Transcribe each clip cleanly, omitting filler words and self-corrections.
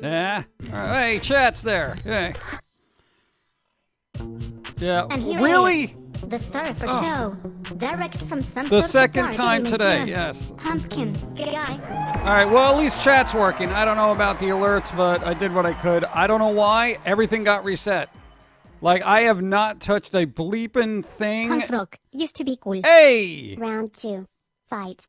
Yeah. Hey, chat's there. Hey. Yeah. And here Really? is the star of our show, direct from some The sort of second dark time today, dimension. yes. Pum'Kin guy. All right, well, at least chat's working. I don't know about the alerts, but I did what I could. I don't know why. Everything got reset. Like, I have not touched a bleeping thing. Punk rock used to be cool. Hey! Round 2. Fight.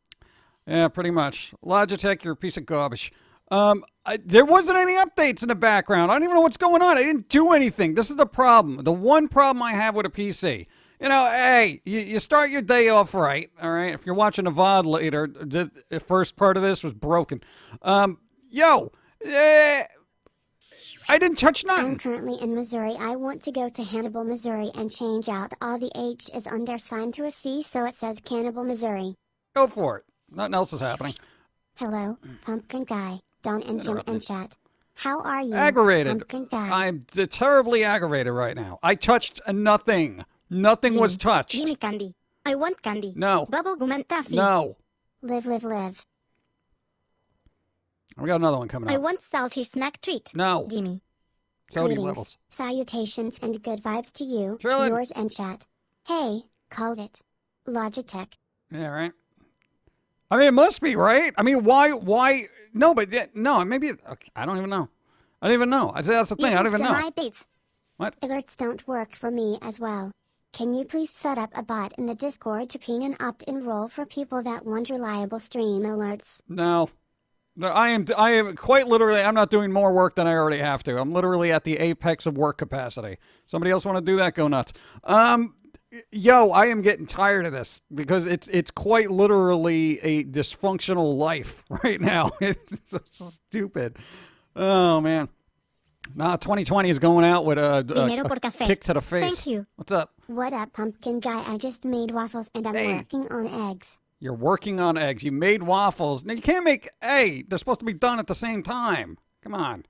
Yeah, pretty much. Logitech, you're a piece of garbage. There wasn't any updates in the background. I don't even know what's going on. I didn't do anything. This is the problem. The one problem I have with a PC. You know, hey, you start your day off right, all right? If you're watching a VOD later, the first part of this was broken. I didn't touch I'm nothing. currently in Missouri. I want to go to Hannibal, Missouri and change out all the H is on there signed to a C so it says Cannibal, Missouri. Go for it. Nothing else is happening. Hello, Pumpkin Guy, Don and Jim and chat. How are you? Aggravated. Pumpkin Guy. I'm terribly aggravated right now. I touched nothing. Nothing was touched. Gimme candy. I want candy. No. Bubblegum and taffy. No. Live, live, live. We got another one coming I up. want salty snack treat. No. Gimme. Sodium Greetings, levels. salutations and good vibes to you, Chillin'. yours and chat. Hey, called it. Logitech. Yeah, right. I mean, it must be, right? I mean, why? No, but no, maybe. Okay, I don't even know. I don't even know. That's the thing. I don't even know. My beats. What? Alerts don't work for me as well. Can you please set up a bot in the Discord to ping an opt-in role for people that want reliable stream alerts? No. No, I am quite literally, I'm not doing more work than I already have to. I'm literally at the apex of work capacity. Somebody else want to do that? Go nuts. I am getting tired of this because it's quite literally a dysfunctional life right now. It's so stupid. Oh, man. Nah, 2020 is going out with Dinero por a café. kick to the face. Thank you. What's up? What up, Pumpkin Guy? I just made waffles and I'm Hey. working on eggs. You're working on eggs. You made waffles. Now, you can't make, they're supposed to be done at the same time. Come on.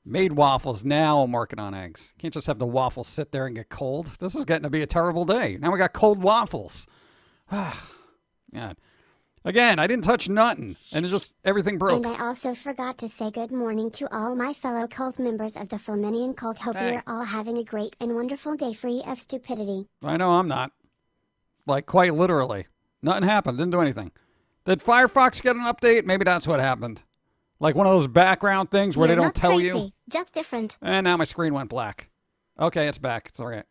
Made waffles. Now I'm working on eggs. Can't just have the waffles sit there and get cold. This is getting to be a terrible day. Now we got cold waffles. God. Again, I didn't touch nothing. And it just, everything broke. And I also forgot to say good morning to all my fellow cult members of the Flaminian cult. Hope Hey. you're all having a great and wonderful day free of stupidity. I know I'm not. Like, quite literally. Nothing happened. Didn't do anything. Did Firefox get an update? Maybe that's what happened. Like one of those background things where You're they don't not tell crazy, you. just different. And now my screen went black. Okay, it's back. It's all right.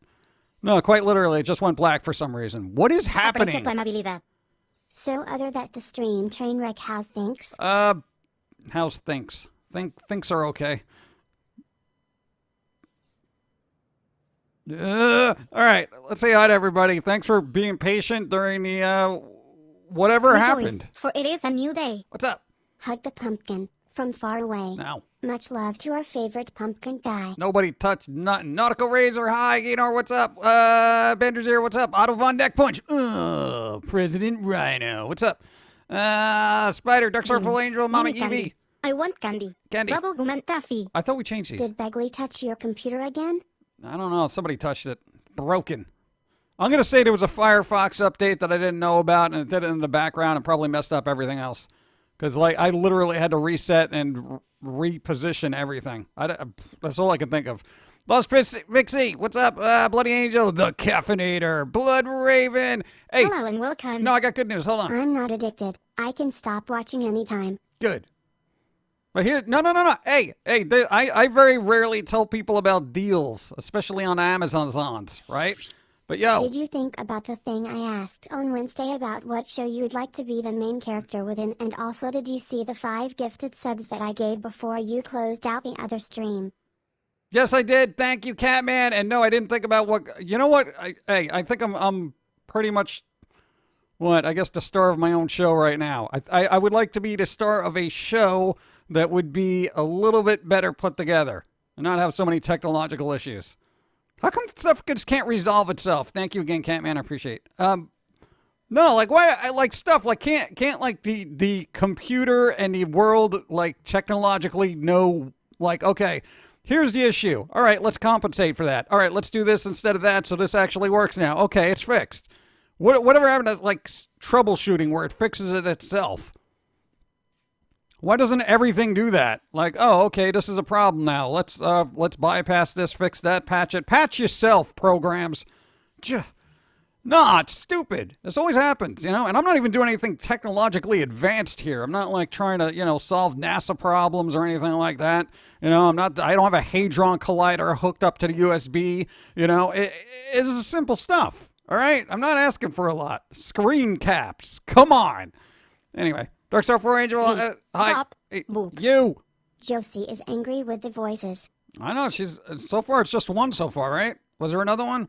No, quite literally, it just went black for some reason. What is happening? Aprecio tu amabilidad. So other than the stream train wreck, how's things? How's thinks? Thinks are okay. All right, let's say hi to everybody. Thanks for being patient during the whatever Rejoice, happened. for it is a new day. What's up? Hug the pumpkin from far away. No. Much love to our favorite Pumpkin Guy. Nobody touched nothing. Nautical Razor, hi. Gaynor, what's up? Bender's here, what's up? Otto Von Deck Punch. President Rhino, what's up? Spider, Dark Circle Angel, Mama Gimme candy. EV. I want candy. Candy. Bubblegum and taffy. I thought we changed these. Did Begley touch your computer again? I don't know. Somebody touched it. Broken. I'm going to say there was a Firefox update that I didn't know about, and it did it in the background and probably messed up everything else. Because, like, I literally had to reset and reposition everything. That's all I can think of. Lost Vixie, what's up? Bloody Angel, the Caffeinator, Blood Raven. Hey, Hello and welcome. no, I got good news. Hold on. I'm not addicted. I can stop watching anytime. Good. But here, no. Hey, I very rarely tell people about deals, especially on Amazon's, right? But yo, Did you think about the thing I asked on Wednesday about what show you'd like to be the main character within? And also, did you see the 5 gifted subs that I gave before you closed out the other stream? yes, I did. Thank you, Catman. And no, I didn't think about what. You know what? I think I'm pretty much what I guess the star of my own show right now. I would like to be the star of a show that would be a little bit better put together and not have so many technological issues. How come stuff just can't resolve itself? Thank you again, Catman. I appreciate. No, like why I like stuff like can't like the computer and the world like technologically know like okay, here's the issue. All right, let's compensate for that. All right, let's do this instead of that so this actually works now. Okay, it's fixed. Whatever happened to like troubleshooting where it fixes it itself? Why doesn't everything do that? Like, oh, okay, this is a problem now. Let's bypass this, fix that, patch it. Patch yourself, programs. No, it's stupid. This always happens, And I'm not even doing anything technologically advanced here. I'm not like trying to, solve NASA problems or anything like that. I don't have a Hadron Collider hooked up to the USB. It's simple stuff. All right? I'm not asking for a lot. Screen caps. Come on. Anyway, Darkstar 4 Angel. Hi. Bop, Hey, boop. you. Josie is angry with the voices. I know. So far, it's just one so far, right? Was there another one?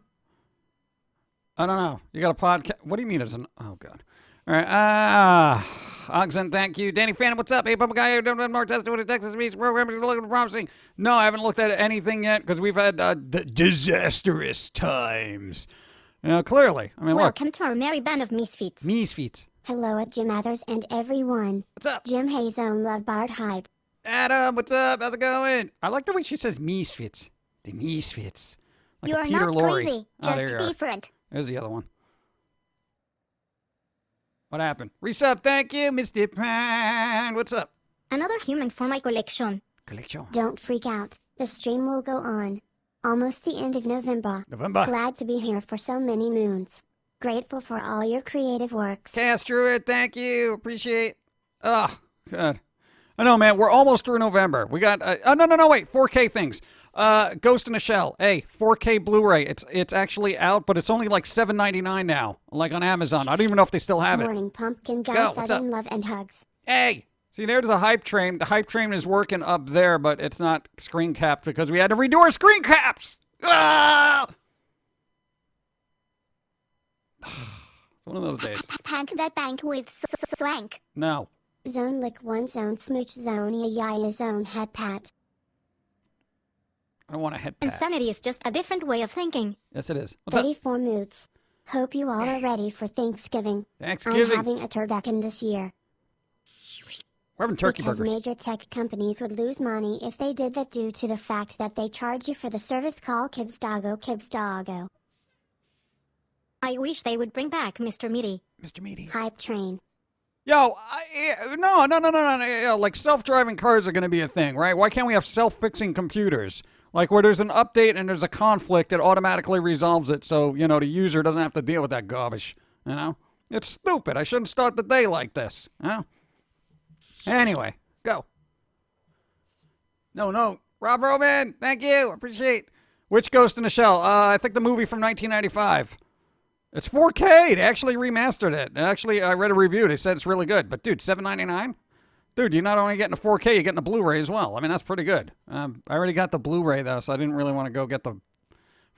I don't know. You got a podcast? What do you mean it's an... Oh, God. All right. Oxen, thank you. Danny Phantom, what's up? Hey, Papa Guy, I don't have more tests with the Texas Beach program. Looking promising. No, I haven't looked at anything yet because we've had disastrous times. Clearly. I mean, Welcome to our merry band of misfits. Misfits. Hello at Jim Mathers and everyone. What's up? Jim Hayes own Love Bard Hype. Adam, what's up? How's it going? I like the way she says misfits. The misfits. Like You a are Peter not Lorre. crazy, Oh, just there you are. different. There's the other one. What happened? Resub, thank you, Mr. Pan. What's up? Another human for my collection. Collection. Don't freak out. The stream will go on. Almost the end of November. November. Glad to be here for so many moons. Grateful for all your creative works. Cast Druid, thank you. Appreciate. Oh, good. I know, man. We're almost through November. We got. No, wait. 4K things. Ghost in a Shell. Hey, 4K Blu-ray. It's actually out, but it's only like $7.99 now, like on Amazon. I don't even know if they still have it. Morning, Pumpkin Go, guy, what's sudden love and hugs. Hey, see, there's a hype train. The hype train is working up there, but it's not screen capped because we had to redo our screen caps. Ah! One of those days. Spank that bank with swank. No. Zone lick one zone smooch zone ya zone head pat. I don't want a head pat. Insanity is just a different way of thinking. Yes, it is. What's up? 34 moods. Hope you all are ready for Thanksgiving. I'm Thanksgiving. having a turducken this year. We're having turkey Because burgers. major tech companies would lose money if they did that due to the fact that they charge you for the service call Kibs Doggo. I wish they would bring back Mr. Meaty. Mr. Meaty. Hype train. Yo, no. Like self-driving cars are going to be a thing, right? Why can't we have self-fixing computers? Like where there's an update and there's a conflict, it automatically resolves it so, the user doesn't have to deal with that garbage, It's stupid. I shouldn't start the day like this, Anyway, go. No. Rob Roman, thank you. Appreciate. Which Ghost in the Shell? I think the movie from 1995. It's 4K. They actually remastered it. Actually, I read a review. They said it's really good. But, dude, $7.99? Dude, you're not only getting a 4K, you're getting a Blu-ray as well. I mean, that's pretty good. I already got the Blu-ray, though, so I didn't really want to go get the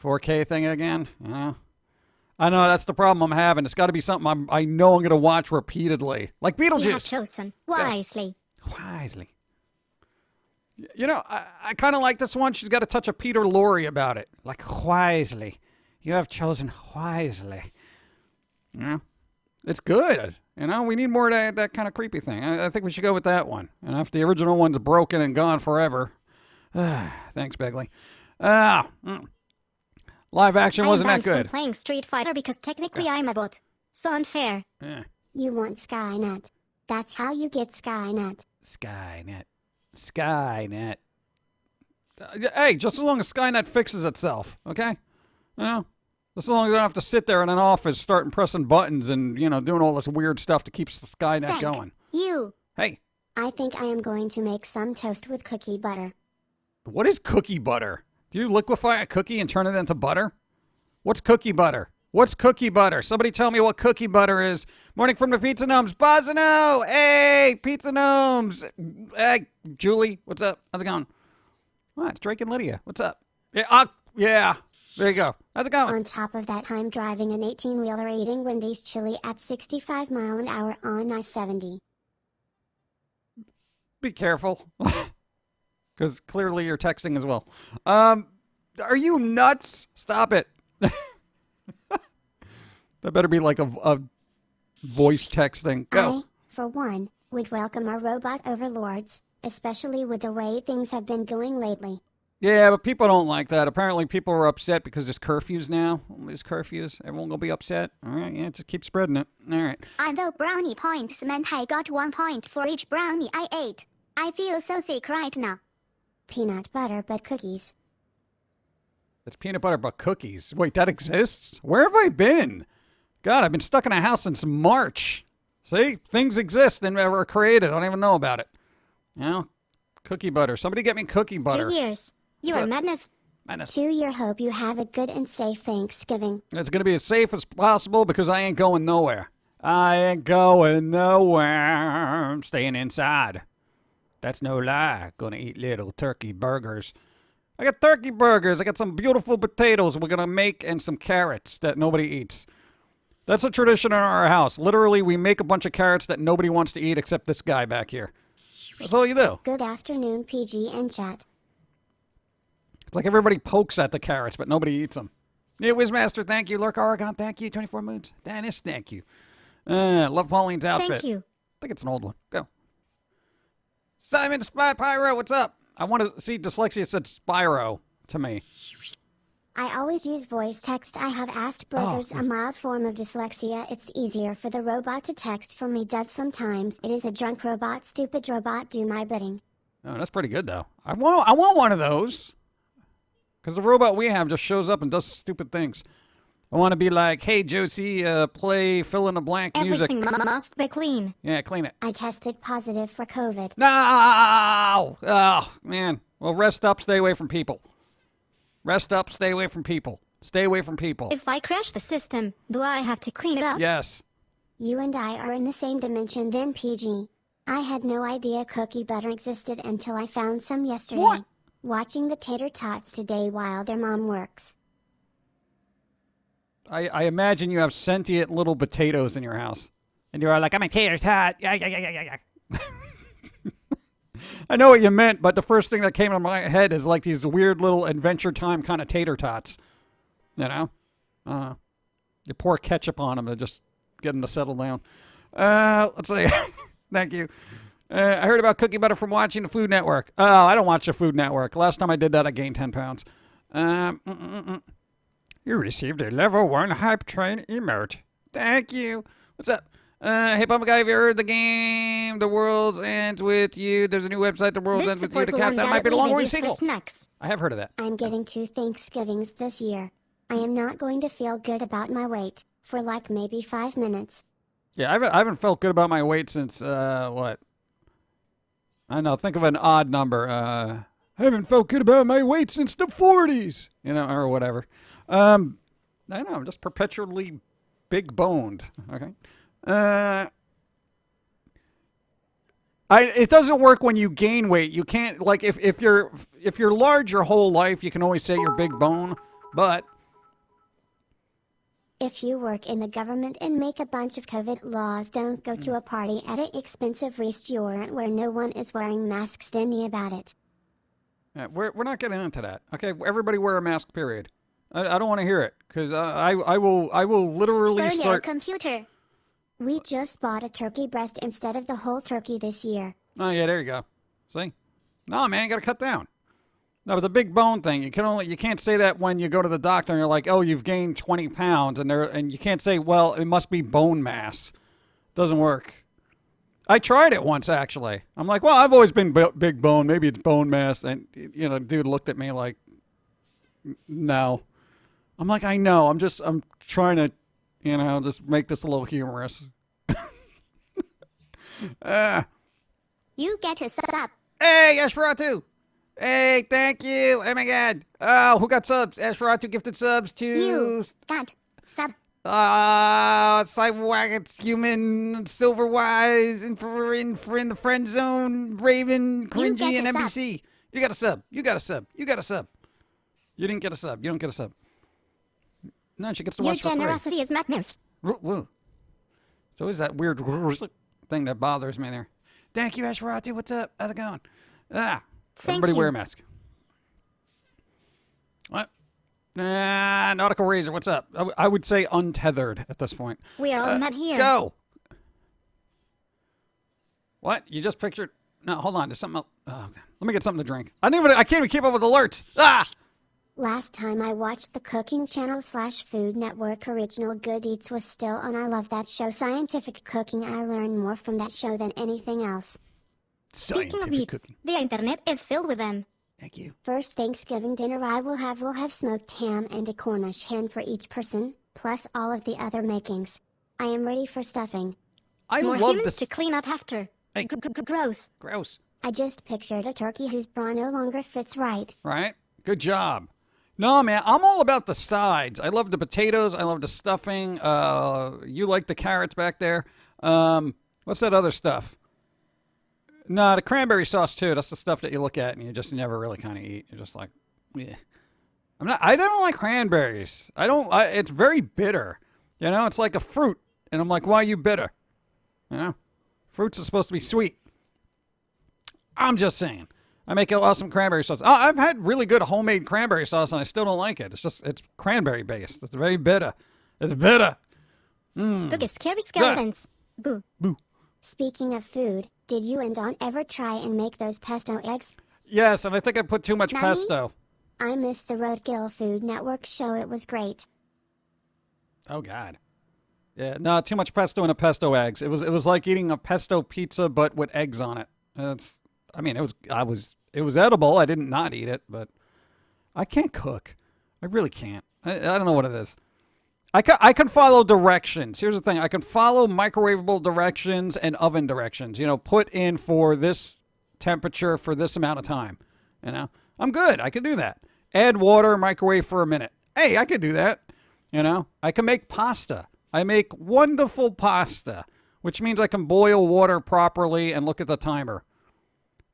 4K thing again. I know, that's the problem I'm having. It's got to be something I know I'm going to watch repeatedly. Like You have Beetlejuice. chosen wisely. Wisely. I kind of like this one. She's got a touch of Peter Lorre about it. Like, wisely. You have chosen wisely. It's good. We need more of that kind of creepy thing. I think we should go with that one. And if the original one's broken and gone forever. Thanks, Begley. Live action wasn't that I'm banned good. from playing Street Fighter because technically I'm a bot. So unfair. You want Skynet. That's how you get Skynet. Skynet. Hey, just as long as Skynet fixes itself, okay? Just as long as I don't have to sit there in an office starting pressing buttons and, doing all this weird stuff to keep Skynet Thank going. you. Hey, I think I am going to make some toast with cookie butter. what is cookie butter? Do you liquefy a cookie and turn it into butter? What's cookie butter? What's cookie butter? Somebody tell me what cookie butter is. Morning from the Pizza Gnomes. Bozano! Hey, Pizza Gnomes! Hey, Julie, what's up? How's it going? What? It's Drake and Lydia. What's up? Yeah. There you go. How's it going? On top of that, I'm driving an 18-wheeler eating Wendy's chili at 65 mile an hour on I-70. Be careful. Because clearly you're texting as well. Are you nuts? Stop it. That better be like a voice texting. Go. I, for one, would welcome our robot overlords, especially with the way things have been going lately. Yeah, but people don't like that. Apparently, people are upset because there's curfews now. All these curfews. Everyone gonna be upset. All right, yeah, just keep spreading it. All right. Although brownie points meant I got 1 point for each brownie I ate. I feel so sick right now. Peanut butter but cookies. It's peanut butter but cookies. Wait, that exists? Where have I been? God, I've been stuck in a house since March. See? Things exist and were created. I don't even know about it. You know? Cookie butter. Somebody get me cookie butter. 2 years. You are madness. Madness. To your hope you have a good and safe Thanksgiving. It's going to be as safe as possible because I ain't going nowhere. I ain't going nowhere. I'm staying inside. That's no lie. Gonna eat little turkey burgers. I got turkey burgers. I got some beautiful potatoes we're gonna make and some carrots that nobody eats. That's a tradition in our house. Literally, we make a bunch of carrots that nobody wants to eat except this guy back here. That's all you do. Good afternoon, PG and chat. It's like everybody pokes at the carrots, but nobody eats them. Yeah, Wizmaster, thank you. Lurk Oregon, thank you. 24 Moons. Dennis, thank you. Love Pauline's outfit. Thank you. I think it's an old one. Go. Simon Spy Pyro, what's up? I want to see Dyslexia said Spyro to me. I always use voice text. I have asked brokers a mild form of dyslexia. It's easier for the robot to text for me. Does sometimes. It is a drunk robot. Stupid robot, do my bidding. Oh, that's pretty good though. I want one of those. Because the robot we have just shows up and does stupid things. I want to be like, hey Josie, play fill in the blank music. Everything must be clean. Yeah, clean it. I tested positive for COVID. No! Oh, man. Well, rest up, stay away from people. Rest up, stay away from people. Stay away from people. If I crash the system, do I have to clean it up? Yes. You and I are in the same dimension then, PG. I had no idea cookie butter existed until I found some yesterday. What? Watching the tater tots today while their mom works. I imagine you have sentient little potatoes in your house. And you're like, I'm a tater tot. Yeah, yeah, yeah, yeah, yeah. I know what you meant, but the first thing that came to my head is like these weird little Adventure Time kind of tater tots. You know? You pour ketchup on them to just get them to settle down. Let's see. Thank you. I heard about cookie butter from watching the Food Network. Oh, I don't watch the Food Network. Last time I did that, I gained 10 pounds. You received a level 1 hype train emote. Thank you. What's up? Hey, Pum'Kin, have you heard the game? The World Ends With You. There's a new website, The World This Ends With You, to support will cap. That might be the undoubtedly long-range used for sequel. snacks. I have heard of that. I'm getting 2 Thanksgivings this year. I am not going to feel good about my weight for like maybe 5 minutes. Yeah, I haven't felt good about my weight since, what? I don't know, think of an odd number. I haven't felt good about my weight since the 40s. You know, or whatever. I don't know, I'm just perpetually big boned. Okay. It doesn't work when you gain weight. You can't, like, if you're large your whole life, you can always say you're big bone, but If you work in the government and make a bunch of COVID laws, don't go to a party at an expensive restaurant where no one is wearing masks, then me about it. we're not getting into that. Okay, everybody wear a mask, period. I don't want to hear it, because I will literally Burn your start. computer. We just bought a turkey breast instead of the whole turkey this year. Oh yeah, there you go. See? No, man, you gotta cut down. No, but the big bone thing, you can't say that when you go to the doctor and you're like, oh, you've gained 20 pounds, and you can't say, well, it must be bone mass. Doesn't work. I tried it once, actually. I'm like, well, I've always been big bone. Maybe it's bone mass. And, you know, dude looked at me like, no. I'm like, I know. I'm trying to, you know, just make this a little humorous. You get a sub. Hey, Esferatu. Hey, thank you. Oh, my God. Oh, who got subs? Esferatu gifted subs to... You got sub. Sidewalk, it's human, Silverwise, in the friend zone, Raven, Cringy, and NBC. You got a sub. You got a sub. You got a sub. You didn't get a sub. You don't get a sub. No, she gets to Your watch for free. generosity is madness. Whoa. So is that weird thing that bothers me there. Thank you, Esferatu. What's up? How's it going? Everybody wear a mask. What? Nautical Razor, what's up? I would say untethered at this point. We are all met here. Go. What? You just pictured? No, hold on. There's something else. Oh, okay. Let me get something to drink. I can't even keep up with alerts. Ah! Last time I watched the cooking channel / Food Network original Good Eats was still on. I love that show. Scientific cooking. I learn more from that show than anything else. Speaking of eats, the internet is filled with them. Thank you. First Thanksgiving dinner we'll have smoked ham and a Cornish hen for each person, plus all of the other makings. I am ready for stuffing. I More love humans this. to clean up after. Hey. Gross. Gross. I just pictured a turkey whose bra no longer fits right. Right? Good job. No, man, I'm all about the sides. I love the potatoes. I love the stuffing. You like the carrots back there. What's that other stuff? No, the cranberry sauce too. That's the stuff that you look at and you just never really kind of eat. You're just like, yeah. I don't like cranberries. It's very bitter. You know, it's like a fruit. And I'm like, why are you bitter? You know? Fruits are supposed to be sweet. I'm just saying. I make awesome cranberry sauce. I've had really good homemade cranberry sauce, and I still don't like it. It's cranberry based. It's very bitter. It's bitter. Spooky, scary skeletons. Boo. Boo. Speaking of food, did you and Dawn ever try and make those pesto eggs? Yes, and I think I put too much Nani? pesto. I missed the Roadkill Food Network show. It was great. Oh God. Yeah, no, too much pesto and a pesto eggs. It was like eating a pesto pizza but with eggs on it. It was edible. I didn't not eat it, but I can't cook. I really can't. I don't know what it is. I can follow directions. Here's the thing. I can follow microwavable directions and oven directions. You know, put in for this temperature for this amount of time. You know, I'm good. I can do that. Add water, microwave for a minute. Hey, I can do that. You know, I can make pasta. I make wonderful pasta, which means I can boil water properly and look at the timer.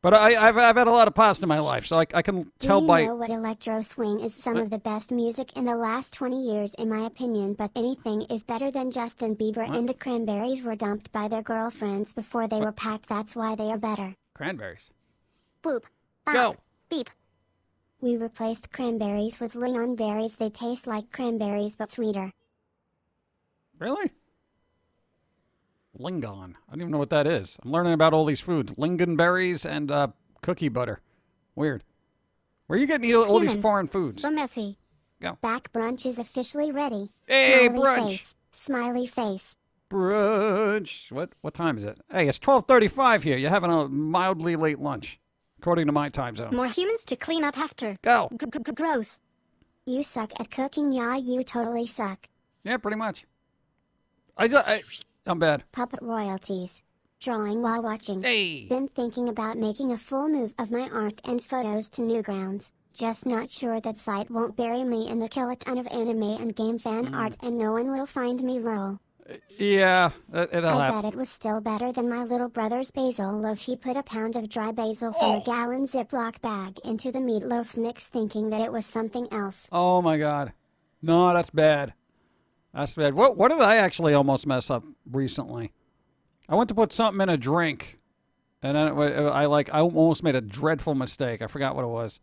But I've had a lot of pasta in my life, so I can tell by... Do you know what electro swing is? Some of the best music in the last 20 years in my opinion, but anything is better than Justin Bieber. And the Cranberries were dumped by their girlfriends before they were packed. That's why they are better. Cranberries. Boop. Bop. Go. Beep. We replaced cranberries with lingonberries. They taste like cranberries but sweeter. Really? Lingon. I don't even know what that is. I'm learning about all these foods. Lingonberries and cookie butter. Weird. Where are you getting all these Humans. foreign foods? So messy. Go. Back brunch is officially ready. Hey, Smiley brunch. face. Smiley face. Brunch. What time is it? Hey, it's 12:35 here. You're having a mildly late lunch, according to my time zone. More humans to clean up after. Go. Gross. You suck at cooking. Yeah, you totally suck. Yeah, pretty much. I'm bad. Puppet royalties. Drawing while watching. Hey. Been thinking about making a full move of my art and photos to Newgrounds. Just not sure that site won't bury me in the kill a ton of anime and game fan art and no one will find me lol. Yeah, it'll I happen. bet it was still better than my little brother's basil loaf. He put a pound of dry basil from a gallon Ziploc bag into the meatloaf mix thinking that it was something else. Oh my God. No, that's bad. That's bad. What did I actually almost mess up recently? I went to put something in a drink, and then I almost made a dreadful mistake. I forgot what it was.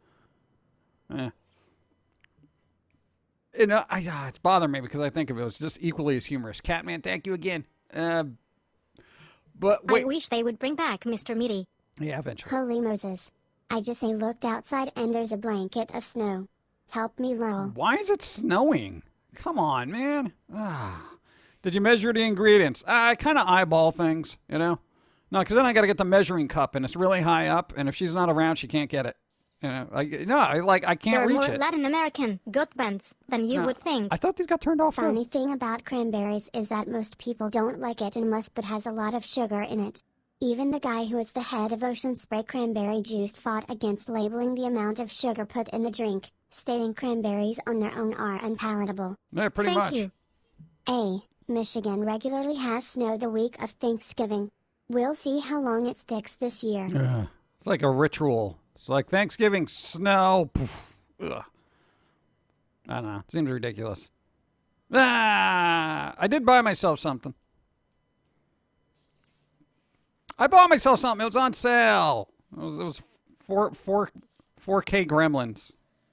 You know, it's bothering me because I think of it as just equally as humorous. Catman, thank you again. But wait. I wish they would bring back Mr. Meaty. Yeah, eventually. Holy Moses. I just looked outside and there's a blanket of snow. Help me lol. Why is it snowing? Come on, man. Did you measure the ingredients? I kind of eyeball things, you know? No, because then I got to get the measuring cup, and it's really high up, and if she's not around, she can't get it. You know, I can't There are reach more it. Latin American goat bands than you No, would think. I thought these got turned off. Funny thing about cranberries is that most people don't like it unless it has a lot of sugar in it. Even the guy who is the head of Ocean Spray Cranberry Juice fought against labeling the amount of sugar put in the drink, stating cranberries on their own are unpalatable. Yeah, pretty Thank much. you. Michigan regularly has snow the week of Thanksgiving. We'll see how long it sticks this year. It's like a ritual. It's like Thanksgiving, snow. Poof, ugh. I don't know. It seems ridiculous. I did buy myself something. I bought myself something. It was on sale. It was 4K Gremlins.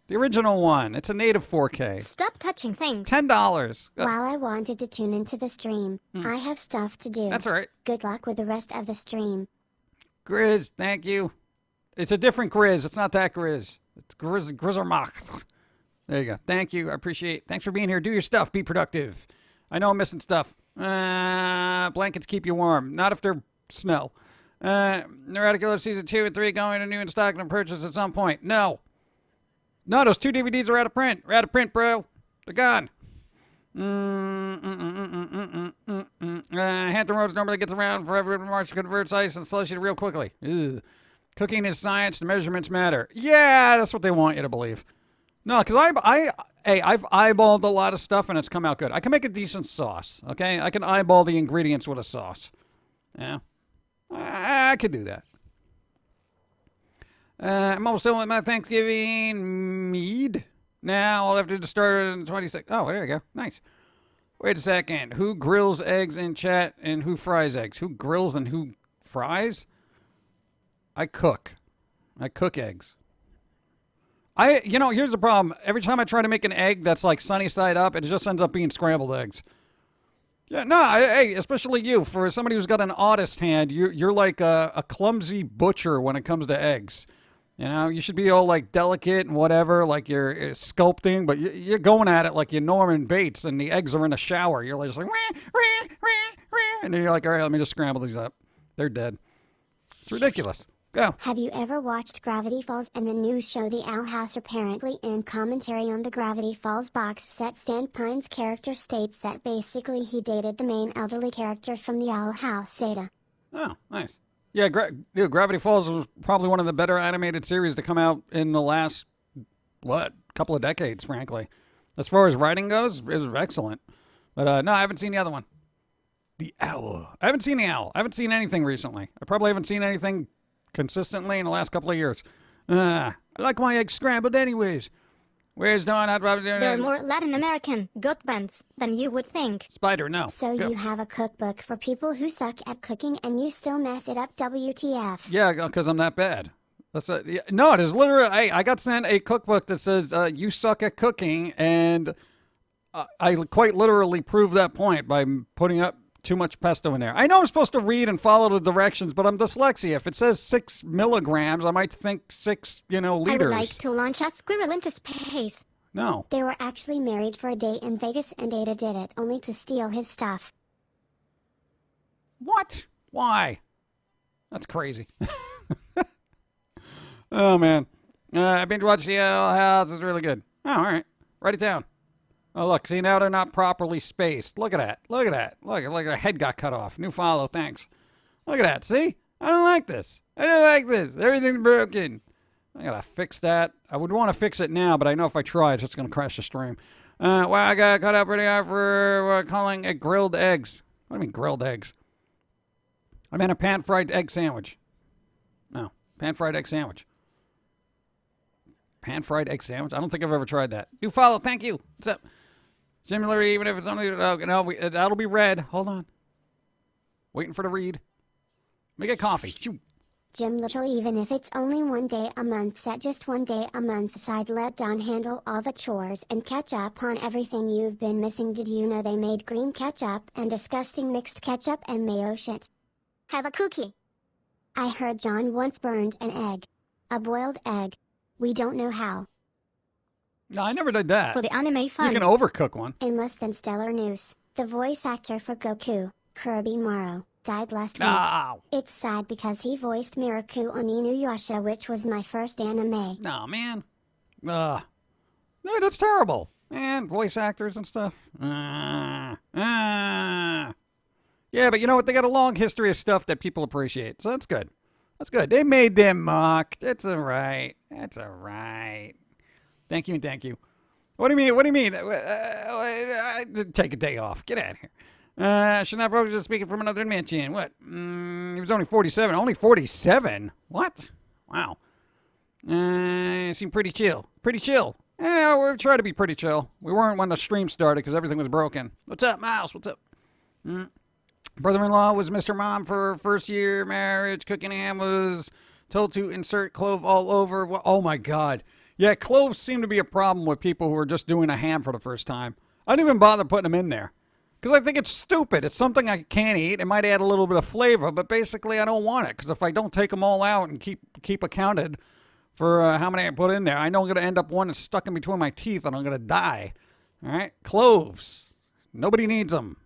The original one. It's a native 4K. Stop touching things. $10. While I wanted to tune into the stream, I have stuff to do. That's all right. Good luck with the rest of the stream. Grizz, thank you. It's a different Grizz. It's not that Grizz. It's Grizzermach. There you go. Thank you. I appreciate. Thanks for being here. Do your stuff. Be productive. I know I'm missing stuff. Blankets keep you warm. Not if they're snow. Neurotic Killer Season 2 and 3 going to new in stock and purchase at some point. No. No, those 2 DVDs are out of print. They're out of print, bro. They're gone. Hampton Roads normally gets around for everyone March to converts ice and slushy real quickly. Ugh. Cooking is science. The measurements matter. Yeah, that's what they want you to believe. No, because I've eyeballed a lot of stuff and it's come out good. I can make a decent sauce, okay? I can eyeball the ingredients with a sauce. Yeah. I could do that. I'm almost done with my Thanksgiving mead. Now I'll have to start in 26. Oh, there you go. Nice. Wait a second. Who grills eggs in chat and who fries eggs? Who grills and who fries? I cook. I cook eggs. Here's the problem. Every time I try to make an egg that's like sunny side up, it just ends up being scrambled eggs. Yeah, no, hey, especially you. For somebody who's got an artist hand, you're like a clumsy butcher when it comes to eggs. You know, you should be all like delicate and whatever, like you're sculpting, but you're going at it like you're Norman Bates and the eggs are in a shower. You're just like, wah, wah, wah, wah, and then you're like, all right, let me just scramble these up. They're dead. It's ridiculous. Go. Have you ever watched Gravity Falls and the new show The Owl House? Apparently in commentary on the Gravity Falls box set, Stan Pine's character states that basically he dated the main elderly character from The Owl House, Zeta. Oh, nice. Yeah, Gravity Falls was probably one of the better animated series to come out in the last, couple of decades, frankly. As far as writing goes, it was excellent. But no, I haven't seen the other one. The Owl. I haven't seen The Owl. I haven't seen anything recently. I probably haven't seen anything consistently in the last couple of years. I like my eggs scrambled anyways. Where's Dawn? There are more Latin American goat bands than you would think. Spider, no. So Go. you have a cookbook for people who suck at cooking and you still mess it up, WTF. Yeah, because I'm that bad. No, it is literally, I got sent a cookbook that says, you suck at cooking, and I quite literally proved that point by putting up too much pesto in there. I know I'm supposed to read and follow the directions, but I'm dyslexic. If it says 6 milligrams, I might think 6, liters. I would like to launch a squirrel into space. No. They were actually married for a day in Vegas and Ada did it only to steal his stuff. What? Why? That's crazy. Oh, man. I binge watched the Owl House. It's really good. Oh, all right. Write it down. Oh, look. See, now they're not properly spaced. Look at that. Look at that. Look, like a head got cut off. New follow. Thanks. Look at that. See? I don't like this. I don't like this. Everything's broken. I gotta fix that. I would want to fix it now, but I know if I try, it's just gonna crash the stream. Well, I got cut out pretty hard for calling it grilled eggs. What do you mean grilled eggs? I meant a pan-fried egg sandwich. No, pan-fried egg sandwich. Pan-fried egg sandwich? I don't think I've ever tried that. You follow. Thank you. What's up? Similar, even if it's only... that'll be red. Hold on. Waiting for the read. Let me get coffee. Shoot. Jim Little, even if it's only one day a month, set just one day a month aside, let Dawn handle all the chores and catch up on everything you've been missing. Did you know they made green ketchup and disgusting mixed ketchup and mayo shit? Have a cookie. I heard John once burned an egg. A boiled egg. We don't know how. No, I never did that. For the anime fan. You can overcook one. In less than stellar news, the voice actor for Goku, Kirby Morrow, died last week. No. It's sad because he voiced Miraku on Inuyasha, which was my first anime. No, man. No, that's terrible. And voice actors and stuff. Yeah, but you know what? They got a long history of stuff that people appreciate. So that's good. That's good. They made them mock. That's all right. That's all right. Thank you and thank you. What do you mean? What do you mean? Take a day off. Get out of here. Should not broke just speaking from another dimension. What? He was only 47. Only 47? What? Wow. Seemed pretty chill. Pretty chill. Yeah, we're trying to be pretty chill. We weren't when the stream started because everything was broken. What's up, Miles? What's up? Brother-in-law was Mr. Mom for first year marriage. Cooking ham was told to insert clove all over. Oh, my God. Yeah, cloves seem to be a problem with people who are just doing a ham for the first time. I don't even bother putting them in there. Because I think it's stupid. It's something I can't eat. It might add a little bit of flavor, but basically I don't want it. Because if I don't take them all out and keep accounted for how many I put in there, I know I'm going to end up one that's stuck in between my teeth and I'm going to die. All right? Cloves. Nobody needs them.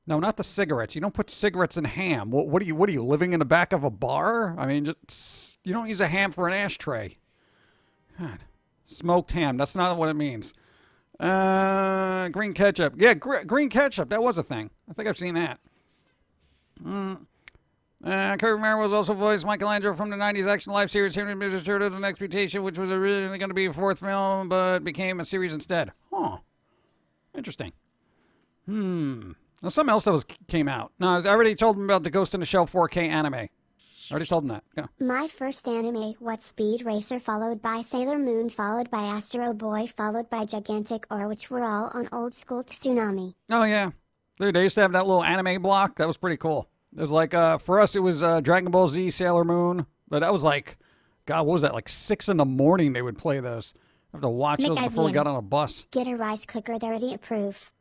No, not the cigarettes. You don't put cigarettes in ham. What are you living in the back of a bar? I mean, you don't use a ham for an ashtray. God. Smoked ham. That's not what it means. Green ketchup. Yeah, green ketchup. That was a thing. I think I've seen that. Kurt Romero was also voiced Michelangelo from the 90s action live series Henry Mrs. Turtle and Exploitation, which was originally going to be a fourth film, but became a series instead. Huh. Interesting. Now, something else that came out. No, I already told him about the Ghost in the Shell 4K anime. I already told him that. Go. My first anime, What Speed Racer, followed by Sailor Moon, followed by Astro Boy, followed by Gigantic Or, which were all on old school Tsunami. Oh, yeah. Dude, they used to have that little anime block. That was pretty cool. It was like, for us, it was Dragon Ball Z, Sailor Moon. But that was like, God, what was that? Like 6 in the morning they would play those. I have to watch those before we got on a bus. Get a rice cooker, they're idiot proof.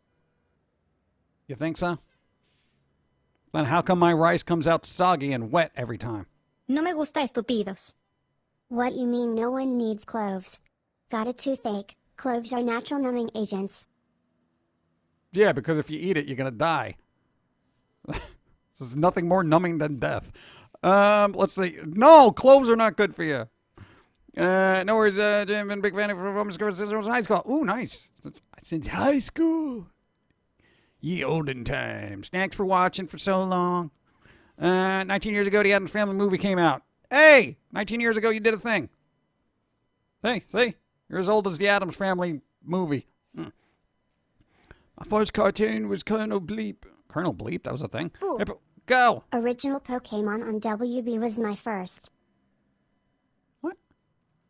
You think so? Then how come my rice comes out soggy and wet every time? No me gusta estúpidos. What you mean no one needs cloves? Got a toothache. Cloves are natural numbing agents. Yeah, because if you eat it, you're going to die. There's nothing more numbing than death. Let's see. No, cloves are not good for you. No worries, Jim, been a big fan of Roman Scores since high school. Ooh, nice. Since high school. Ye olden times. Thanks for watching for so long. 19 years ago, the Addams Family movie came out. Hey, 19 years ago, you did a thing. Hey, see? You're as old as the Addams Family movie. My first cartoon was Colonel Bleep. Colonel Bleep? That was a thing. Hey, go! Original Pokemon on WB was my first. What?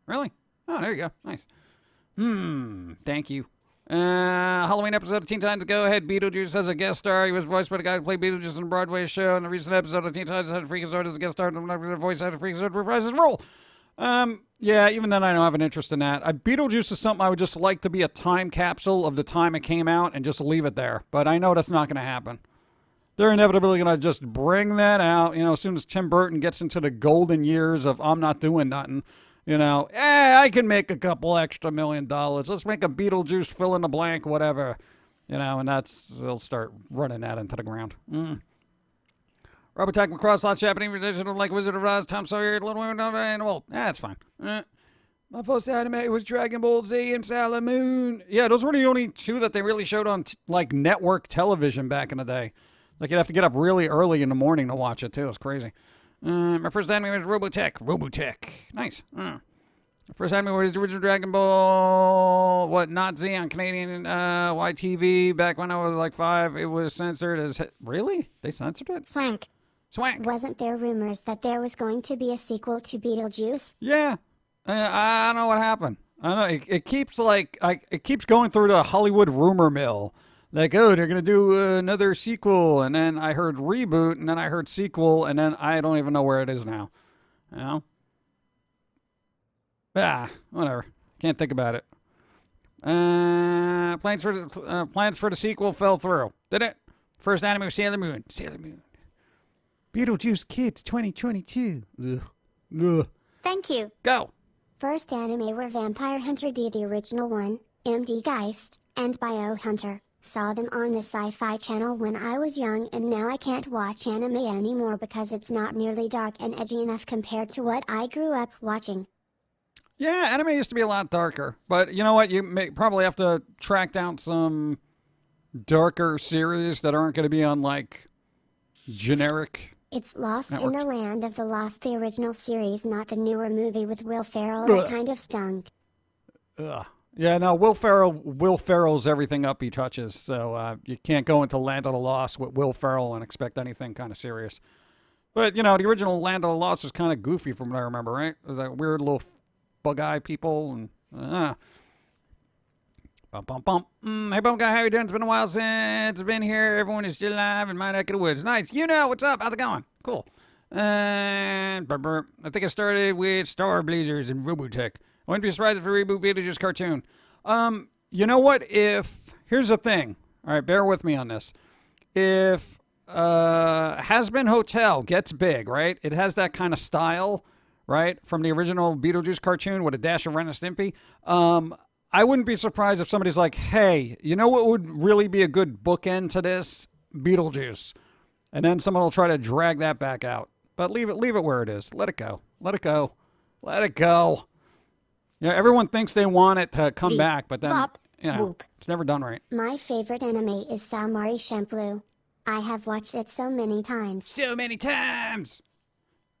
Really? Oh, there you go. Nice. Thank you. Halloween episode of Teen Titans Go Ahead. Beetlejuice as a guest star. He was voiced by the guy who played Beetlejuice in a Broadway show. In the recent episode of Teen Titans had Freakazoid as a guest star. The voice had Freakazoid reprise his role. Yeah, even then I don't have an interest in that. Beetlejuice is something I would just like to be a time capsule of the time it came out and just leave it there. But I know that's not going to happen. They're inevitably going to just bring that out, as soon as Tim Burton gets into the golden years of I'm not doing nothing. I can make a couple extra $1 million. Let's make a Beetlejuice fill in the blank, whatever. And they'll start running that into the ground. Robotech McCross, lots happening, traditional like Wizard of Oz, Tom Sawyer, Little Women, Animal. That's fine. My first anime was Dragon Ball Z and Sailor Moon. Yeah, those were the only two that they really showed on network television back in the day. Like you'd have to get up really early in the morning to watch it too. It's crazy. My first anime was Robotech. Nice. My first anime was the original Dragon Ball, not Z on Canadian YTV. Back when I was like 5, it was censored as... Really? They censored it? Swank. Wasn't there rumors that there was going to be a sequel to Beetlejuice? Yeah. I don't know what happened. I don't know. It keeps it keeps going through the Hollywood rumor mill. Like, oh, they're going to do another sequel. And then I heard reboot, and then I heard sequel, and then I don't even know where it is now. Whatever. Can't think about it. Plans for the sequel fell through. Did it? First anime was Sailor Moon. Beetlejuice Kids 2022. Ugh. Thank you. Go. First anime were Vampire Hunter D, the original one, MD Geist, and Bio Hunter. Saw them on the Sci-Fi Channel when I was young, and now I can't watch anime anymore because it's not nearly dark and edgy enough compared to what I grew up watching. Yeah, anime used to be a lot darker. But you know what? You may probably have to track down some darker series that aren't going to be on, generic... It's Lost networks. in the Land of the Lost, the original series, not the newer movie with Will Ferrell. That kind of stunk. Ugh. Yeah, no, Will Ferrell's everything up he touches. So you can't go into Land of the Lost with Will Ferrell and expect anything kind of serious. But, the original Land of the Lost was kind of goofy from what I remember, right? It was like weird little bug-eye people. And Bum, bum, bum. Hey, Bum Guy, how you doing? It's been a while since I've been here. Everyone is still alive in my neck of the woods. Nice. What's up? How's it going? Cool. I think I started with Star Blazers and Robotech. I wouldn't be surprised if a reboot Beetlejuice cartoon. You know what? Here's the thing. All right, bear with me on this. If Has Been Hotel gets big, right? It has that kind of style, right? From the original Beetlejuice cartoon with a dash of Ren and Stimpy. I wouldn't be surprised if somebody's like, hey, you know what would really be a good bookend to this? Beetlejuice. And then someone will try to drag that back out. But leave it where it is. Let it go. Let it go. Let it go. Yeah, everyone thinks they want it to come back, but then, Bop. you know, Boop. it's never done right. My favorite anime is Saomari Champloo. I have watched it so many times. So many times.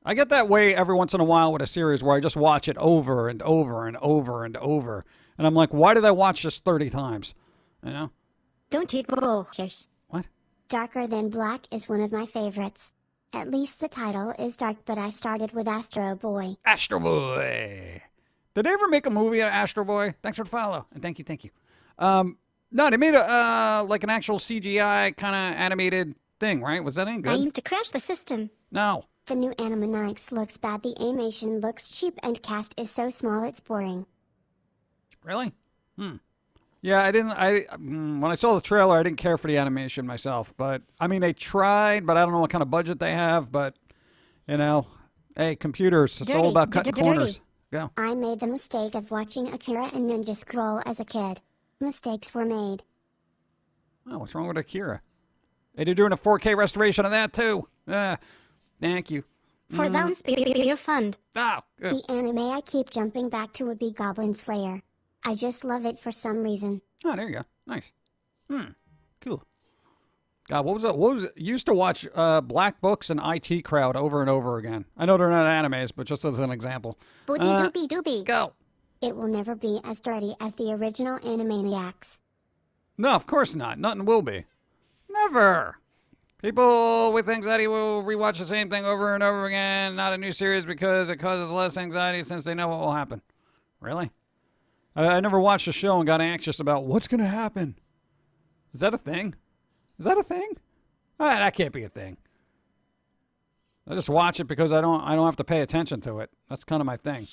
I get that way every once in a while with a series where I just watch it over and over and over and over. And I'm like, why did I watch this 30 times? You know? Don't eat bullshit. What? Darker Than Black is one of my favorites. At least the title is dark, but I started with Astro Boy. Astro Boy. Did they ever make a movie of Astro Boy? Thanks for the follow. And thank you. No, they made a like an actual CGI kind of animated thing, right? Was that any good? Aim to crash the system. No. The new Animaniacs looks bad, the animation looks cheap, and cast is so small it's boring. Really? Yeah, when I saw the trailer, I didn't care for the animation myself. But, I mean, they tried, but I don't know what kind of budget they have. But, you know, hey, computers, it's all about cutting corners. Go. I made the mistake of watching Akira and Ninja Scroll as a kid. Mistakes were made. Oh, what's wrong with Akira? Hey, they're doing a 4K restoration of that, too. Thank you. For Downspear Fund. Oh, good. The anime I keep jumping back to would be Goblin Slayer. I just love it for some reason. Oh, there you go. Nice. Cool. God, what was it? Used to watch Black Books and IT Crowd over and over again. I know they're not animes, but just as an example. Booty doopy doopy. Go. It will never be as dirty as the original Animaniacs. No, of course not. Nothing will be. Never. People with anxiety will rewatch the same thing over and over again, not a new series because it causes less anxiety since they know what will happen. Really? I never watched a show and got anxious about what's going to happen. Is that a thing? Is that a thing? That can't be a thing. I just watch it because I don't have to pay attention to it. That's kind of my thing.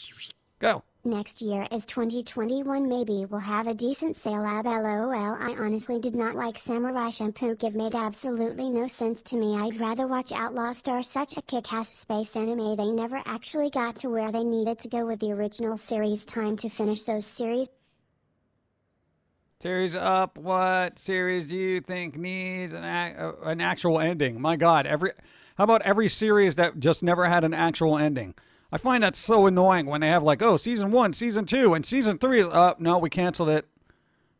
Go. Next year is 2021. Maybe we'll have a decent sale ab lol. I honestly did not like Samurai Champloo. It made absolutely no sense to me. I'd rather watch Outlaw Star, such a kick-ass space anime. They never actually got to where they needed to go with the original series. Time to finish those series. Series up. What series do you think needs an actual ending? My God, how about every series that just never had an actual ending? I find that so annoying when they have like, oh, season 1, season 2, and season 3. No, we canceled it.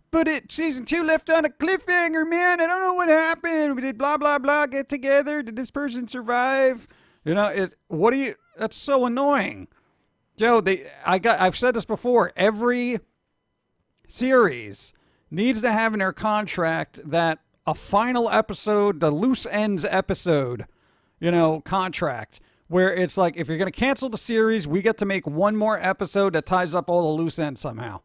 But season 2 left on a cliffhanger, man. I don't know what happened. We did blah blah blah get together. Did this person survive? You know, that's so annoying. Joe, I've said this before. Every series needs to have in their contract that a final episode, the loose ends episode, contract. Where it's like, if you're going to cancel the series, we get to make one more episode that ties up all the loose ends somehow.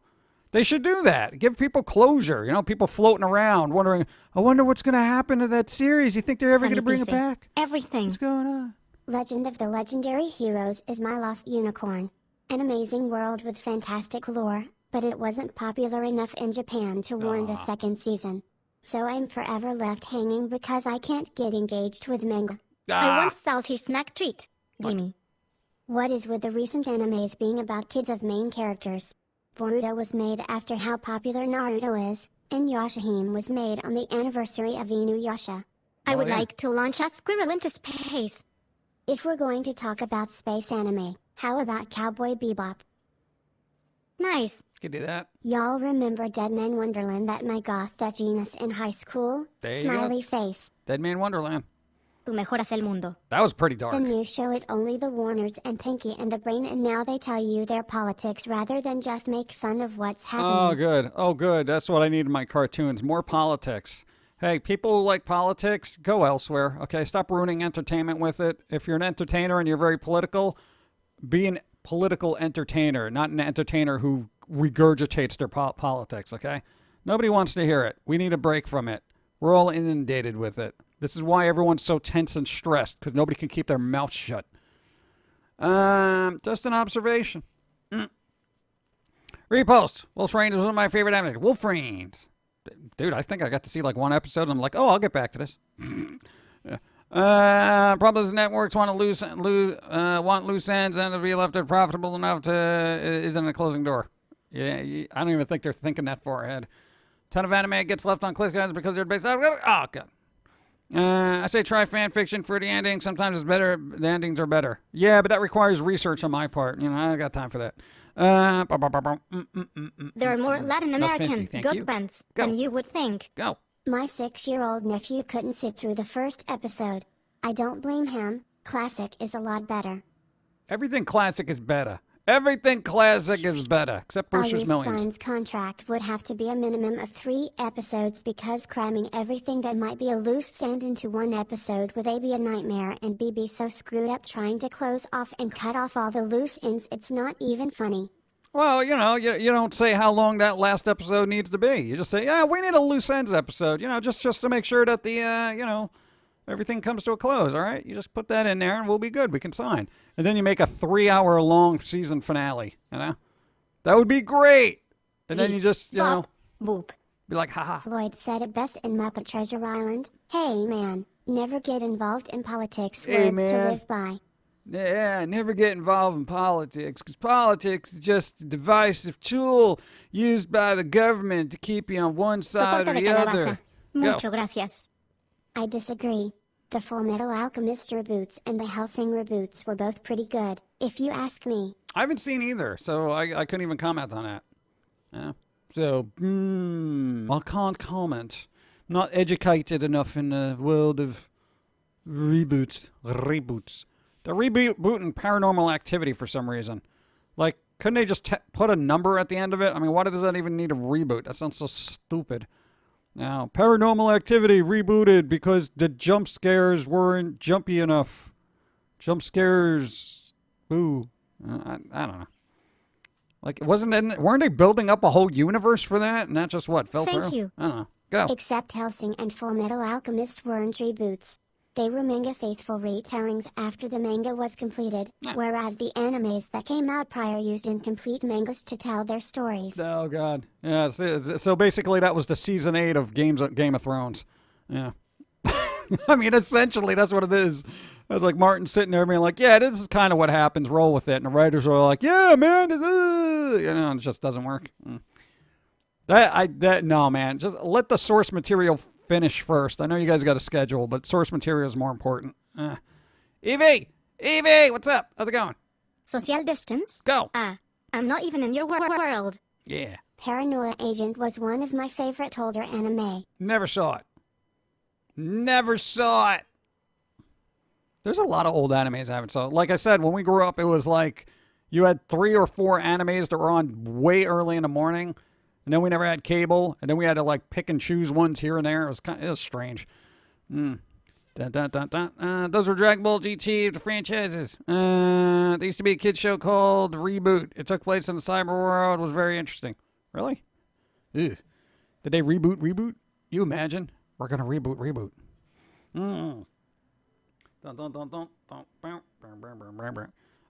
They should do that. Give people closure. People floating around wondering, I wonder what's going to happen to that series. You think they're ever going to bring it back? Everything. What's going on? Legend of the Legendary Heroes is my lost unicorn. An amazing world with fantastic lore, but it wasn't popular enough in Japan to warrant a second season. So I'm forever left hanging because I can't get engaged with manga. I want salty snack treat. Gimme. What is with the recent animes being about kids of main characters? Boruto was made after how popular Naruto is, and Yashahime was made on the anniversary of Inuyasha. I would like to launch a squirrel into space. If we're going to talk about space anime, how about Cowboy Bebop? Nice. Could do that. Y'all remember Dead Man Wonderland, that my goth that genus in high school? There you Smiley go. face. Dead Man Wonderland. Tú mejoras el mundo. That was pretty dark. The new show it only the Warners and Pinky and the Brain, and now they tell you their politics rather than just make fun of what's happening. Oh, good. Oh, good. That's what I need in my cartoons. More politics. Hey, people who like politics, go elsewhere. Okay, stop ruining entertainment with it. If you're an entertainer and you're very political, be an political entertainer, not an entertainer who regurgitates their politics, okay? Nobody wants to hear it. We need a break from it. We're all inundated with it. This is why everyone's so tense and stressed, because nobody can keep their mouth shut. Just an observation. Repost. Wolfranes is one of my favorite animes. Wolfranes. Dude, I think I got to see like one episode, and I'm like, oh, I'll get back to this. Problems networks want loose ends and to be left profitable enough to isn't a closing door. Yeah, I don't even think they're thinking that far ahead. Ton of anime gets left on cliffhangers because they're based on. Oh god. I say try fan fiction for the ending. Sometimes it's better. The endings are better. Yeah, but that requires research on my part. You know, I got time for that. There are more Latin American good bands than you would think. Go. My 6-year-old nephew couldn't sit through the first episode. I don't blame him. Classic is a lot better. Everything classic is better. Everything classic is better, except Brewster's Millions. Sign's contract would have to be a minimum of 3 episodes because cramming everything that might be a loose end into one episode would A be a nightmare and B be so screwed up trying to close off and cut off all the loose ends it's not even funny. Well, you know, you don't say how long that last episode needs to be. You just say, yeah, we need a loose ends episode, you know, just to make sure that the, you know, everything comes to a close, all right? You just put that in there and we'll be good. We can sign. And then you make a 3-hour-long season finale, you know? That would be great. And then you just, you know, Boop. be like, haha. Floyd said it best in Muppet Treasure Island. Hey, man, never get involved in politics. Hey, Words to man. live by. Yeah, never get involved in politics, because politics is just a divisive tool used by the government to keep you on one side Soporte or de the calabaza. other. Mucho gracias. I disagree. The Full Metal Alchemist reboots and the Hellsing reboots were both pretty good, if you ask me. I haven't seen either, so I couldn't even comment on that. Yeah. So, I can't comment. Not educated enough in the world of reboots. They're rebooting Paranormal Activity for some reason. Like, couldn't they just put a number at the end of it? I mean, why does that even need a reboot? That sounds so stupid. Now, Paranormal Activity rebooted because the jump scares weren't jumpy enough. Jump scares, boo. I don't know. Like, weren't they building up a whole universe for that? And that just what fell through? Thank you. I don't know. Go. Except Hellsing and Full Metal Alchemist weren't reboots. They were manga-faithful retellings after the manga was completed, whereas the animes that came out prior used incomplete mangas to tell their stories. Oh God. Yeah. So basically, that was the season 8 of Game of Thrones. Yeah. I mean, essentially, that's what it is. I was like Martin sitting there being like, "Yeah, this is kind of what happens. Roll with it." And the writers are like, "Yeah, man, you know, it just doesn't work." No, man. Just let the source material finish first. I know you guys got a schedule, but source material is more important. Evie, what's up? How's it going? Social distance? Go. I'm not even in your world. Yeah. Paranoia Agent was one of my favorite older anime. Never saw it. There's a lot of old animes I haven't saw. Like I said, when we grew up, it was like you had 3 or 4 animes that were on way early in the morning. And then we never had cable, and then we had to like pick and choose ones here and there. It was strange. Those were Dragon Ball GT, the franchises. There used to be a kids show called Reboot. It took place in the cyber world. It was very interesting. Really? Ew. Did they reboot? You imagine? We're gonna reboot.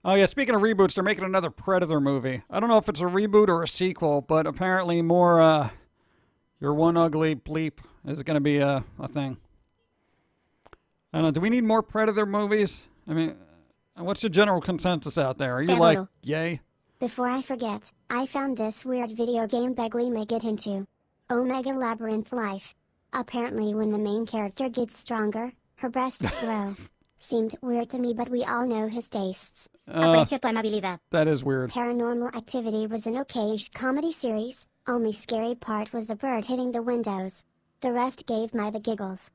Oh yeah, speaking of reboots, they're making another Predator movie. I don't know if it's a reboot or a sequel, but apparently more, You're One Ugly Bleep is going to be a thing. I don't know, do we need more Predator movies? I mean, what's the general consensus out there? Are you like, yay? Before I forget, I found this weird video game Begley may get into. Omega Labyrinth Life. Apparently when the main character gets stronger, her breasts grow. Seemed weird to me, but we all know his tastes. Aprecio tu amabilidad. That is weird. Paranormal Activity was an okayish comedy series. Only scary part was the bird hitting the windows. The rest gave my the giggles.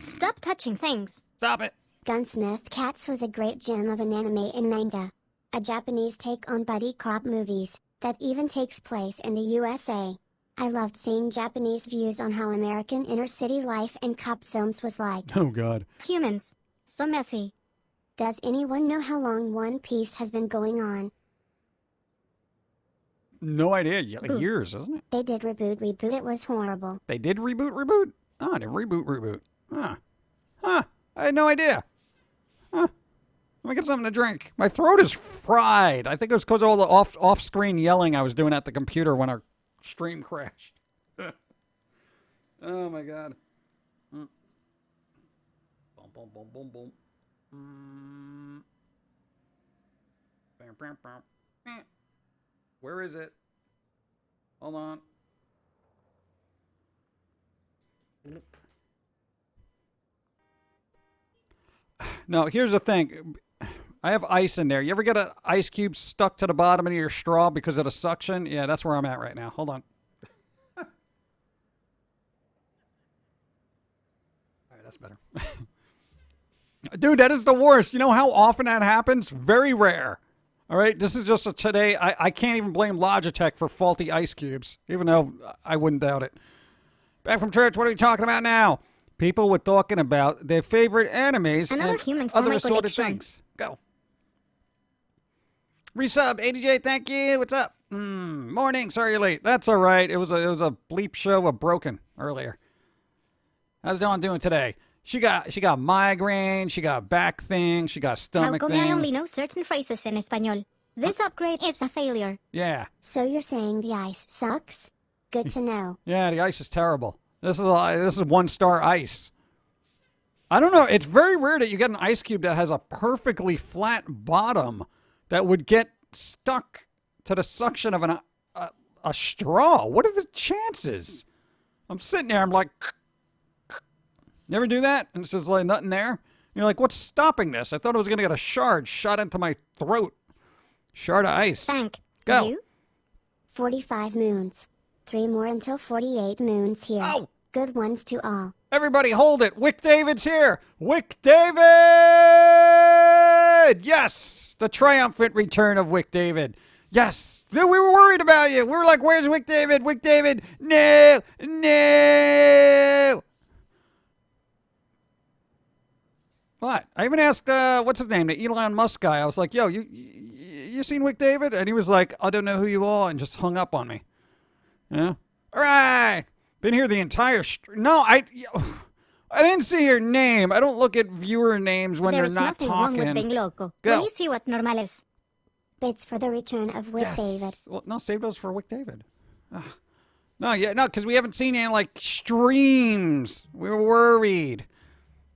Stop touching things. Stop it. Gunsmith Cats was a great gem of an anime and manga. A Japanese take on buddy cop movies, that even takes place in the USA. I loved seeing Japanese views on how American inner-city life and cop films was like. Oh God. Humans. So messy. Does anyone know how long One Piece has been going on? No idea. Like years, isn't it? They did reboot. It was horrible. They did reboot? Oh, they reboot. Huh. I had no idea. Huh. Let me get something to drink. My throat is fried. I think it was because of all the off-screen yelling I was doing at the computer when our stream crashed. Oh my god. Boom, boom, boom, boom, boom. Bam, bam, bam. Where is it? Hold on. No, here's the thing. I have ice in there. You ever get an ice cube stuck to the bottom of your straw because of the suction? Yeah, that's where I'm at right now. Hold on. All right, that's better. Dude, that is the worst. You know how often that happens? Very rare. All right, this is just a today. I can't even blame Logitech for faulty ice cubes, even though I wouldn't doubt it. Back from church, what are we talking about now? People were talking about their favorite animes Another and human for other my assorted collection. things. Go. Resub, ADJ, thank you. What's up? Morning. Sorry you're late. That's all right. It was a bleep show of Broken earlier. How's Dawn doing today? She got migraine. She got back thing. She got How stomach come thing. I only know certain phrases in Espanol? This upgrade is a failure. Yeah. So you're saying the ice sucks? Good to know. Yeah, the ice is terrible. This is 1-star ice. I don't know. It's very rare that you get an ice cube that has a perfectly flat bottom that would get stuck to the suction of a straw. What are the chances? I'm sitting there. I'm like, you ever do that? And it's just like nothing there. You're like, what's stopping this? I thought I was going to get a shard shot into my throat. Shard of ice. Thank Go. you. 45 moons. 3 more until 48 moons here. Oh! Good ones to all. Everybody hold it. Wick David's here. Wick David! Yes! The triumphant return of Wick David. Yes! We were worried about you. We were like, where's Wick David? Wick David! No! No! What? I even asked, what's his name, the Elon Musk guy. I was like, yo, you seen Wick David? And he was like, I don't know who you are, and just hung up on me. Yeah? All right! Been here the entire No, I didn't see your name. I don't look at viewer names when There they're is not nothing talking. wrong with being loco. Go. Let me see what normal is. Bits for the return of Wick David. Well, no, save those for Wick David. No, because we haven't seen any, like, streams. We were worried.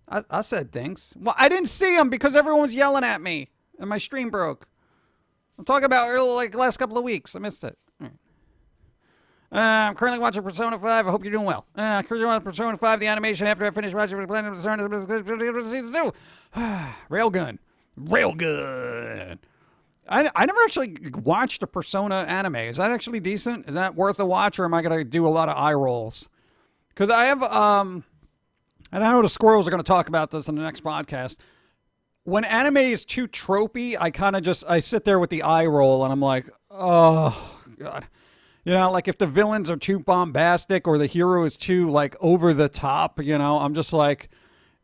I said things. Well, I didn't see them because everyone was yelling at me, and my stream broke. I'm talking about like the last couple of weeks. I missed it. I'm currently watching Persona 5. I hope you're doing well. Currently watching Persona 5, the animation after I finish watching Persona Season 2. Railgun. I never actually watched a Persona anime. Is that actually decent? Is that worth a watch, or am I going to do a lot of eye rolls? Because I have, and I know the squirrels are going to talk about this in the next podcast. When anime is too tropey, I sit there with the eye roll, and I'm like, oh, God. You know, like if the villains are too bombastic or the hero is too, like, over the top, you know, I'm just like,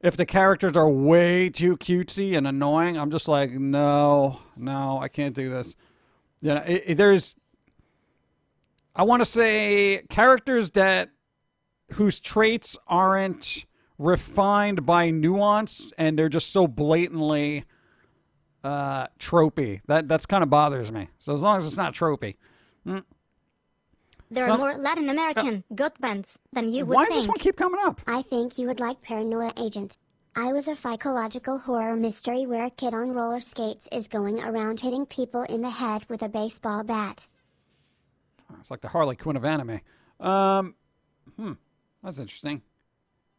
if the characters are way too cutesy and annoying, I'm just like, no, I can't do this. You know, I want to say characters whose traits aren't refined by nuance and they're just so blatantly tropey. That's kind of bothers me. So as long as it's not tropey. There are more Latin American goth bands than you would Why think. does this one keep coming up? I think you would like Paranoia Agent. I was a psychological horror mystery where a kid on roller skates is going around hitting people in the head with a baseball bat. It's like the Harley Quinn of anime. That's interesting.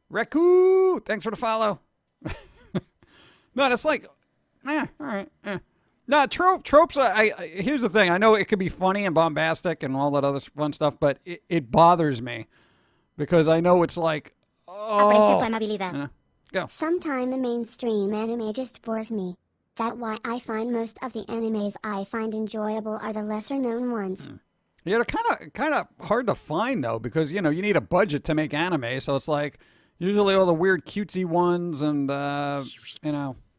Reku, thanks for the follow. No, that's like, all right. No, tropes. Here's the thing. I know it could be funny and bombastic and all that other fun stuff, but it bothers me because I know it's like, Aprecio tu amabilidad. Go. Sometimes the mainstream anime just bores me. That's why I find most of the animes I find enjoyable are the lesser known ones. Yeah, they're kind of hard to find though because you need a budget to make anime, so it's like usually all the weird cutesy ones and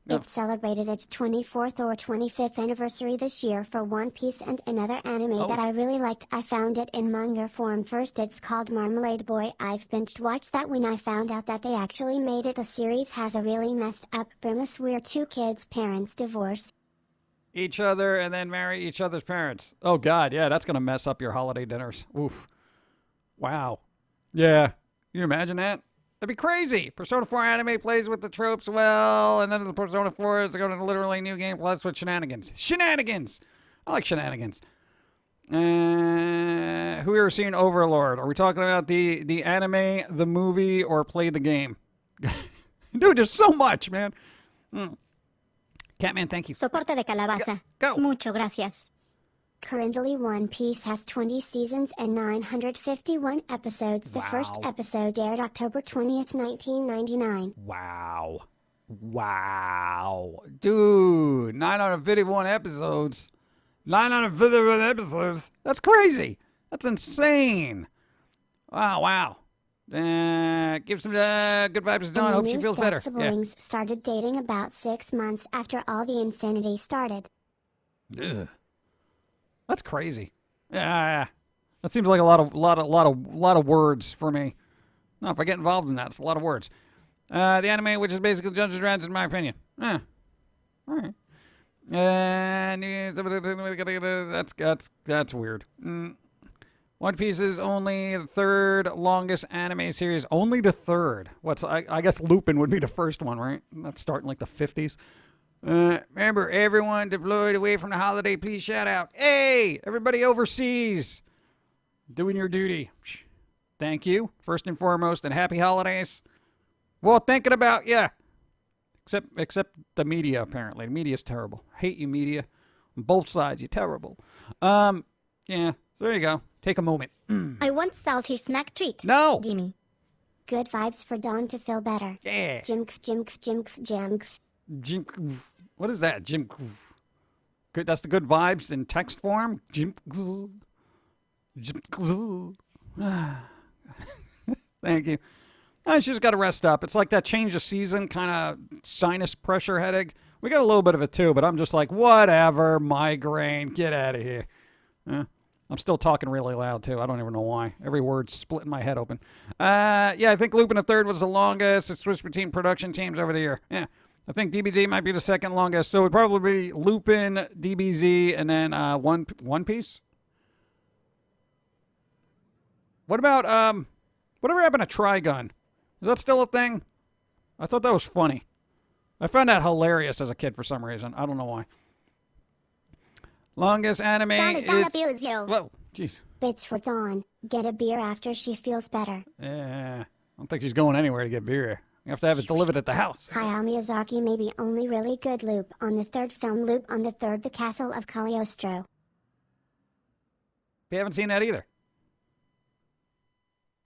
It celebrated its 24th or 25th anniversary this year for One Piece, and another anime that I really liked. I found it in manga form first. It's called Marmalade Boy. I've binge watched that when I found out that they actually made it. The series has a really messed up premise where two kids' parents divorce each other and then marry each other's parents. Oh God, yeah, that's gonna mess up your holiday dinners. Oof. Wow. Yeah. you imagine that? That'd be crazy. Persona 4 anime plays with the tropes well, and then the Persona 4 is going to literally new game plus with shenanigans. Shenanigans! I like shenanigans. Who are seeing Overlord? Are we talking about the anime, the movie, or play the game? Dude, there's so much, man. Catman, thank you. Soporte de calabaza. Go. Mucho gracias. Currently, One Piece has 20 seasons and 951 episodes. The first episode aired October 20th, 1999. Wow. Wow. Dude, 951 episodes. 951 episodes. That's crazy. That's insane. Wow. Give some good vibes to Dawn. Hope she feels better. The siblings started dating about 6 months after all the insanity started. Ugh. That's crazy. Yeah. That seems like a lot of words for me. No, if I get involved in that, it's a lot of words. The anime, which is basically Dungeons and Dragons, in my opinion. All right. That's weird. One Piece is only the third longest anime series. Only the third. I guess Lupin would be the first one, right? That's starting like the 50s. Remember, everyone deployed away from the holiday, please shout out. Hey, everybody overseas, doing your duty. Thank you, first and foremost, and happy holidays. Well, thinking about you. Except the media, apparently. The media's terrible. Hate you, media. On both sides, you're terrible. Yeah, so there you go. Take a moment. I want salty snack treat. No. Gimme. Good vibes for Dawn to feel better. Yeah. Jimk. What is that? Jim. Good. That's the good vibes in text form. Jim. Thank you. She's just got to rest up. It's like that change of season kind of sinus pressure headache. We got a little bit of it too, but I'm just like, whatever, migraine, get out of here. I'm still talking really loud too. I don't even know why. Every word's splitting my head open. I think Lupin III was the longest. It switched between production teams over the year. Yeah. I think DBZ might be the second longest. So it would probably be Lupin, DBZ, and then One Piece. What about whatever happened to Trigun? Is that still a thing? I thought that was funny. I found that hilarious as a kid for some reason. I don't know why. Longest anime is... abuse you. Whoa, jeez. Bits for Dawn. Get a beer after she feels better. I don't think she's going anywhere to get beer. You have to have it delivered at the house. Hayao Miyazaki may be only really good. Loop on the third film. Loop on the third. The Castle of Cagliostro. We haven't seen that either.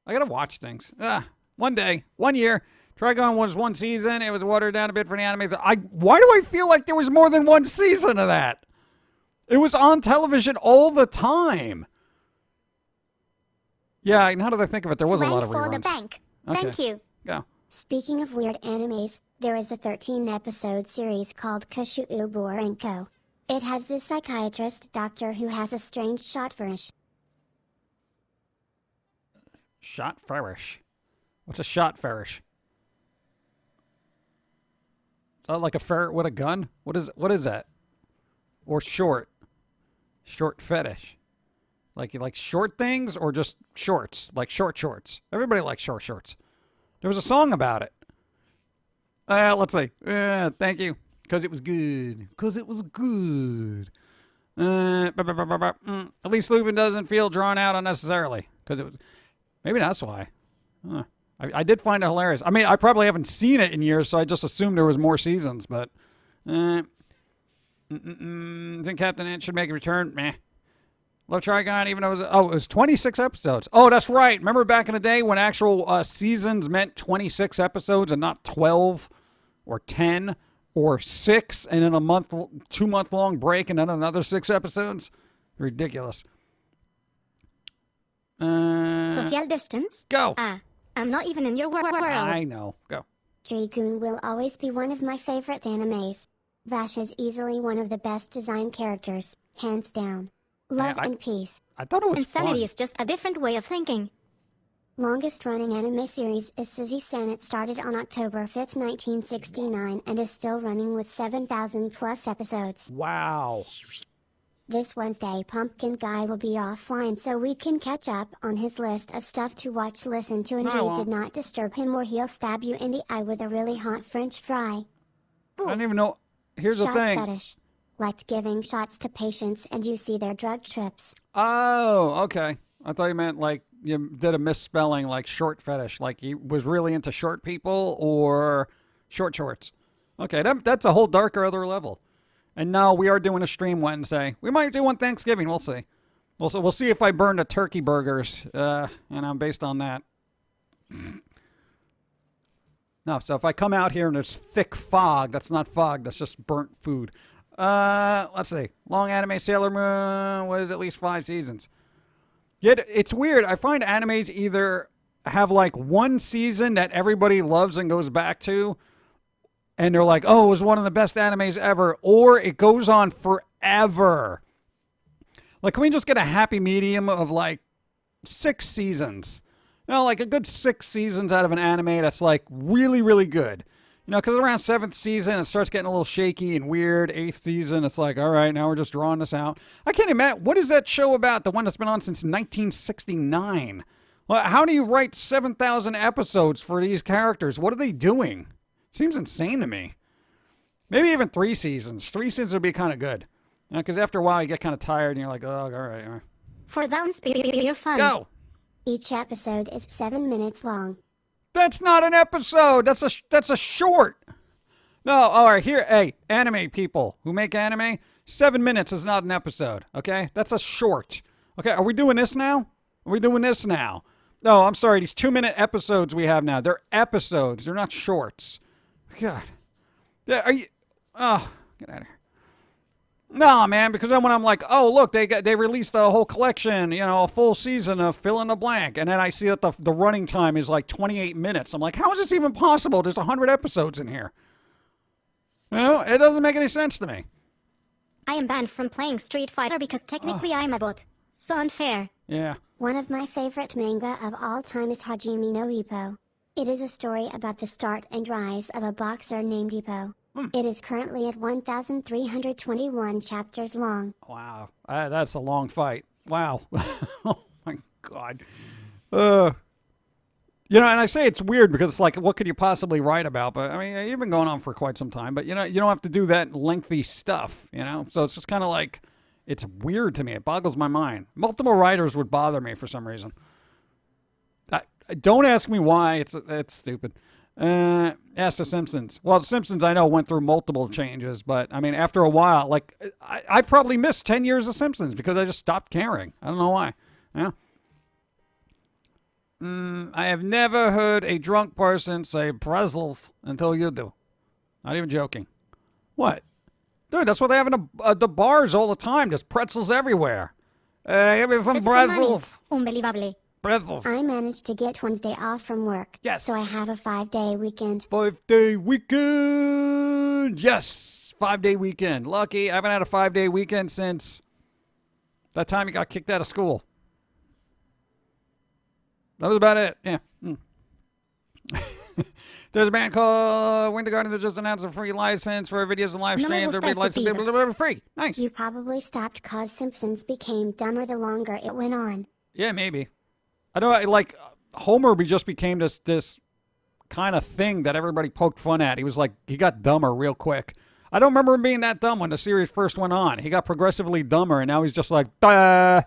I gotta watch things. One day, 1 year. Trigun was one season. It was watered down a bit for the anime. Why do I feel like there was more than one season of that? It was on television all the time. Yeah, now that I think of it, there was a lot of reruns. for the bank. Okay. Thank you. Go. Speaking of weird animes, there is a 13-episode series called Kushu Borenko. It has this psychiatrist doctor who has a strange shot fetish. Shot fetish. What's a shot fetish? Is that like a ferret with a gun? What is that? Or short fetish. Like short things or just shorts? Like short shorts. Everybody likes short shorts. There was a song about it. Let's see. Thank you. Because it was good. At least Lupin doesn't feel drawn out unnecessarily. Because it was... Maybe that's why. I did find it hilarious. I mean, I probably haven't seen it in years, so I just assumed there was more seasons, but... think Captain Ant should make a return? Meh. Love Trigun, even though it was 26 episodes. Oh, that's right. Remember back in the day when actual seasons meant 26 episodes and not 12 or 10 or 6 and then a 2 month long break and then another 6 episodes? Ridiculous. Social distance? Go. I'm not even in your world. I know. Go. Dragoon will always be one of my favorite animes. Vash is easily one of the best designed characters, hands down. Love and peace. I thought it was Insanity fun. is just a different way of thinking. Longest running anime series is Suzy-san. It started on October 5th, 1969 and is still running with 7,000 plus episodes. Wow. This Wednesday Pumpkin Guy will be offline so we can catch up on his list of stuff to watch, listen to, and No, I read. won't. Did not disturb him or he'll stab you in the eye with a really hot French fry. I don't even know. Here's Shot the thing. fetish. Liked giving shots to patients and you see their drug trips. Oh, okay. I thought you meant like you did a misspelling, like short fetish, like he was really into short people or short shorts. Okay, that's a whole darker other level. And no, we are doing a stream Wednesday. We might do one Thanksgiving. We'll see. We'll see if I burn the turkey burgers, based on that. No, so if I come out here and there's thick fog, that's not fog, that's just burnt food. Let's see. Long anime Sailor Moon was at least 5 seasons. Yet it's weird. I find animes either have like one season that everybody loves and goes back to, and they're like, oh, it was one of the best animes ever, or it goes on forever. Like, can we just get a happy medium of like 6 seasons? You know, like a good 6 seasons out of an anime that's like really, really good. You know, because around 7th season, it starts getting a little shaky and weird. 8th season, it's like, all right, now we're just drawing this out. I can't imagine. What is that show about? The one that's been on since 1969. Well, how do you write 7,000 episodes for these characters? What are they doing? Seems insane to me. Maybe even 3 seasons. 3 seasons would be kind of good. You know, because after a while, you get kind of tired and you're like, oh, all right, all right. For bounce beer fun. Go! Each episode is 7 minutes long. That's not an episode. That's a short. No, all right, here, hey, anime people who make anime, 7 minutes is not an episode, okay? That's a short. Okay, are we doing this now? Are we doing this now? No, I'm sorry, these 2-minute episodes we have now, they're episodes. They're not shorts. God. Yeah, are you... Oh, get out of here. No, man, because then when I'm like, oh, look, they released the whole collection, you know, a full season of fill in the blank, and then I see that the running time is like 28 minutes. I'm like, how is this even possible? There's 100 episodes in here. You know, it doesn't make any sense to me. I am banned from playing Street Fighter because technically I'm a bot. So unfair. Yeah. One of my favorite manga of all time is Hajime no Ippo. It is a story about the start and rise of a boxer named Ippo. It is currently at 1,321 chapters long. Wow. That's a long fight. Wow. Oh, my God. You know, and I say it's weird because it's like, what could you possibly write about? But, I mean, you've been going on for quite some time. But, you know, you don't have to do that lengthy stuff, you know? So it's just kind of like, it's weird to me. It boggles my mind. Multiple writers would bother me for some reason. Don't ask me why. It's stupid. Ask The Simpsons. Well, The Simpsons, I know, went through multiple changes. But, I mean, after a while, like, I probably missed 10 years of Simpsons because I just stopped caring. I don't know why. Yeah. I have never heard a drunk person say pretzels until you do. Not even joking. What? Dude, that's what they have in the bars all the time. There's pretzels everywhere. Give me some pretzels. Unbelievable. Pretzels. I managed to get Wednesday off from work. Yes. So I have a 5-day weekend. 5-day weekend. Yes. 5-day weekend. Lucky. I haven't had a 5-day weekend since that time you got kicked out of school. That was about it. Yeah. There's a band called Winter Garden that just announced a free license for videos and live No me streams. gusta Everybody este license free. Nice. You probably stopped cause Simpsons became dumber the longer it went on. Yeah, maybe. I know, like, Homer just became this kind of thing that everybody poked fun at. He was like, he got dumber real quick. I don't remember him being that dumb when the series first went on. He got progressively dumber, and now he's just like, duh.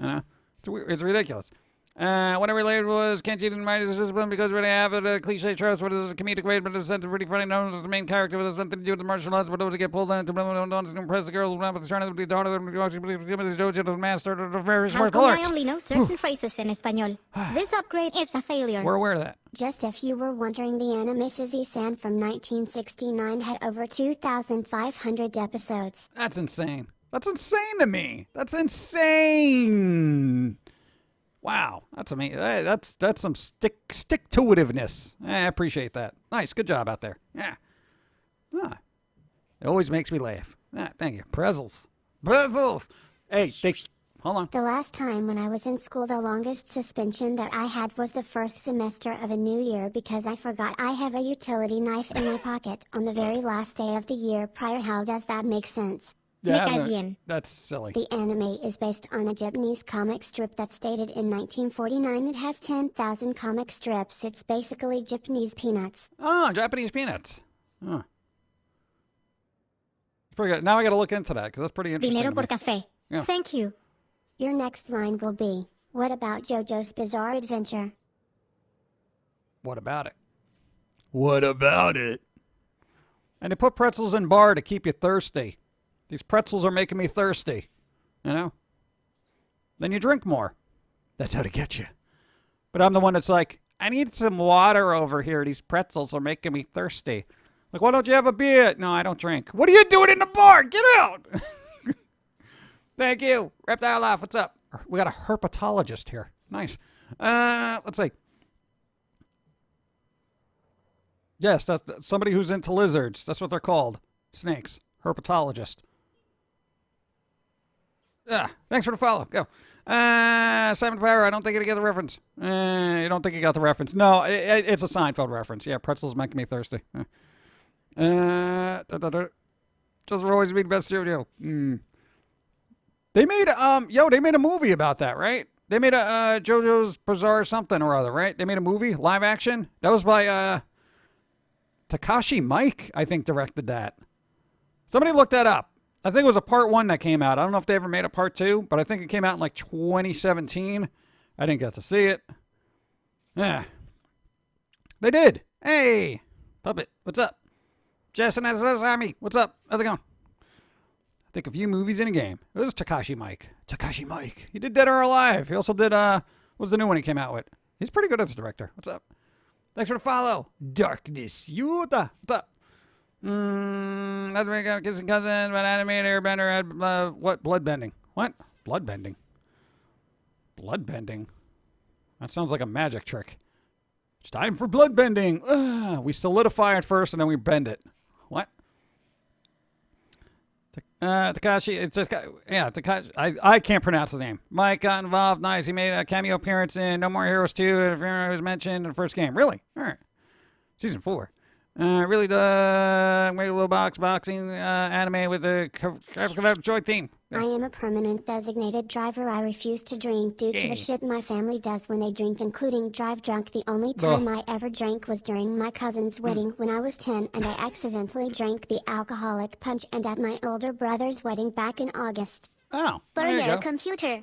You know? It's ridiculous. What I related was, can't cheat in my discipline because we have a cliche tropes, but it's a comedic way, but it's pretty funny, known as the main character, but it's nothing to do with the martial arts, but it was to get pulled into to impress the girl, but the trying to be the daughter of the master of the very How smart come I arts. only know certain phrases in Espanol? This upgrade is a failure. We're aware of that. Just if you were wondering, the anime Suzy-san from 1969 had over 2,500 episodes. That's insane. That's insane to me. That's insane. Wow, that's amazing. That's some stick-to-itiveness. I appreciate that. Nice, good job out there. Yeah. It always makes me laugh. Thank you. Pretzels. Pretzels. Hey, hold on. The last time when I was in school, the longest suspension that I had was the first semester of a new year because I forgot I have a utility knife in my pocket on the very last day of the year prior. How does that make sense? Yeah, J.i.M. that's silly. The anime is based on a Japanese comic strip that stated in 1949 it has 10,000 comic strips. It's basically Japanese Peanuts. Oh, Japanese Peanuts. Oh. It's pretty good. Now I got to look into that because that's pretty interesting. Dinero to por me. café. Yeah. Thank you. Your next line will be, "What about JoJo's Bizarre Adventure?" What about it? What about it? And they put pretzels in bar to keep you thirsty. These pretzels are making me thirsty. You know? Then you drink more. That's how to get you. But I'm the one that's like, I need some water over here. These pretzels are making me thirsty. Like, why don't you have a beer? No, I don't drink. What are you doing in the bar? Get out! Thank you. Reptile Life, what's up? We got a herpetologist here. Nice. Let's see. Yes, that's somebody who's into lizards. That's what they're called. Snakes. Herpetologist. Thanks for the follow. Go. Simon Power, I don't think you get the reference. You don't think you got the reference. No, it's a Seinfeld reference. Yeah, pretzels make me thirsty. Just will always be the best JoJo. They made they made a movie about that, right? They made a JoJo's Bizarre something or other, right? They made a movie, live action. That was by Takashi Mike, I think, directed that. Somebody look that up. I think it was a part 1 that came out. I don't know if they ever made a part 2, but I think it came out in like 2017. I didn't get to see it. Yeah. They did. Hey, Puppet, what's up? Jason Asami, what's up? How's it going? I think a few movies in a game. It was Takashi Mike. Takashi Mike. He did Dead or Alive. He also did, what was the new one he came out with? He's pretty good as a director. What's up? Thanks for the follow. Darkness. Yuta. What's up? That's where I got kissing cousin, but animated airbender had, what? Bloodbending. What? Bloodbending. Bloodbending. That sounds like a magic trick. It's time for bloodbending. We solidify it first and then we bend it. What? Takashi, Takashi, I can't pronounce the name. Mike got involved. Nice. He made a cameo appearance in No More Heroes 2. It was mentioned in the first game. Really? All right. Season 4. Really made a little boxing anime with the joy theme. I am a permanent designated driver. I refuse to drink due to the shit my family does when they drink, including drive drunk. The only time I ever drank was during my cousin's wedding when I was 10, and I accidentally drank the alcoholic punch, and at my older brother's wedding back in August. Oh, there you Burger go. computer.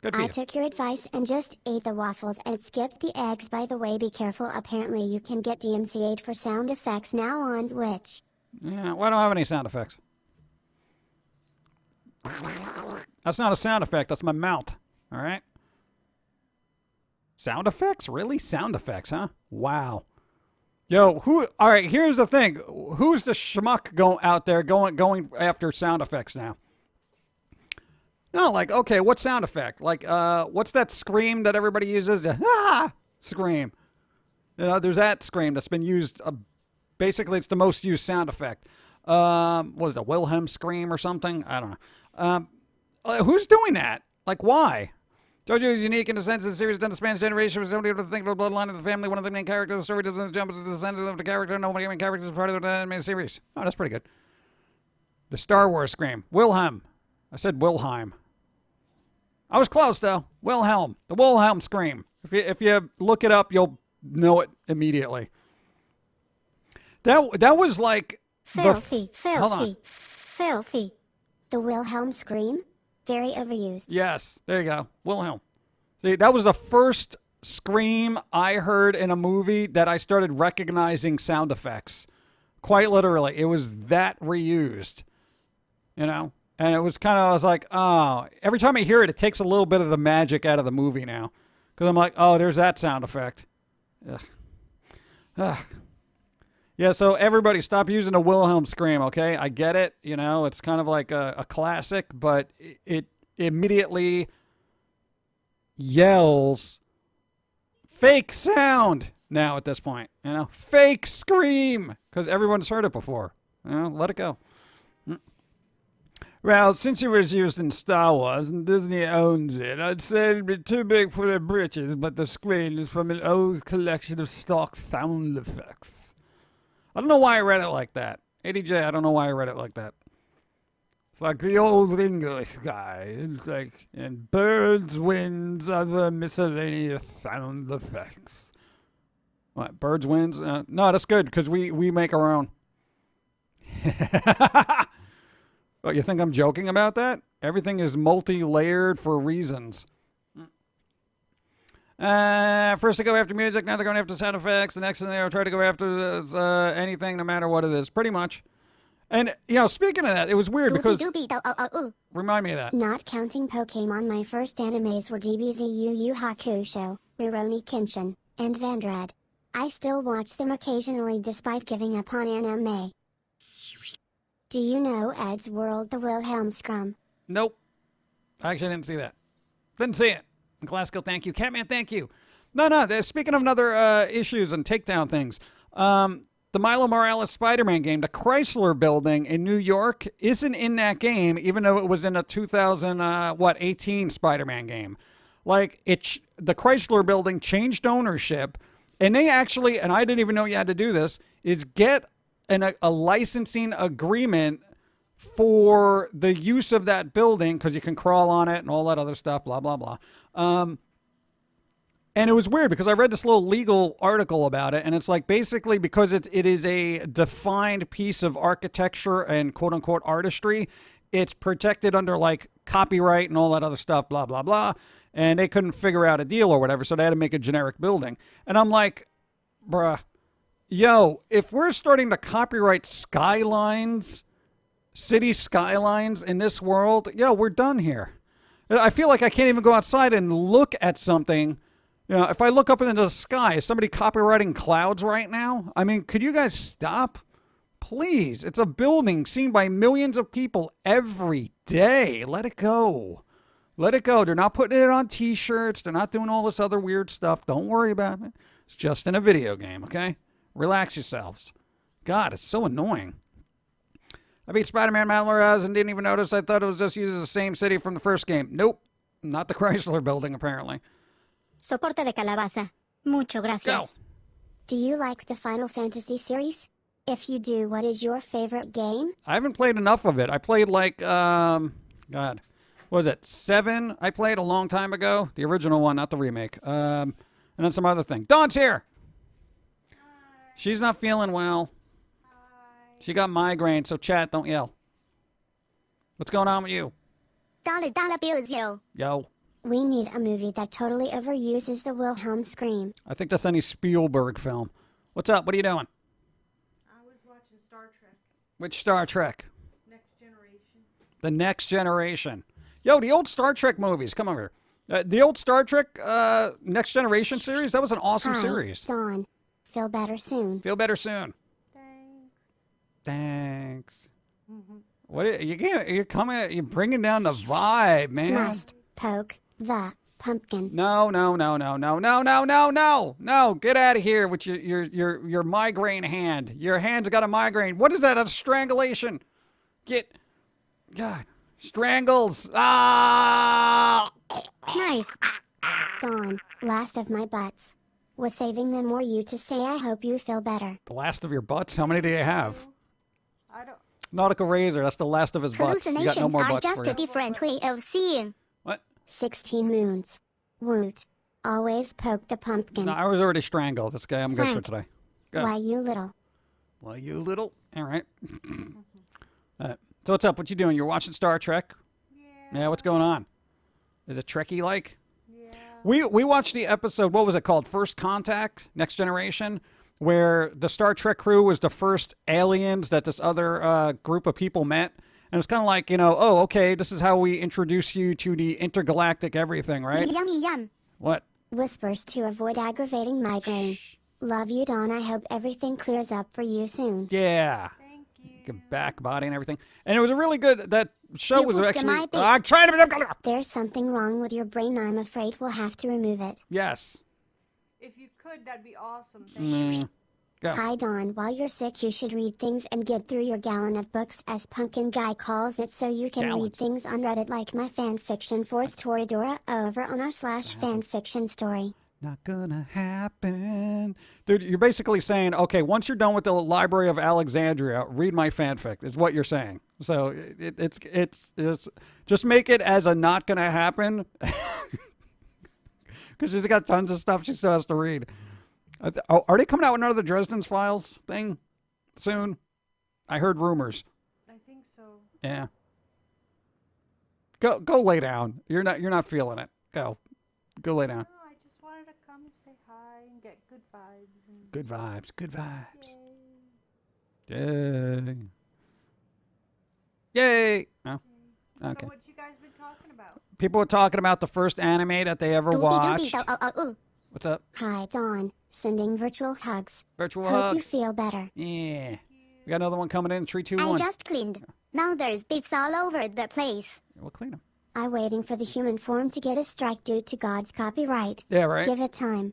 Good for I you. took your advice and just ate the waffles and skipped the eggs. By the way, be careful. Apparently you can get DMCA'd for sound effects now on Twitch. Yeah, well, I don't have any sound effects. That's not a sound effect. That's my mouth. All right? Sound effects? Really? Sound effects, huh? Wow. Yo, all right, here's the thing. Who's the schmuck out there going after sound effects now? No, like, okay, what sound effect? Like, what's that scream that everybody uses? Scream. You know, there's that scream that's been used. Basically, it's the most used sound effect. What is it, Wilhelm scream or something? I don't know. Who's doing that? Like, why? JoJo is unique in the sense that the series done the spans generation for somebody able to think of the bloodline of the family. One of the main characters of the story doesn't jump to the descendant of the character. No main character is part of the anime series. Oh, that's pretty good. The Star Wars scream. Wilhelm. I said Wilhelm. I was close, though. Wilhelm. The Wilhelm scream. If you look it up, you'll know it immediately. That was like... Filthy. Hold on. Filthy. The Wilhelm scream? Very overused. Yes, there you go. Wilhelm. See, that was the first scream I heard in a movie that I started recognizing sound effects. Quite literally. It was that reused. You know? And it was kind of, I was like, oh, every time I hear it, it takes a little bit of the magic out of the movie now. Because I'm like, oh, there's that sound effect. Ugh. Ugh. Yeah, so everybody stop using the Wilhelm scream, okay? I get it. You know, it's kind of like a classic, but it immediately yells fake sound now at this point. You know, fake scream. Because everyone's heard it before. You know, let it go. Well, since it was used in Star Wars and Disney owns it, I'd say it'd be too big for their britches, but the screen is from an old collection of stock sound effects. I don't know why I read it like that. ADJ, I don't know why I read it like that. It's like the old English guy. It's like, and birds, winds, other miscellaneous sound effects. What, birds, winds? No, that's good because we make our own. Oh, you think I'm joking about that? Everything is multi-layered for reasons. First they go after music, now they're going after sound effects. The next thing they'll try to go after is anything, no matter what it is, pretty much. And, speaking of that, it was weird because... Remind me of that. Not counting Pokemon, my first animes were DBZ Yu Yu Hakusho, Rurouni Kenshin, and Vandred. I still watch them occasionally despite giving up on anime. Do you know Ed's World, the Wilhelm Scrum? Nope. I actually didn't see that. Didn't see it. Glasgow, thank you. Catman, thank you. No. Speaking of other issues and takedown things, the Milo Morales Spider-Man game, the Chrysler Building in New York, isn't in that game, even though it was in a 2018 Spider-Man game. Like, the Chrysler Building changed ownership, and they actually, and I didn't even know you had to do this, is get a licensing agreement for the use of that building, because you can crawl on it and all that other stuff, blah, blah, blah. And it was weird because I read this little legal article about it, and it's like basically because it is a defined piece of architecture and quote-unquote artistry, it's protected under like copyright and all that other stuff, blah, blah, blah. And they couldn't figure out a deal or whatever, so they had to make a generic building. And I'm like, bruh, yo, if we're starting to copyright skylines, city skylines in this world, yo, we're done here. I feel like I can't even go outside and look at something. If I look up into the sky, is somebody copywriting clouds right now? I mean, could you guys stop? Please. It's a building seen by millions of people every day. Let it go. Let it go. They're not putting it on t-shirts. They're not doing all this other weird stuff. Don't worry about it. It's just in a video game, okay? Relax yourselves. God, it's so annoying. I beat Spider-Man Malloraz and didn't even notice. I thought it was just using the same city from the first game. Nope. Not the Chrysler Building, apparently. Soporte de calabaza. Mucho gracias. Go. Do you like the Final Fantasy series? If you do, what is your favorite game? I haven't played enough of it. I played like, God, what was it, 7? I played a long time ago. The original one, not the remake. And then some other thing. Dawn's here. Hi. She's not feeling well. Hi. She got migraine, so chat, don't yell. What's going on with you? Yo. We need a movie that totally overuses the Wilhelm scream. I think that's any Spielberg film. What's up? What are you doing? I was watching Star Trek. Which Star Trek? Next Generation. The Next Generation. Yo, the old Star Trek movies. Come over here. The old Star Trek Next Generation series, that was an awesome Hi, series. Dawn. Feel better soon. Feel better soon. Thanks. Thanks. What you're bringing down the vibe, man. Must poke the pumpkin. No. Get out of here with your migraine hand. Your hand's got a migraine. What is that? A strangulation. God. Strangles. Ah! Nice. Dawn, last of my butts. Was saving them or you to say I hope you feel better. The last of your butts? How many do you have? I don't. Nautical Razor, that's the last of his butts. You got no Hallucinations more are butts just for a you. different way of seeing. What? 16 moons. Woot. Always poke the pumpkin. No, I was already strangled. This guy, I'm good for today. Go. Why you little? Well, you little. All right. So what's up? What you doing? You're watching Star Trek? Yeah, what's going on? Is it Trekkie-like? Yeah. We watched the episode, what was it called? First Contact, Next Generation, where the Star Trek crew was the first aliens that this other group of people met. And it's kind of like, oh, okay, this is how we introduce you to the intergalactic everything, right? Yum. What? Whispers to avoid aggravating migraine. Love you, Dawn. I hope everything clears up for you soon. Yeah. Thank you. Good back, body, and everything. And it was a really good, that show You was pooped actually... in my bits. I'm trying to... There's something wrong with your brain. I'm afraid we'll have to remove it. Yes. If you could, that'd be awesome. Thank you. Go. Hi, Dawn. While you're sick, you should read things and get through your gallon of books, as Pumpkin Guy calls it, so you can Gallons. read things on Reddit like my fanfiction fourth Toradora over on our /fanfiction story. Not gonna happen. Dude, you're basically saying, okay, once you're done with the Library of Alexandria, read my fanfic, is what you're saying. So it's just make it as a not gonna happen, because she's got tons of stuff she still has to read. Are they coming out with another Dresden's Files thing soon? I heard rumors. I think so. Yeah. Go lay down. You're not feeling it. Go lay down. No, I just wanted to come and say hi and get good vibes. And Good vibes. Good vibes. yay. Yay. Yay. Oh, So okay. what you guys been talking about? People were talking about the first anime that they ever Doobie watched. doobie, oh, oh, oh. What's up? Hi, Dawn. Sending virtual hugs. Virtual Hope you hugs. feel better. Yeah. We got another one coming in. 3, 2, I 1. just cleaned. Now there's bits all over the place. We'll clean them. I'm waiting for the human form to get a strike due to God's copyright. Yeah, right. Give it time.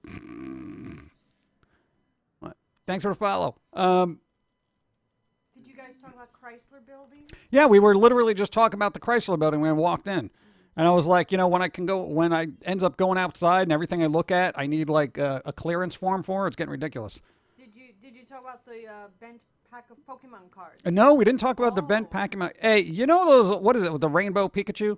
What? Thanks for the follow. Did you guys talk about Chrysler building? Yeah, we were literally just talking about the Chrysler building when I walked in. And I was like, when I ends up going outside and everything I look at, I need like a clearance form for. It's getting ridiculous. Did you talk about the bent pack of Pokemon cards? No, we didn't talk about the bent Oh. Pac-Man. Hey, you know those? What is it with the Rainbow Pikachu?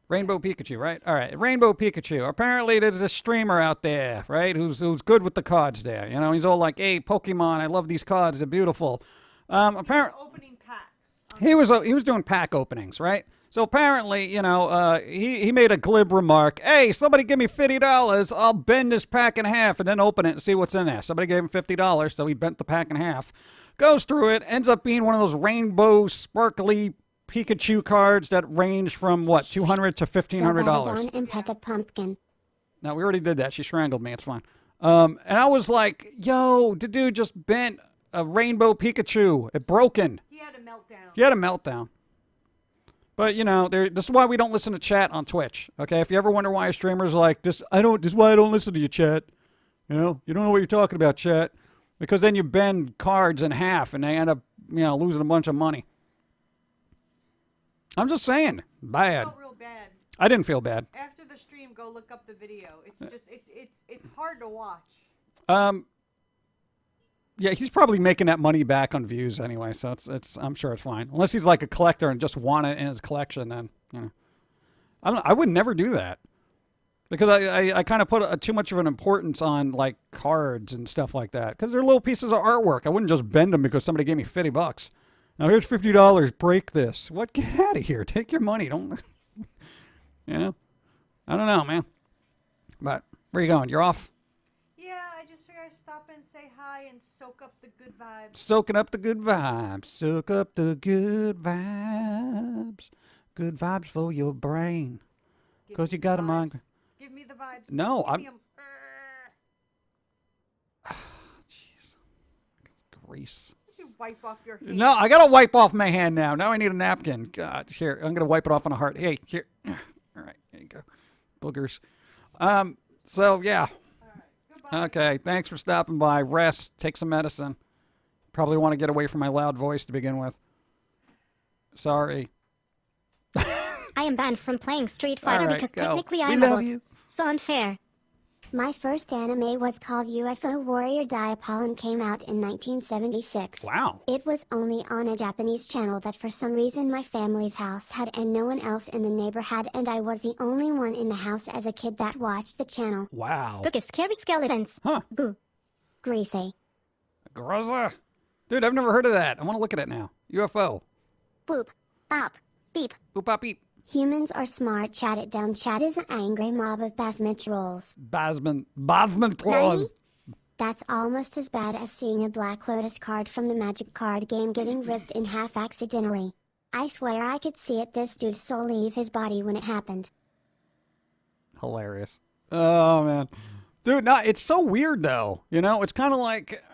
Rainbow Pikachu, right? All right, Rainbow Pikachu. Apparently, there's a streamer out there, right, who's good with the cards. There, he's all like, "Hey, Pokemon, I love these cards. They're beautiful." Apparently, Opening packs. he was doing pack openings, right? So apparently, he made a glib remark. Hey, somebody give me $50. I'll bend this pack in half and then open it and see what's in there. Somebody gave him $50, so he bent the pack in half. Goes through it, ends up being one of those rainbow, sparkly Pikachu cards that range from, what, $200 to $1,500. Dawn and pet the pumpkin. No, we already did that. She strangled me. It's fine. And I was like, yo, the dude just bent a rainbow Pikachu. It broken. He had a meltdown. He had a meltdown. But this is why we don't listen to chat on Twitch. Okay, if you ever wonder why a streamer's like this, this is why I don't listen to you, chat. You don't know what you're talking about, chat, because then you bend cards in half and they end up losing a bunch of money. I'm just saying, I bad. felt real bad. I didn't feel bad. After the stream, go look up the video. It's just it's hard to watch. Yeah, he's probably making that money back on views anyway, so it's I'm sure it's fine. Unless he's like a collector and just want it in his collection, then I would never do that, because I kind of put too much of an importance on like cards and stuff like that, because they're little pieces of artwork. I wouldn't just bend them because somebody gave me $50. Now here's $50. Break this. What? Get out of here. Take your money. Don't. I don't know, man. But where you going? You're off. Yeah, I just figured I'd stop and say hi and soak up the good vibes. Soaking up the good vibes. Soak up the good vibes. Good vibes for your brain. Give 'Cause me you the got 'em on- vibes. Give me the vibes. No, Give I'm- me 'em. Jeez. Grease. You wipe off your hand. No, I gotta wipe off my hand now. Now I need a napkin. God, here, I'm gonna wipe it off on a heart. Hey, here. All right, there you go. Boogers. So yeah. Goodbye. Okay, thanks for stopping by. Rest. Take some medicine. Probably want to get away from my loud voice to begin with. Sorry. I am banned from playing Street Fighter right, because go. technically We I'm love a bot. you. So unfair. My first anime was called UFO Warrior Diapol and came out in 1976. Wow. It was only on a Japanese channel that for some reason my family's house had and no one else in the neighbor had, and I was the only one in the house as a kid that watched the channel. Wow. Spooky scary skeletons. Huh. Boo. Greasy. Groza. Dude, I've never heard of that. I want to look at it now. UFO. Boop. Bop. Beep. Boop, bop, beep. Humans are smart. Chat it down. Chat is an angry mob of basement trolls. Basman Nani? trolls. That's almost as bad as seeing a Black Lotus card from the Magic card game getting ripped in half accidentally. I swear I could see it. This dude's soul leave his body when it happened. Hilarious. Oh, man. Dude, no, it's so weird, though. It's kind of like...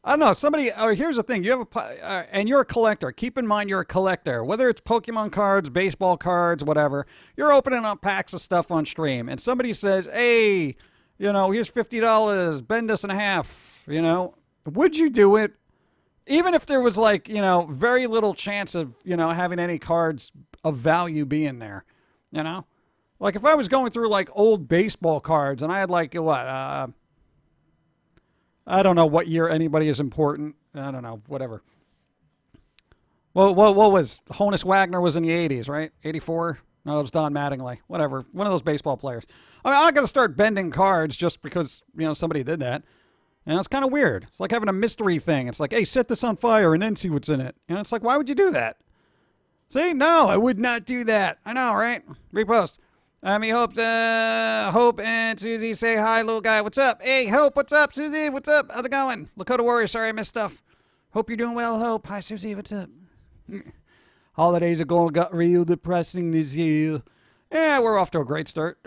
I don't know. Somebody... here's the thing. You have and you're a collector. Keep in mind you're a collector. Whether it's Pokemon cards, baseball cards, whatever. You're opening up packs of stuff on stream. And somebody says, hey, here's $50. Bend this in half. Would you do it? Even if there was like, very little chance of, having any cards of value being there. Like if I was going through like old baseball cards and I had like what, I don't know what year anybody is important. I don't know, whatever. Well, what was Honus Wagner was in the 80s, right? 84? No, it was Don Mattingly. Whatever. One of those baseball players. I mean, I'm not going to start bending cards just because, somebody did that. It's kind of weird. It's like having a mystery thing. It's like, hey, set this on fire and then see what's in it. It's like, why would you do that? See? No, I would not do that. I know, right? Repost. Hope and Susie say hi, little guy. What's up? Hey, Hope, what's up? Susie, what's up? How's it going? Lakota Warrior, sorry I missed stuff. Hope you're doing well, Hope. Hi, Susie, what's up? Holidays are got real depressing this year. Yeah, we're off to a great start.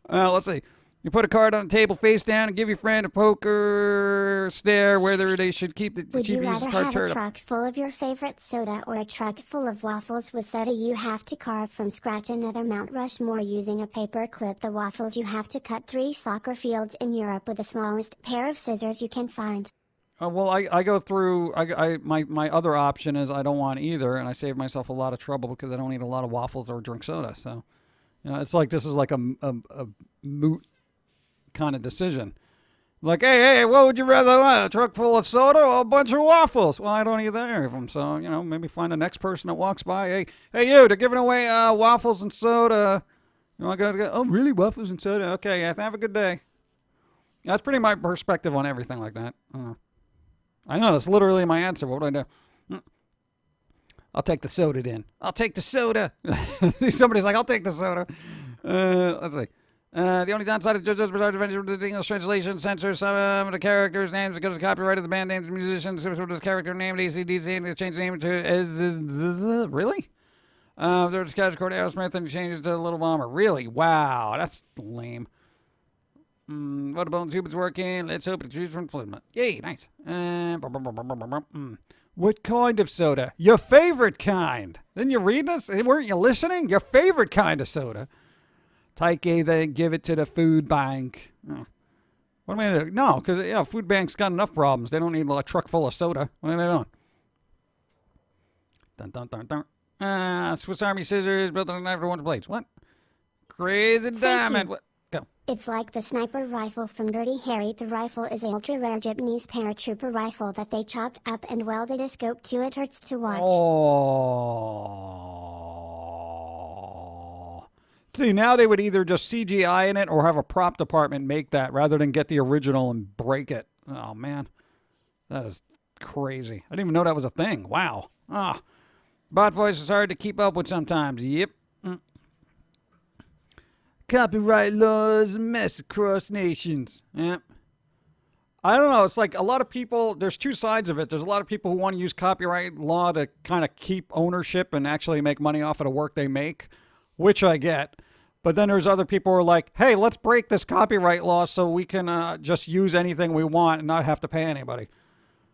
Let's see. You put a card on the table face down and give your friend a poker stare whether they should keep the Would you cheap rather card have shirt a up. truck full of your favorite soda or a truck full of waffles with soda you have to carve from scratch? Another Mount Rushmore using a paper clip. The waffles you have to cut 3 soccer fields in Europe with the smallest pair of scissors you can find. Well, I go through. My other option is I don't want either, and I save myself a lot of trouble because I don't eat a lot of waffles or drink soda. So, it's like this is like a moot kind of decision. Like, hey, what would you rather want? A truck full of soda or a bunch of waffles? Well, I don't eat any of them, so maybe find the next person that walks by. Hey, you! They're giving away waffles and soda. I gotta go. Oh, really? Waffles and soda? Okay, yeah. Have a good day. That's pretty my perspective on everything like that. I know, that's literally my answer. What would I do? I'll take the soda then. I'll take the soda. Somebody's like, I'll take the soda. Let's see. The only downside is JoJo's bizarre adventures with the English translation censors some of the characters' names because of copyright of the band names, musicians, the character name, AC/DC, and they changed the name to really? There's Catch Cord Aerosmith and changed to Little Bomber. Really? Wow, that's lame. What about Tube is working? Let's hope it's used from Flipment. Yay, nice. What kind of soda? Your favorite kind. Didn't you read this? Weren't you listening? Your favorite kind of soda. Take either and give it to the food bank. What am I going to do? No, because food bank's got enough problems. They don't need a truck full of soda. What are they doing? Dun, dun, dun, dun. Swiss Army scissors built on everyone's blades. What? Crazy diamond. What? Go. It's like the sniper rifle from Dirty Harry. The rifle is an ultra-rare Japanese paratrooper rifle that they chopped up and welded a scope to. It hurts to watch. Oh. See, now they would either just CGI in it or have a prop department make that rather than get the original and break it. Oh, man. That is crazy. I didn't even know that was a thing. Wow. Bot voice is hard to keep up with sometimes. Yep. Copyright laws, a mess across nations. Yep. I don't know. It's like a lot of people, there's two sides of it. There's a lot of people who want to use copyright law to kind of keep ownership and actually make money off of the work they make, which I get. But then there's other people who are like, hey, let's break this copyright law so we can just use anything we want and not have to pay anybody.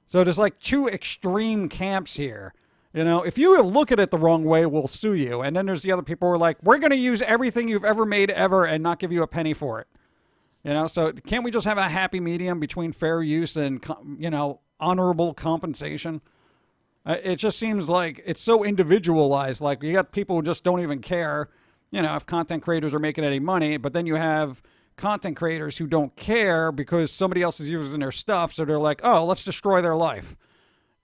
So there's like two extreme camps here. If you look at it the wrong way, we'll sue you. And then there's the other people who are like, we're going to use everything you've ever made ever and not give you a penny for it. So can't we just have a happy medium between fair use and, honorable compensation? It just seems like it's so individualized. Like you got people who just don't even care, if content creators are making any money. But then you have content creators who don't care because somebody else is using their stuff. So they're like, oh, let's destroy their life.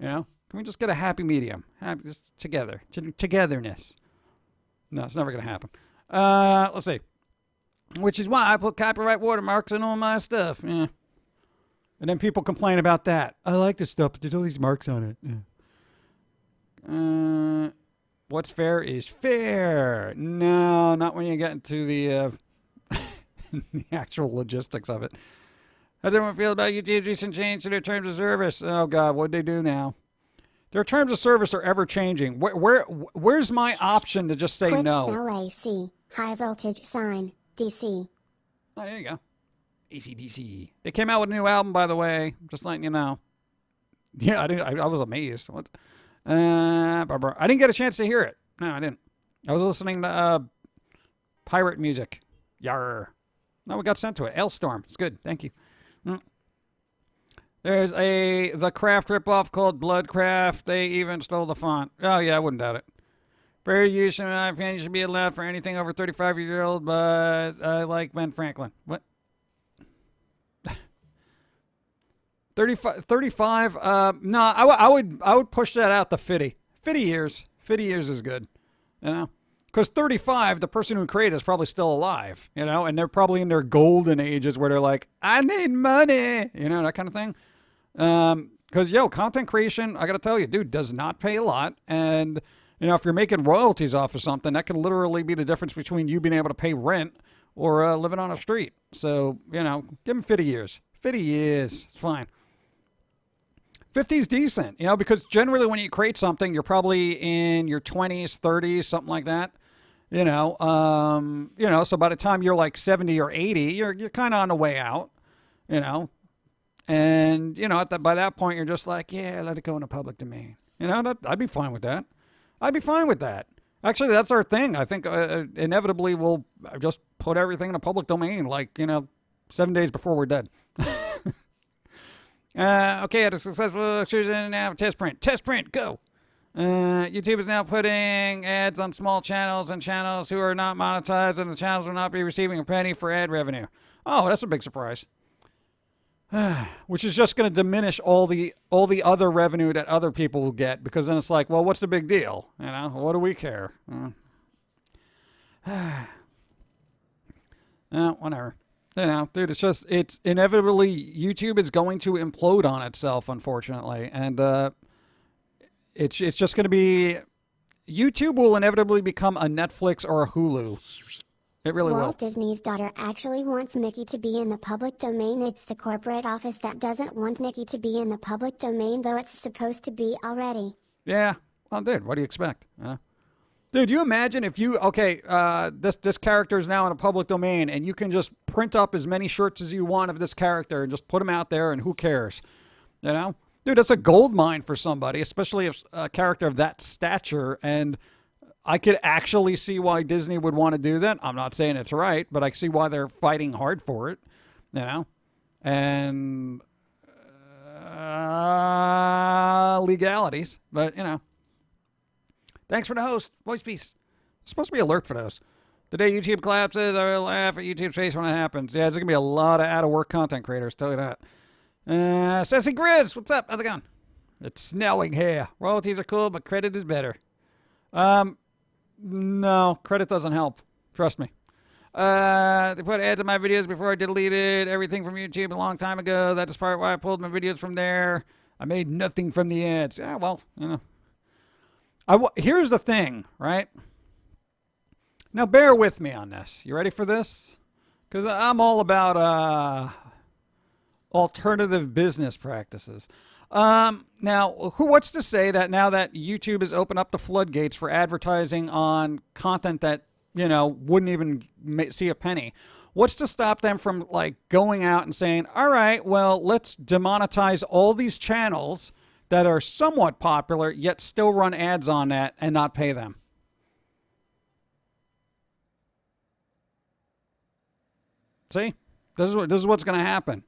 Can we just get a happy medium? Just together. Togetherness. No, it's never going to happen. Let's see. Which is why I put copyright watermarks on all my stuff. Yeah. And then people complain about that. I like this stuff, but there's all these marks on it. Yeah. What's fair is fair. No, not when you get into the the actual logistics of it. How does everyone feel about YouTube's recent change to their terms of service? Oh, God, what'd they do now? Their terms of service are ever changing. Where's my option to just say Quick no? spell AC, high voltage sign, DC. Oh, there you go. AC/DC. They came out with a new album, by the way. Just letting you know. Yeah, I was amazed. What? I didn't get a chance to hear it. No, I didn't. I was listening to pirate music. Yarr. No, we got sent to it. Elstorm. It's good. Thank you. There's the Craft ripoff called Bloodcraft. They even stole the font. Oh, yeah, I wouldn't doubt it. Fair use, in my opinion, should be allowed for anything over 35-year-old, but I like Ben Franklin. What? 35. No, I would push that out to 50. 50 years. 50 years is good. You know, because 35, the person who created is probably still alive. You know, and they're probably in their golden ages where they're like, I need money. You know, that kind of thing. Because content creation, I got to tell you, dude, does not pay a lot. And you know, if you're making royalties off of something, that can literally be the difference between you being able to pay rent or living on a street. So, you know, give them 50 years. 50 years. It's fine. 50 is decent, you know, because generally when you create something, you're probably in your 20s, 30s, something like that. So by the time you're like 70 or 80, you're kind of on the way out, you know. And, you know, by that point, you're just like, yeah, let it go in the public domain. You know, I'd be fine with that. I'd be fine with that. Actually, that's our thing. I think inevitably we'll just put everything in a public domain, like, you know, 7 days before we're dead. Okay, at a successful exclusion now, test print. Test print, go. YouTube is now putting ads on small channels and channels who are not monetized, and the channels will not be receiving a penny for ad revenue. Oh, that's a big surprise. Which is just going to diminish all the other revenue that other people will get, because then it's like, well, what's the big deal? You know, what do we care? Whatever. You know, dude, it's inevitably YouTube is going to implode on itself, unfortunately, and it's just going to be YouTube will inevitably become a Netflix or a Hulu. It really will. Walt Disney's daughter actually wants Mickey to be in the public domain. It's the corporate office that doesn't want Mickey to be in the public domain, though it's supposed to be already. Yeah. Well, dude, what do you expect? Dude, you imagine if this character is now in a public domain, and you can just print up as many shirts as you want of this character and just put them out there, and who cares? You know? Dude, that's a gold mine for somebody, especially if a character of that stature, and I could actually see why Disney would want to do that. I'm not saying it's right, but I see why they're fighting hard for it, you know? And legalities, but, you know. Thanks for the host. Voice piece. It's supposed to be alert for those. The day YouTube collapses, I will laugh at YouTube's face when it happens. Yeah, there's going to be a lot of out-of-work content creators, tell you that. Sassy Grizz, what's up? How's it going? It's snowing here. Royalties are cool, but credit is better. No, credit doesn't help. Trust me. They put ads in my videos before I deleted everything from YouTube a long time ago. That is part why I pulled my videos from there. I made nothing from the ads. Yeah, well, you know. Here's the thing, right? Now, bear with me on this. You ready for this? Because I'm all about alternative business practices. Now, what's to say that now that YouTube has opened up the floodgates for advertising on content that, you know, wouldn't even see a penny, what's to stop them from, like, going out and saying, all right, well, let's demonetize all these channels that are somewhat popular, yet still run ads on that and not pay them? See? This is what's going to happen.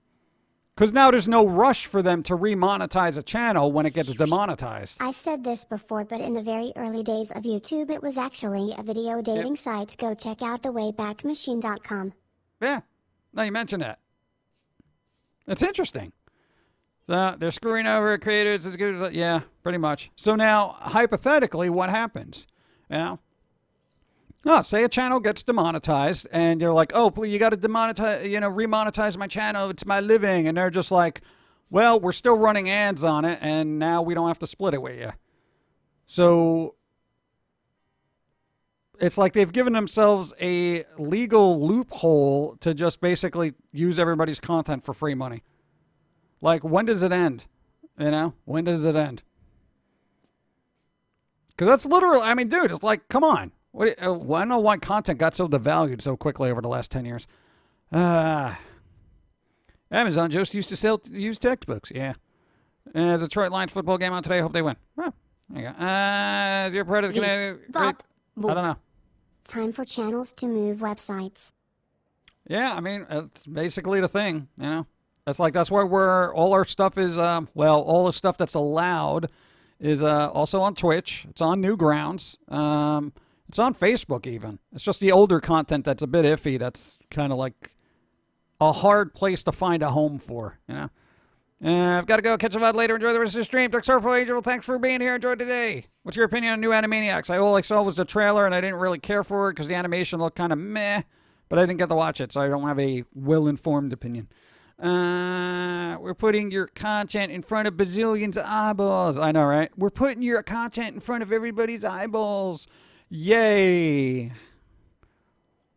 Because now there's no rush for them to remonetize a channel when it gets demonetized. I've said this before, but in the very early days of YouTube, it was actually a video dating site. Go check out thewaybackmachine.com. Yeah. Now you mention that. It's interesting. So they're screwing over creators as good as... Yeah, pretty much. So now, hypothetically, what happens? You know? No, say a channel gets demonetized, and you're like, oh, please, you got to remonetize my channel. It's my living. And they're just like, well, we're still running ads on it, and now we don't have to split it with you. So it's like they've given themselves a legal loophole to just basically use everybody's content for free money. Like, when does it end? You know? When does it end? Because that's literally, I mean, dude, it's like, come on. I don't know why content got so devalued so quickly over the last 10 years. Amazon just used to sell used textbooks. Yeah. Detroit Lions football game on today. Hope they win. Well, there you go. You're part of the Canadian... I don't know. Time for channels to move websites. Yeah, I mean, it's basically the thing, you know. That's why all our stuff is, all the stuff that's allowed is also on Twitch. It's on Newgrounds. It's on Facebook even. It's just the older content that's a bit iffy. That's kind of like a hard place to find a home for, you know. I've got to go. Catch a VOD later. Enjoy the rest of the stream. Dark Surfer Angel, thanks for being here. Enjoy today. What's your opinion on new Animaniacs? All I saw was the trailer, and I didn't really care for it because the animation looked kind of meh, but I didn't get to watch it, so I don't have a well-informed opinion. We're putting your content in front of bazillions of eyeballs. I know, right? We're putting your content in front of everybody's eyeballs. Yay.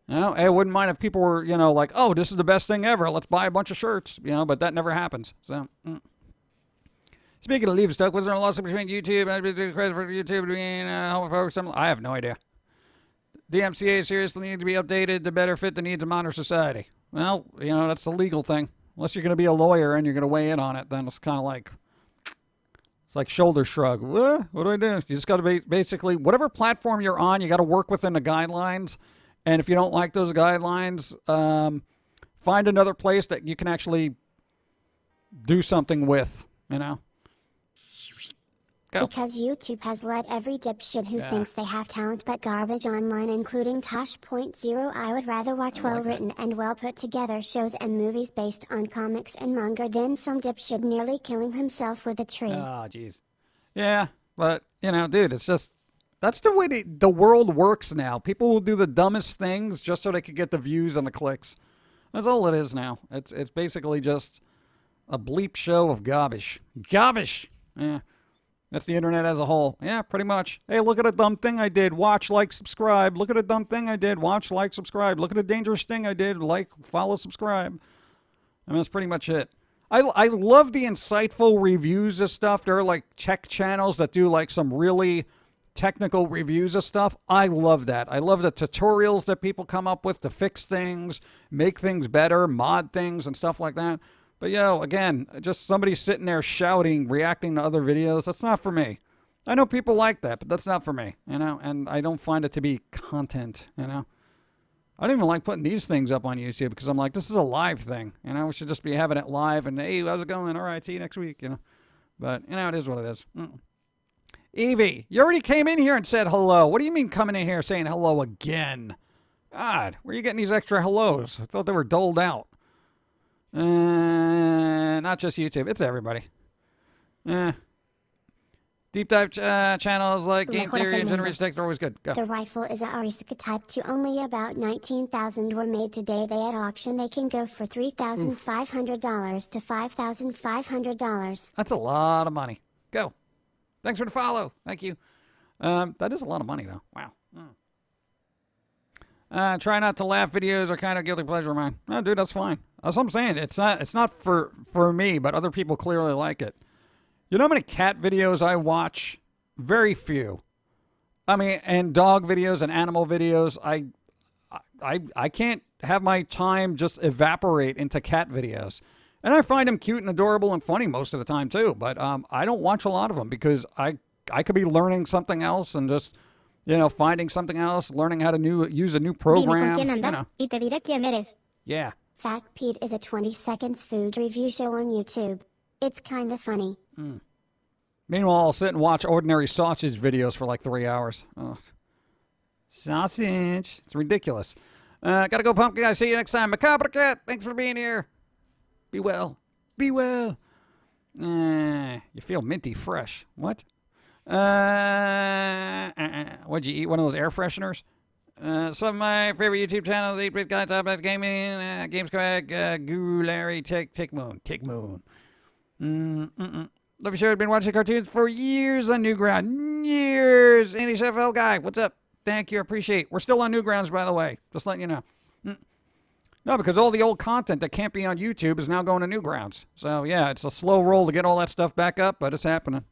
I wouldn't mind if people were, like, oh, this is the best thing ever. Let's buy a bunch of shirts, but that never happens. So, Speaking of leave stuck, was there a loss between YouTube and credit for YouTube being homophobic? I have no idea. DMCA seriously needs to be updated to better fit the needs of modern society. Well, that's the legal thing. Unless you're going to be a lawyer and you're going to weigh in on it, then it's kind of like, it's like shoulder shrug. What do I do? You just got to be basically, whatever platform you're on, you got to work within the guidelines. And if you don't like those guidelines, find another place that you can actually do something with, Go. Because YouTube has let every dipshit who thinks they have talent but garbage online, including Tosh.0. I would rather watch well-written and well-put-together shows and movies based on comics and manga than some dipshit nearly killing himself with a tree. Oh, jeez. Yeah, but, dude, it's just, that's the way the world works now. People will do the dumbest things just so they can get the views and the clicks. That's all it is now. It's basically just a bleep show of garbage. Garbage! Yeah. That's the internet as a whole. Yeah, pretty much. Hey, look at a dumb thing I did. Watch, like, subscribe. Look at a dumb thing I did. Watch, like, subscribe. Look at a dangerous thing I did. Like, follow, subscribe. That's pretty much it. I love the insightful reviews of stuff. There are, like, tech channels that do, like, some really technical reviews of stuff. I love that. I love the tutorials that people come up with to fix things, make things better, mod things, and stuff like that. But, again, just somebody sitting there shouting, reacting to other videos, that's not for me. I know people like that, but that's not for me, and I don't find it to be content, I don't even like putting these things up on YouTube because I'm like, this is a live thing, we should just be having it live and, hey, how's it going? All right, see you next week, But, it is what it is. Evie, you already came in here and said hello. What do you mean coming in here saying hello again? God, where are you getting these extra hellos? I thought they were doled out. Not just YouTube. It's everybody. Deep dive channels like Game Theory and Generation Tech are always good. Go. The rifle is a Arisaka Type 2. Only about 19,000 were made today. They at auction. They can go for $3,500 to $5,500. That's a lot of money. Go. Thanks for the follow. Thank you. That is a lot of money, though. Wow. Try not to laugh videos are kind of guilty pleasure of mine. No, dude, that's fine. That's what I'm saying. It's not for me, but other people clearly like it. You know how many cat videos I watch? Very few. And dog videos and animal videos. I can't have my time just evaporate into cat videos. And I find them cute and adorable and funny most of the time too. But I don't watch a lot of them because I could be learning something else and just finding something else, learning how to use a new program. Dime con quién andas y te diré quién eres. Yeah. Fat Pete is a 20 seconds food review show on YouTube. It's kind of funny. Meanwhile, I'll sit and watch ordinary sausage videos for like 3 hours. Oh. Sausage. It's ridiculous. Gotta go, Pumpkin. I see you next time. Macabre Cat, thanks for being here. Be well. Be well. You feel minty fresh. What? What'd you eat? One of those air fresheners? Some of my favorite YouTube channels, 8-Bit Guy, Top Hat Gaming, Games Crack, Guru Larry, Tick Moon. Love your show. I've been watching cartoons for years on Newground. Years. Andy Sheffield Guy, what's up? Thank you. Appreciate. We're still on Newgrounds, by the way. Just letting you know. No, because all the old content that can't be on YouTube is now going to Newgrounds. So, yeah, it's a slow roll to get all that stuff back up, but it's happening.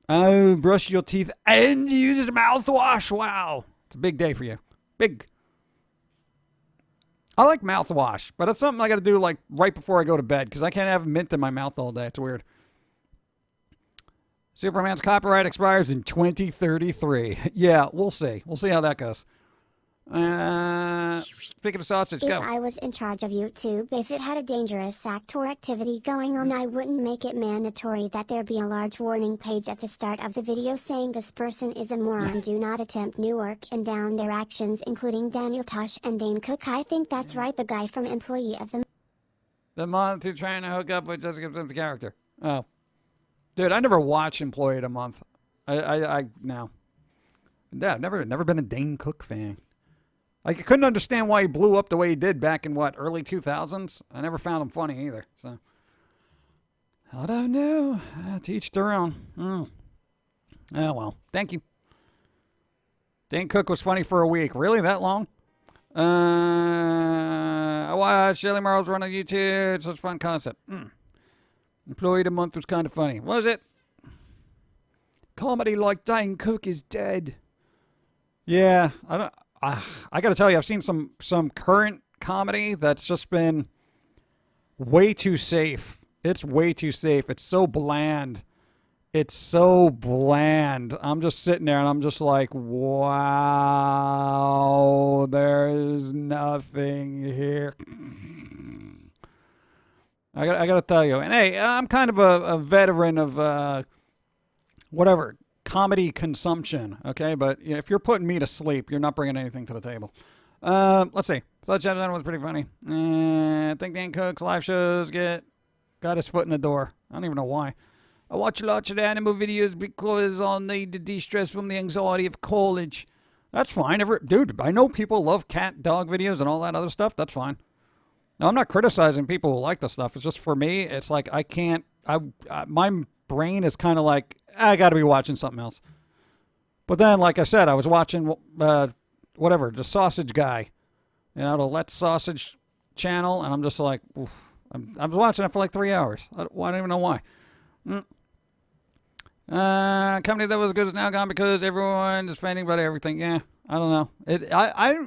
Oh, brush your teeth and use mouthwash. Wow. It's a big day for you. Big. I like mouthwash, but it's something I got to do like right before I go to bed because I can't have mint in my mouth all day. It's weird. Superman's copyright expires in 2033. Yeah, we'll see. We'll see how that goes. Speaking of sausage, go. If I was in charge of YouTube, if it had a dangerous act or activity going on, I wouldn't make it mandatory that there be a large warning page at the start of the video saying this person is a moron, do not attempt new work, and down their actions, including Daniel Tosh and Dane Cook. I think that's right, the guy from Employee of the the month who's trying to hook up with Jessica Simpson's character. Oh. Dude, I never watch Employee of the Month. No. Yeah, I've never been a Dane Cook fan. Like, I couldn't understand why he blew up the way he did back in, early 2000s? I never found him funny either, so. I don't know. To each their own. Oh, well. Thank you. Dane Cook was funny for a week. Really? That long? I watched Shelly Marles run on YouTube. Such a fun concept. Employee of the Month was kind of funny. Was it? Comedy like Dane Cook is dead. Yeah, I got to tell you, I've seen some current comedy that's just been way too safe. It's way too safe. It's so bland. It's so bland. I'm just sitting there and I'm just like, wow, there's nothing here. I got to tell you. And hey, I'm kind of a veteran of comedy consumption, okay? But if you're putting me to sleep, you're not bringing anything to the table. Let's see. Thought Chapter was pretty funny. I think Dan Cook's live shows got his foot in the door. I don't even know why. I watch lots of animal videos because I'll need to de-stress from the anxiety of college. That's fine. Dude, I know people love cat, dog videos and all that other stuff. That's fine. Now, I'm not criticizing people who like the stuff. It's just for me, it's like I can't... my brain is kind of like, I got to be watching something else. But then, like I said, I was watching, the Sausage Guy. You know, the Let's Sausage channel. And I'm just like, oof. I was watching it for like 3 hours. I don't even know why. Company that was good is now gone because everyone is fanning about everything. Yeah, I don't know.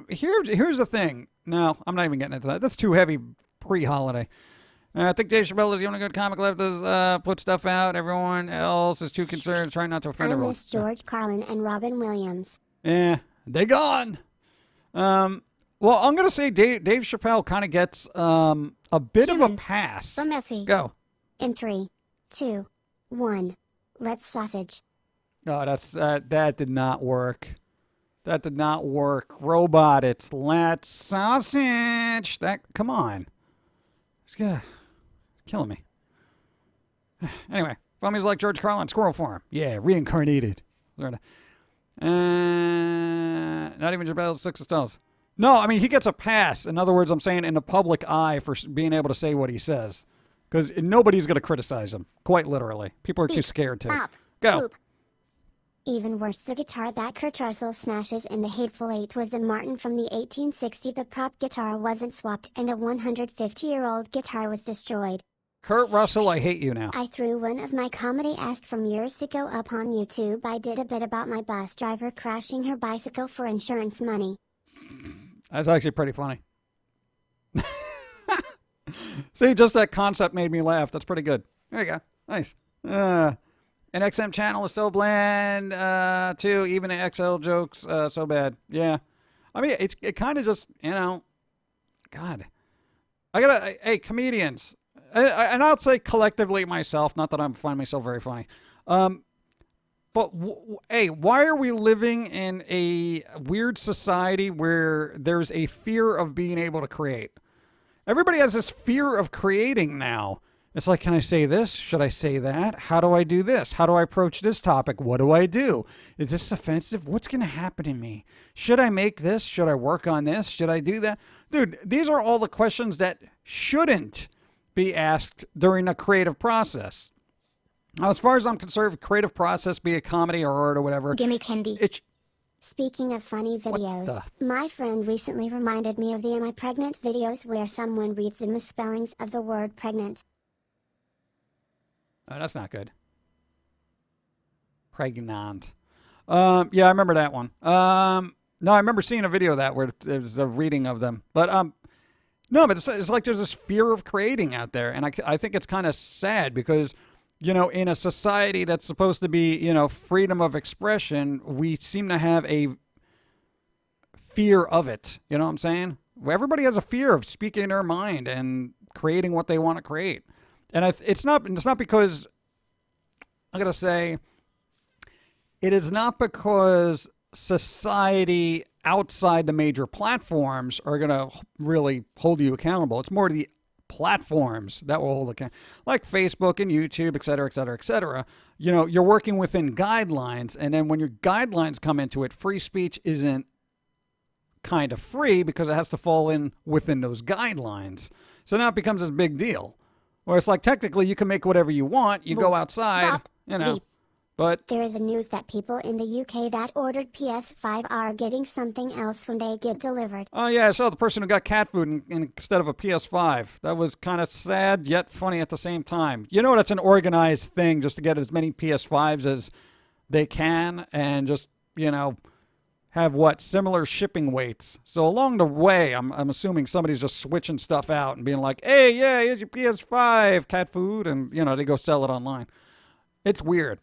Here's the thing. No, I'm not even getting into that. That's too heavy pre-holiday. I think Dave Chappelle is the only good comic left to put stuff out. Everyone else is too concerned, trying not to offend everyone. I miss George Carlin and Robin Williams. Yeah, they gone. Well, I'm gonna say Dave Chappelle kind of gets a bit of a pass. So messy. Go. In 3, 2, 1. Let's sausage. Oh, that did not work. That did not work. Robot, it's let's sausage. Come on. It's killing me. Anyway, Fummies like George Carlin, Squirrel Farm. Yeah, reincarnated. Not even Chappelle's 6 stars. No, I mean, he gets a pass. In other words, I'm saying in the public eye for being able to say what he says. Because nobody's going to criticize him, quite literally. People are too scared to. Up, Go. poop. Even worse, the guitar that Kurt Russell smashes in The Hateful Eight was the Martin from the 1860s. The prop guitar wasn't swapped and a 150-year-old guitar was destroyed. Kurt Russell, I hate you now. I threw one of my comedy asks from years ago up on YouTube. I did a bit about my bus driver crashing her bicycle for insurance money. That's actually pretty funny. See, just that concept made me laugh. That's pretty good. There you go. Nice. An XM channel is so bland, too. Even the XL jokes, so bad. Yeah. I mean, it kind of just, God. Hey, comedians. And I'll say collectively myself, not that I find myself very funny. But, hey, why are we living in a weird society where there's a fear of being able to create? Everybody has this fear of creating now. It's like, can I say this? Should I say that? How do I do this? How do I approach this topic? What do I do? Is this offensive? What's going to happen to me? Should I make this? Should I work on this? Should I do that? Dude, these are all the questions that shouldn't be asked during a creative process. Now, as far as I'm concerned, creative process, be it comedy or art or whatever. Gimme candy. Speaking of funny videos, my friend recently reminded me of the Am I Pregnant videos where someone reads the misspellings of the word pregnant. Oh, that's not good. Pregnant. Yeah, I remember that one. No, I remember seeing a video of that where there's a reading of them. But no, but it's like there's this fear of creating out there, and I think it's kind of sad because, in a society that's supposed to be, freedom of expression, we seem to have a fear of it. You know what I'm saying? Everybody has a fear of speaking their mind and creating what they want to create. And it's not because, I'm going to say, it is not because society outside the major platforms are going to really hold you accountable. It's more the platforms that will hold account, like Facebook and YouTube, et cetera, et cetera, et cetera. You know, you're working within guidelines, and then when your guidelines come into it, free speech isn't kind of free because it has to fall in within those guidelines. So now it becomes this big deal, where it's like technically you can make whatever you want. You go outside, you know, but There is a news that people in the UK that ordered PS5 are getting something else when they get delivered. oh yeah, I saw the person who got cat food instead of a PS5. That was kind of sad yet funny at the same time. You know, that's an organized thing just to get as many PS5s as they can and just, you know, have similar shipping weights. So along the way, I'm assuming somebody's just switching stuff out and being like, hey, yeah, here's your PS5 cat food, and you know, they go sell it online. It's weird.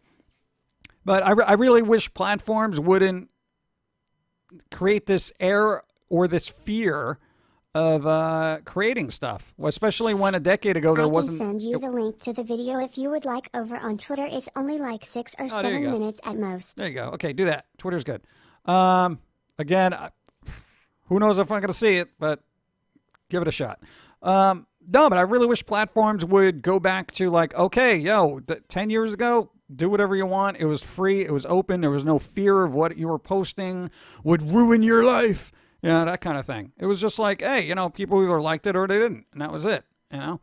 But I really wish platforms wouldn't create this air or this fear of creating stuff, especially when a decade ago there wasn't. I can send you the link to the video if you would like over on Twitter. It's only like 6 or 7 minutes at most. There you go. Okay, do that. Twitter's good. Again, who knows if I'm going to see it, but give it a shot. No, but I really wish platforms would go back to like, okay, 10 years ago, do whatever you want. It was free. It was open. There was no fear of what you were posting would ruin your life. You know, that kind of thing. It was just like, hey, you know, people either liked it or they didn't. And that was it, you know.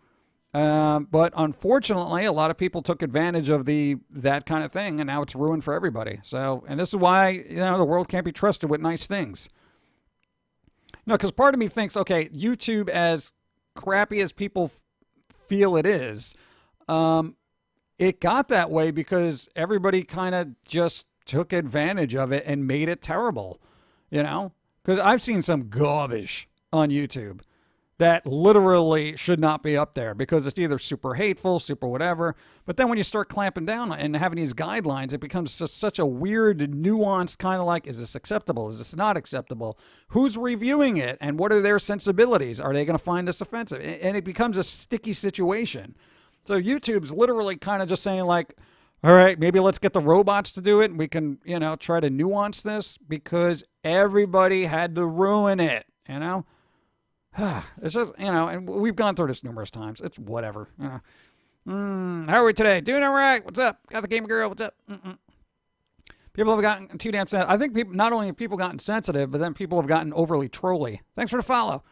But unfortunately, a lot of people took advantage of that kind of thing, and now it's ruined for everybody. So, and this is why, you know, the world can't be trusted with nice things. No, because part of me thinks, okay, YouTube, as crappy as people feel it is, it got that way because everybody kind of just took advantage of it and made it terrible, you know? Because I've seen some garbage on YouTube that literally should not be up there because it's either super hateful, super whatever. But then when you start clamping down and having these guidelines, it becomes just such a weird, nuanced kind of like, is this acceptable? Is this not acceptable? Who's reviewing it? And what are their sensibilities? Are they going to find this offensive? And it becomes a sticky situation. So YouTube's literally kind of just saying like, all right, maybe let's get the robots to do it and we can, you know, try to nuance this because everybody had to ruin it, you know? It's just, you know, and we've gone through this numerous times. It's whatever. You know. How are we today? Doing all right. What's up? Got the gamer girl. What's up? People have gotten too damn sensitive. I think not only have people gotten sensitive, but then people have gotten overly trolly. Thanks for the follow.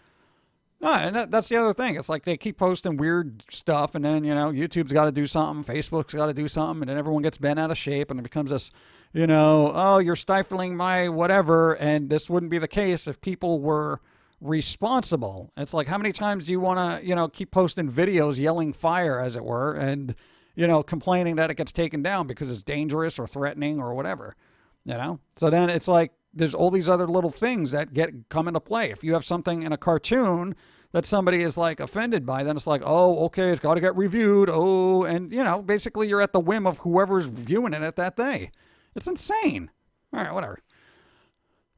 No, and that's the other thing. It's like they keep posting weird stuff, and then, you know, YouTube's got to do something, Facebook's got to do something, and then everyone gets bent out of shape, and it becomes this, you know, oh, you're stifling my whatever, and this wouldn't be the case if people were responsible. It's like, how many times do you want to, you know, keep posting videos yelling fire, as it were, and, you know, complaining that it gets taken down because it's dangerous or threatening or whatever, you know? So then it's like, there's all these other little things that come into play. If you have something in a cartoon that somebody is like offended by, then it's like, oh, okay, it's got to get reviewed. Oh, and you know, basically you're at the whim of whoever's viewing it at that day. It's insane. All right, whatever.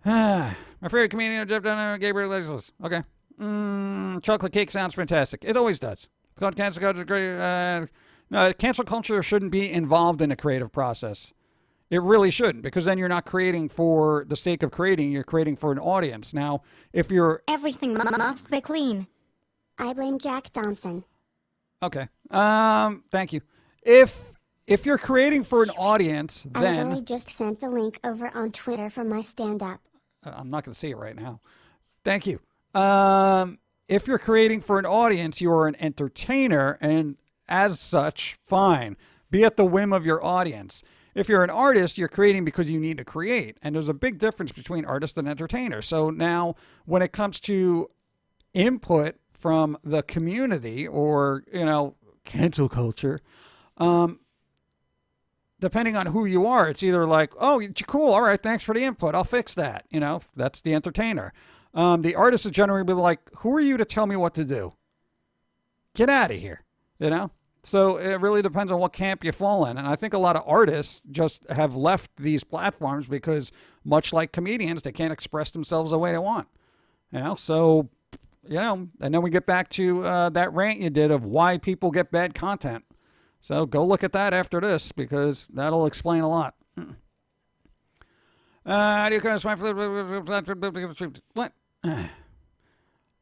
My favorite comedian, Jeff Dunn, Gabriel Iglesias. Okay. Chocolate cake sounds fantastic. It always does. It's called cancel culture. No, cancel culture shouldn't be involved in a creative process. It really shouldn't, because then you're not creating for the sake of creating. You're creating for an audience. Now, if you're... Everything must be clean. I blame Jack Thompson. Okay. Thank you. If you're creating for an audience, I then... literally just sent the link over on Twitter for my stand-up. I'm not going to see it right now. Thank you. If you're creating for an audience, you are an entertainer, and as such, fine. Be at the whim of your audience. If you're an artist, you're creating because you need to create. And there's a big difference between artist and entertainer. So now when it comes to input from the community or, you know, cancel culture, depending on who you are, it's either like, oh, cool, all right, thanks for the input, I'll fix that. You know, that's the entertainer. The artist is generally be like, who are you to tell me what to do? Get out of here, you know? So it really depends on what camp you fall in. And I think a lot of artists just have left these platforms because, much like comedians, they can't express themselves the way they want. You know, so, you know, and then we get back to that rant you did of why people get bad content. So go look at that after this, because that'll explain a lot. What?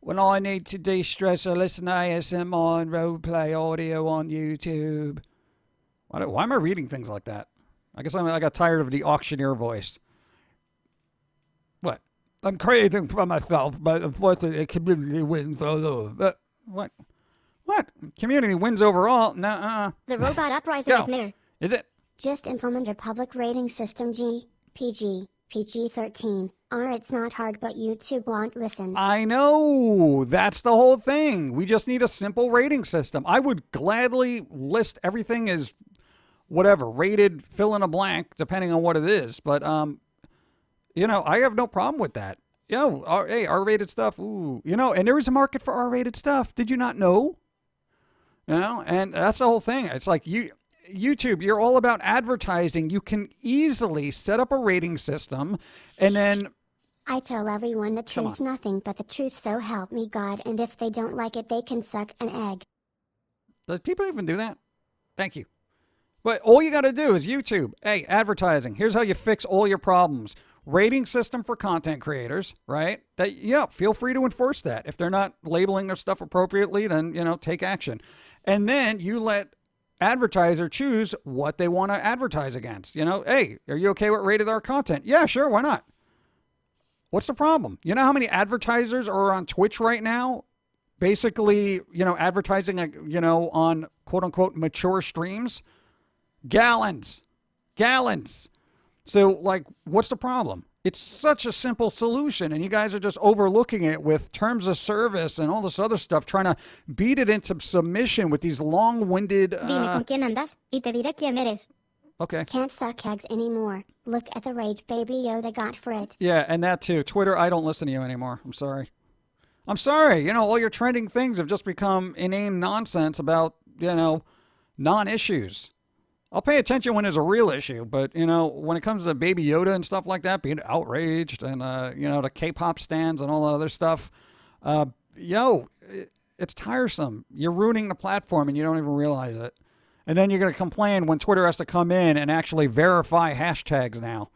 When I need to de-stress, I listen to ASMR and roleplay audio on YouTube. Why am I reading things like that? I guess I got tired of the auctioneer voice. What? I'm creating for myself, but unfortunately the community wins all over. But what? What? Community wins overall? Nuh-uh. The robot uprising Go. is near. Is it? Just implement a public rating system PG-13. It's not hard, but YouTube won't listen. I know. That's the whole thing. We just need a simple rating system. I would gladly list everything as whatever, rated, fill in a blank, depending on what it is. But, I have no problem with that. Hey, R-rated stuff. Ooh, and there is a market for R-rated stuff. Did you not know? And that's the whole thing. It's like YouTube, you're all about advertising. You can easily set up a rating system and then... I tell everyone the truth, nothing but the truth, so help me God, and if they don't like it, they can suck an egg. Does people even do that? Thank you. But all you got to do is YouTube. Hey, advertising. Here's how you fix all your problems. Rating system for content creators, right? Feel free to enforce that. If they're not labeling their stuff appropriately, then, take action. And then you let advertiser choose what they want to advertise against. Hey, are you okay with rated R content? Yeah, sure. Why not? What's the problem? You know how many advertisers are on Twitch right now? Basically, advertising, on quote unquote mature streams? Gallons. So, what's the problem? It's such a simple solution, and you guys are just overlooking it with terms of service and all this other stuff, trying to beat it into submission with these long-winded... Dime con quién andas y te diré quién eres. Okay. Can't suck eggs anymore. Look at the rage Baby Yoda got for it. Yeah, and that too. Twitter, I don't listen to you anymore. I'm sorry. All your trending things have just become inane nonsense about, non-issues. I'll pay attention when there's a real issue, but, when it comes to Baby Yoda and stuff like that, being outraged and, the K-pop stands and all that other stuff, it's tiresome. You're ruining the platform and you don't even realize it. And then you're going to complain when Twitter has to come in and actually verify hashtags now,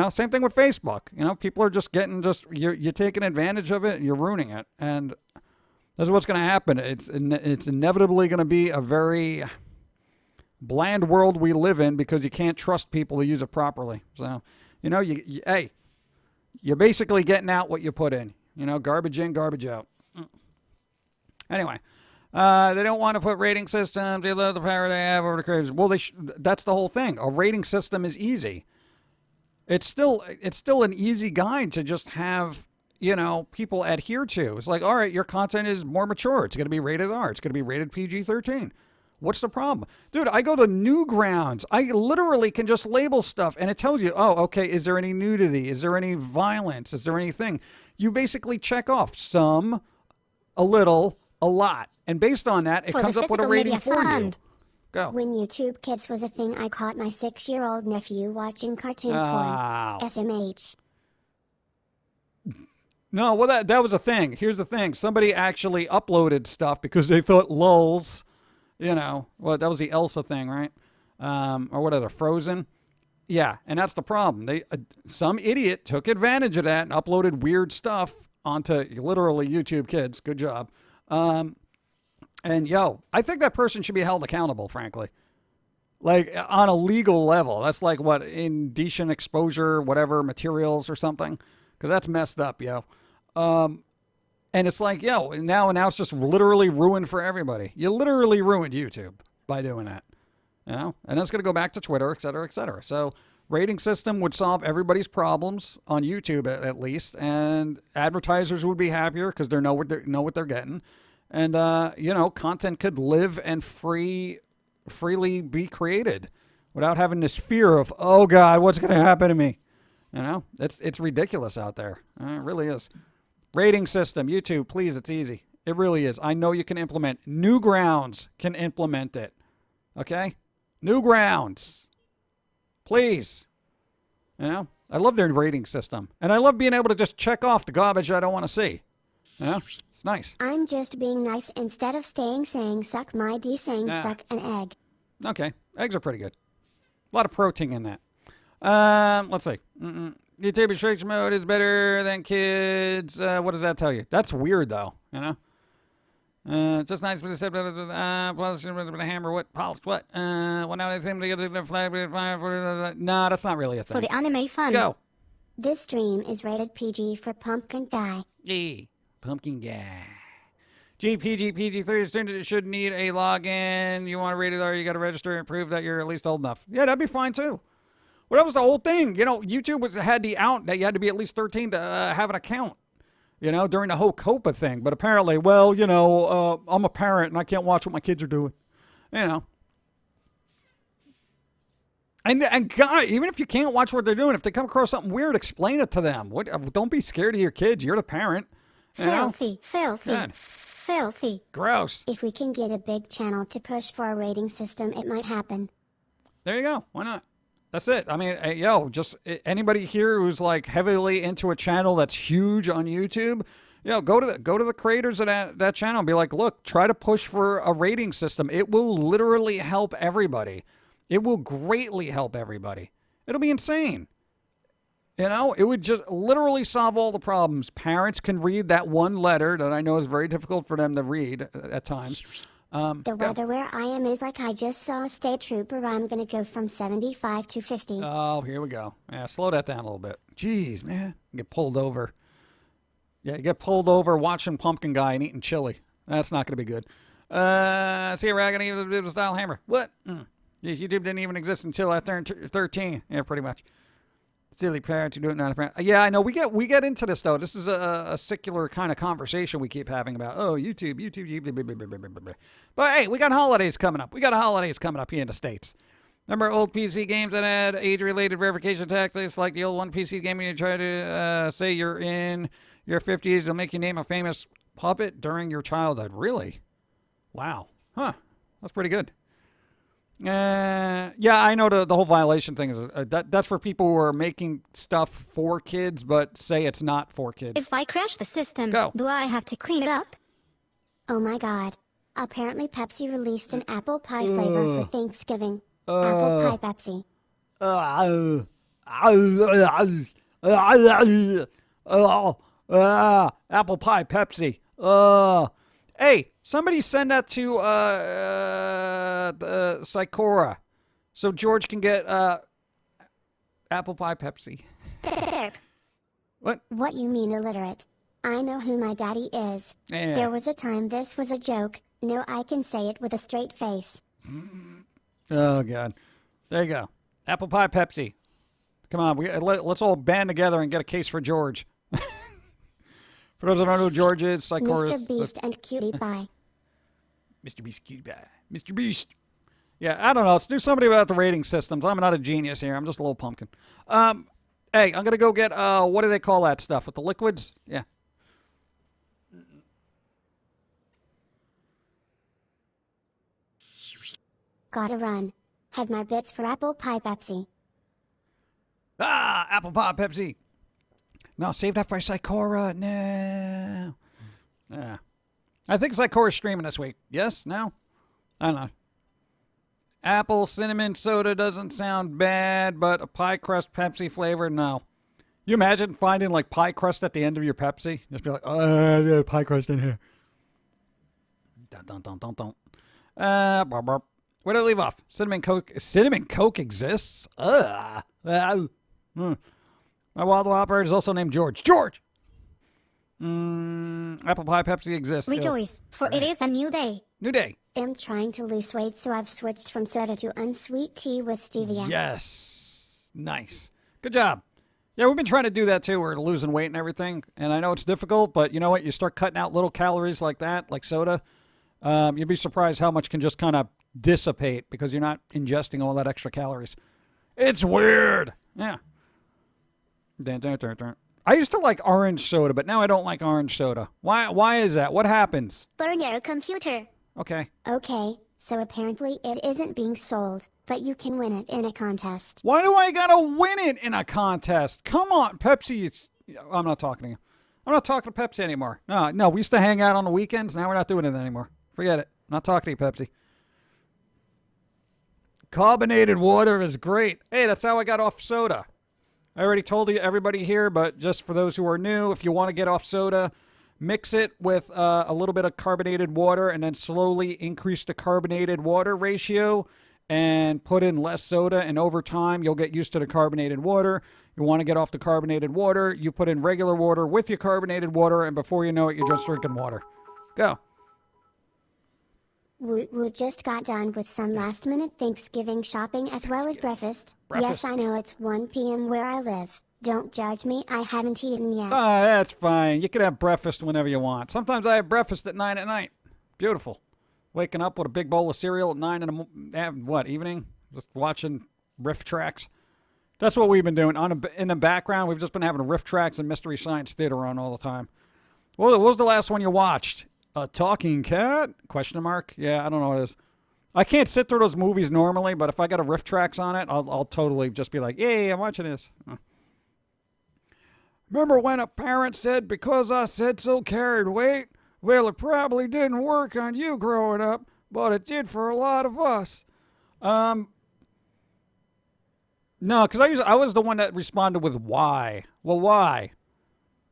same thing with Facebook. People are just you're taking advantage of it and you're ruining it. And this is what's going to happen. It's inevitably going to be a very bland world we live in because you can't trust people to use it properly. So, you're basically getting out what you put in. Garbage in, garbage out. Anyway, they don't want to put rating systems. They love the power they have over the creators. Well, that's the whole thing. A rating system is easy. It's still an easy guide to just have people adhere to. It's like, all right, your content is more mature. It's going to be rated R. It's going to be rated PG-13. What's the problem? Dude, I go to Newgrounds. I literally can just label stuff and it tells you, oh, okay, is there any nudity? Is there any violence? Is there anything? You basically check off some, a little, a lot. And based on that, it comes up with a rating for you. Go. When YouTube Kids was a thing, I caught my 6-year-old nephew watching cartoon porn. SMH. No, well, that was a thing. Here's the thing. Somebody actually uploaded stuff because they thought lulz, that was the Elsa thing, right? Or whatever, Frozen. Yeah, and that's the problem. Some idiot took advantage of that and uploaded weird stuff onto literally YouTube Kids. Good job. And I think that person should be held accountable, frankly. Like on a legal level. That's like what, indecent exposure, whatever, materials or something. Because that's messed up, and it's like, now it's just literally ruined for everybody. You literally ruined YouTube by doing that. And it's going to go back to Twitter, et cetera, et cetera. So rating system would solve everybody's problems on YouTube at least. And advertisers would be happier because they know what they're getting. And, content could live and freely be created without having this fear of, oh, God, what's going to happen to me? It's ridiculous out there. It really is. Rating system, YouTube, please, it's easy. It really is. I know you can implement. Newgrounds can implement it. Okay? Newgrounds. Please. I love their rating system. And I love being able to just check off the garbage I don't want to see. It's nice. I'm just being nice instead of saying suck my D saying suck an egg. Okay. Eggs are pretty good. A lot of protein in that. Let's see. YouTube restriction mode is better than kids. What does that tell you? That's weird, though. You know. It's just nice to say, plus hammer, what, polished, what? Well, now they seem to get the flag. Nah, that's not really a thing. For the anime fan. Go. This stream is rated PG for Pumpkin Guy. E. Pumpkin guy. PG3 students should need a login. You want to rate it R, you got to register and prove that you're at least old enough. Yeah, that'd be fine, too. Well, that was the whole thing. You know, YouTube had the out that you had to be at least 13 to have an account. You know, during the whole COPA thing. But apparently, well, you know, I'm a parent and I can't watch what my kids are doing. You know. And God, even if you can't watch what they're doing, if they come across something weird, explain it to them. Don't be scared of your kids. You're the parent. You know? Filthy. God. Filthy. Gross. If we can get a big channel to push for a rating system, it might happen. There you go. Why not? That's it. I mean, just anybody here who's like heavily into a channel that's huge on YouTube, go to the creators of that channel and be like, look, try to push for a rating system. It will literally help everybody. It will greatly help everybody. It'll be insane. You know, it would just literally solve all the problems. Parents can read that one letter that I know is very difficult for them to read at times. The weather where I am is like I just saw a state trooper. I'm going to go from 75 to 50. Oh, here we go. Yeah, slow that down a little bit. Jeez, man. You get pulled over. Yeah, you get pulled over watching Pumpkin Guy and eating chili. That's not going to be good. See a rag and the style hammer. What? Jeez, YouTube didn't even exist until I turned 13. Yeah, pretty much. Silly parent to do it, not a parent. Yeah, I know. We get into this, though. This is a secular kind of conversation we keep having about, YouTube. But, hey, we got holidays coming up. Here in the States. Remember old PC games that had age-related verification tactics, like the old one PC game when you try to say you're in your 50s, it'll make you name a famous puppet during your childhood. Really? Wow. Huh. That's pretty good. Yeah, I know the whole violation thing is that's for people who are making stuff for kids, but say it's not for kids. If I crash the system, Go. do I have to clean it up? Oh my god. Apparently Pepsi released an apple pie flavor for Thanksgiving. Apple pie Pepsi. Apple pie Pepsi. Hey, somebody send that to Psychora so George can get apple pie Pepsi. What? What you mean illiterate? I know who my daddy is. Yeah. There was a time this was a joke. No, I can say it with a straight face. Oh, God. There you go. Apple pie Pepsi. Come on, let's all band together and get a case for George. For those who don't know who George is, Psychora. Mr. Beast and Cutie Pie. Mr. Beast, cutie pie. Mr. Beast. Yeah, I don't know. Let's do something about the rating systems. I'm not a genius here. I'm just a little pumpkin. Hey, I'm going to go get, what do they call that stuff? With the liquids? Yeah. Gotta run. Had my bits for apple pie Pepsi. Apple pie Pepsi. No, save that for Psychora. No. Yeah. I think Psychora's streaming this week. Yes? No? I don't know. Apple cinnamon soda doesn't sound bad, but a pie crust Pepsi flavor, no. You imagine finding like pie crust at the end of your Pepsi? Just be like, yeah, pie crust in here. Don't. Where did I leave off? Cinnamon Coke. Cinnamon Coke exists? My Wild Whopper is also named George. George! Apple pie Pepsi exists. Rejoice, for it is a new day. New day. I'm trying to lose weight, so I've switched from soda to unsweet tea with stevia. Yes. Nice. Good job. Yeah, we've been trying to do that too. We're losing weight and everything. And I know it's difficult, but you know what? You start cutting out little calories like that, like soda. You'd be surprised how much can just kind of dissipate because you're not ingesting all that extra calories. It's weird. Yeah. I used to like orange soda, but now I don't like orange soda. Why is that? What happens? Burn your computer. Okay. Okay, so apparently it isn't being sold, but you can win it in a contest. Why do I gotta win it in a contest? Come on, Pepsi. I'm not talking to you. I'm not talking to Pepsi anymore. No, we used to hang out on the weekends. Now we're not doing it anymore. Forget it. I'm not talking to you, Pepsi. Carbonated water is great. Hey, that's how I got off soda. I already told you everybody here, but just for those who are new, if you want to get off soda, mix it with a little bit of carbonated water and then slowly increase the carbonated water ratio and put in less soda. And over time, you'll get used to the carbonated water. You want to get off the carbonated water, you put in regular water with your carbonated water, and before you know it, you're just drinking water. Go. We just got done with some last minute Thanksgiving shopping as well as breakfast. Yes, I know it's 1 p.m. where I live. Don't judge me, I haven't eaten yet. That's fine. You can have breakfast whenever you want. Sometimes I have breakfast at 9 at night. Beautiful. Waking up with a big bowl of cereal at 9 in the evening? Just watching riff tracks. That's what we've been doing. In the background, we've just been having riff tracks and Mystery Science Theater on all the time. What was the last one you watched? A talking cat? Question mark? Yeah, I don't know what it is. I can't sit through those movies normally, but if I got a riff tracks on it, I'll totally just be like, yay, I'm watching this. Remember when a parent said, because I said so carried weight? Well, it probably didn't work on you growing up, but it did for a lot of us. No, because I was the one that responded with why. Well, why?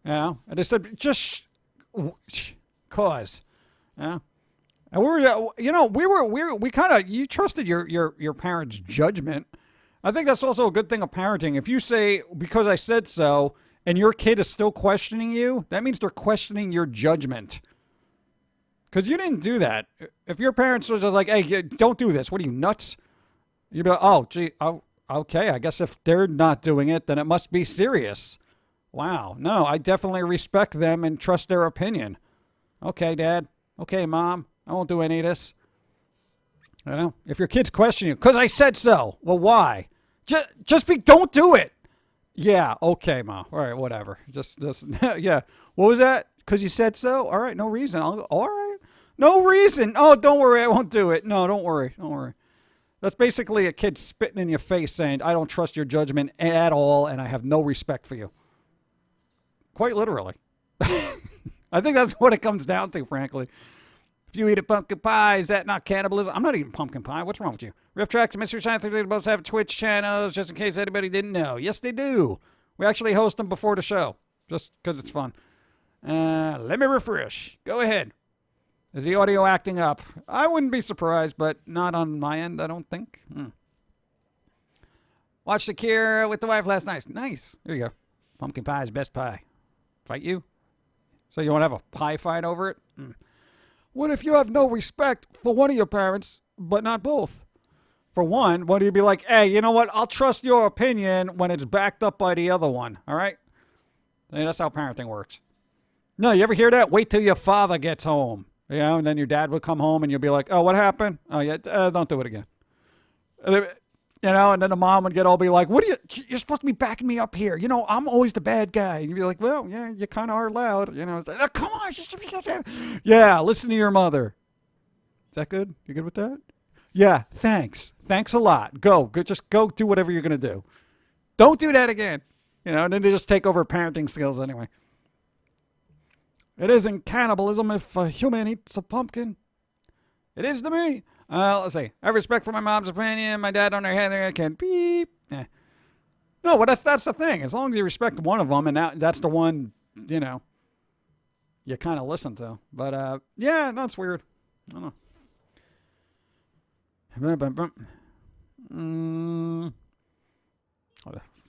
Yeah, and they said, just cause. Yeah. And we kind of, you trusted your parents' judgment. I think that's also a good thing of parenting. If you say, because I said so, and your kid is still questioning you, that means they're questioning your judgment. Because you didn't do that. If your parents were just like, hey, don't do this. What are you, nuts? You'd be like, oh, gee, okay. I guess if they're not doing it, then it must be serious. Wow. No, I definitely respect them and trust their opinion. Okay, Dad. Okay, Mom. I won't do any of this. You know, if your kids question you, because I said so. Well, why? Don't do it. Yeah, okay, Ma. All right, whatever. Just yeah. What was that? Because you said so? All right, no reason. All right. No reason. Oh, don't worry, I won't do it. No, don't worry. Don't worry. That's basically a kid spitting in your face saying, I don't trust your judgment at all, and I have no respect for you. Quite literally. I think that's what it comes down to, frankly. If you eat a pumpkin pie, is that not cannibalism? I'm not eating pumpkin pie. What's wrong with you? Riff Tracks and Mystery Science Theater both have Twitch channels, just in case anybody didn't know. Yes, they do. We actually host them before the show, just because it's fun. Let me refresh. Go ahead. Is the audio acting up? I wouldn't be surprised, but not on my end, I don't think. Watched the Cure with the wife last night. Nice. There you go. Pumpkin pie is best pie. Fight you? So you want to have a pie fight over it? What if you have no respect for one of your parents, but not both? For one, what do you be like, hey, you know what? I'll trust your opinion when it's backed up by the other one, all right? Yeah, that's how parenting works. No, you ever hear that? Wait till your father gets home. You know, and then your dad would come home and you'll be like, oh, what happened? Oh, yeah, don't do it again. You know, and then the mom would get all be like, you're supposed to be backing me up here. You know, I'm always the bad guy. And you'd be like, well, yeah, you kind of are loud. You know, like, oh, come on. Yeah, listen to your mother. Is that good? You good with that? Yeah, thanks. Thanks a lot. Just go do whatever you're going to do. Don't do that again. You know, and then they just take over parenting skills anyway. It isn't cannibalism if a human eats a pumpkin. It is to me. Let's see. I have respect for my mom's opinion. My dad on their head there, I can beep. No, but that's the thing. As long as you respect one of them, and that's the one, you know, you kind of listen to. But, yeah, that's weird. I don't know.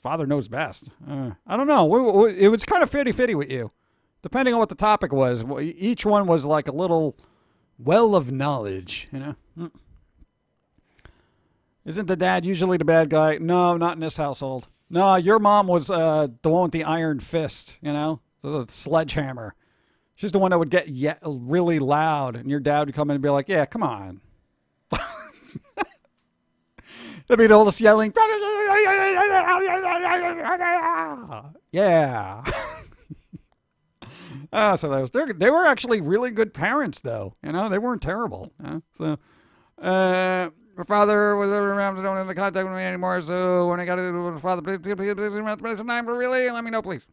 Father knows best. I don't know. It was kind of 50-50 with you. Depending on what the topic was. Each one was like a little well of knowledge, you know. Isn't the dad usually the bad guy? No, not in this household. No, your mom was the one with the iron fist, you know, the sledgehammer. She's the one that would get really loud, and your dad would come in and be like, yeah, come on. There'd be all this yelling. Yeah. So they were actually really good parents, though. You know, they weren't terrible. So, my father was ever around, don't have contact with me anymore. So when I got to my father, please some time, but really, let me know, please.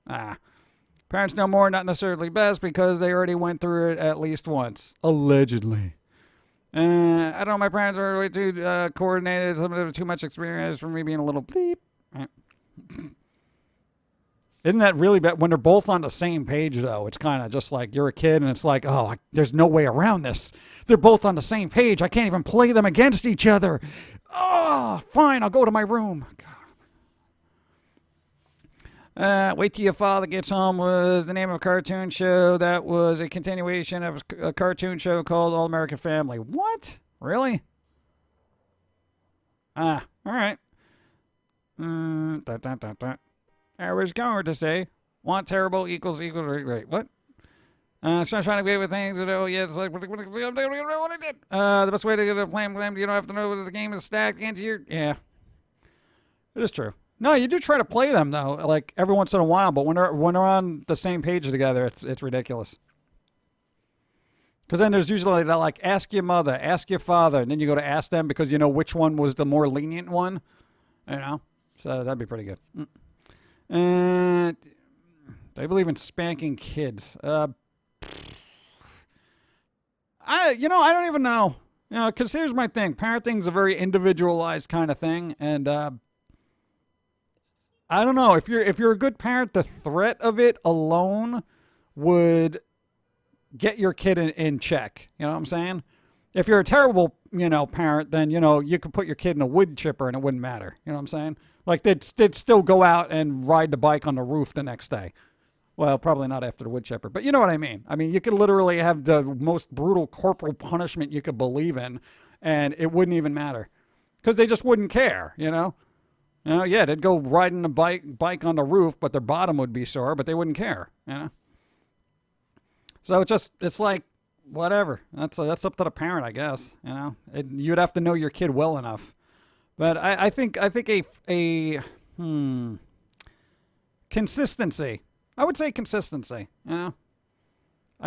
Parents know more, not necessarily best, because they already went through it at least once, allegedly. I don't know. My parents are way too coordinated. Some of them too much experience for me being a little bleep. Isn't that really bad? When they're both on the same page, though, it's kind of just like you're a kid and it's like, oh, there's no way around this. They're both on the same page. I can't even play them against each other. Oh, fine, I'll go to my room. Wait Till Your Father Gets Home was the name of a cartoon show that was a continuation of a cartoon show called All American Family. What? Really? All right. I was going to say, want terrible equals great. What? So I'm trying to get with things that, oh, yeah, it's like, what I did. The best way to get a plan, you don't have to know whether the game is stacked against your, yeah. It is true. No, you do try to play them, though, like, every once in a while, but when they're on the same page together, it's ridiculous. Because then there's usually, like, ask your mother, ask your father, and then you go to ask them because you know which one was the more lenient one, you know? So that'd be pretty good. And they believe in spanking kids. I don't even know. You know, because here's my thing. Parenting's a very individualized kind of thing, and I don't know if you're a good parent. The threat of it alone would get your kid in check. You know what I'm saying? If you're a terrible, parent, then you could put your kid in a wood chipper and it wouldn't matter. You know what I'm saying? Like they'd still go out and ride the bike on the roof the next day. Well, probably not after the wood chipper, but you know what I mean. I mean, you could literally have the most brutal corporal punishment you could believe in, and it wouldn't even matter because they just wouldn't care. Yeah, they'd go riding the bike on the roof, but their bottom would be sore, but they wouldn't care. So it's like whatever. That's up to the parent, I guess. You'd have to know your kid well enough. But I think a consistency. I would say consistency. I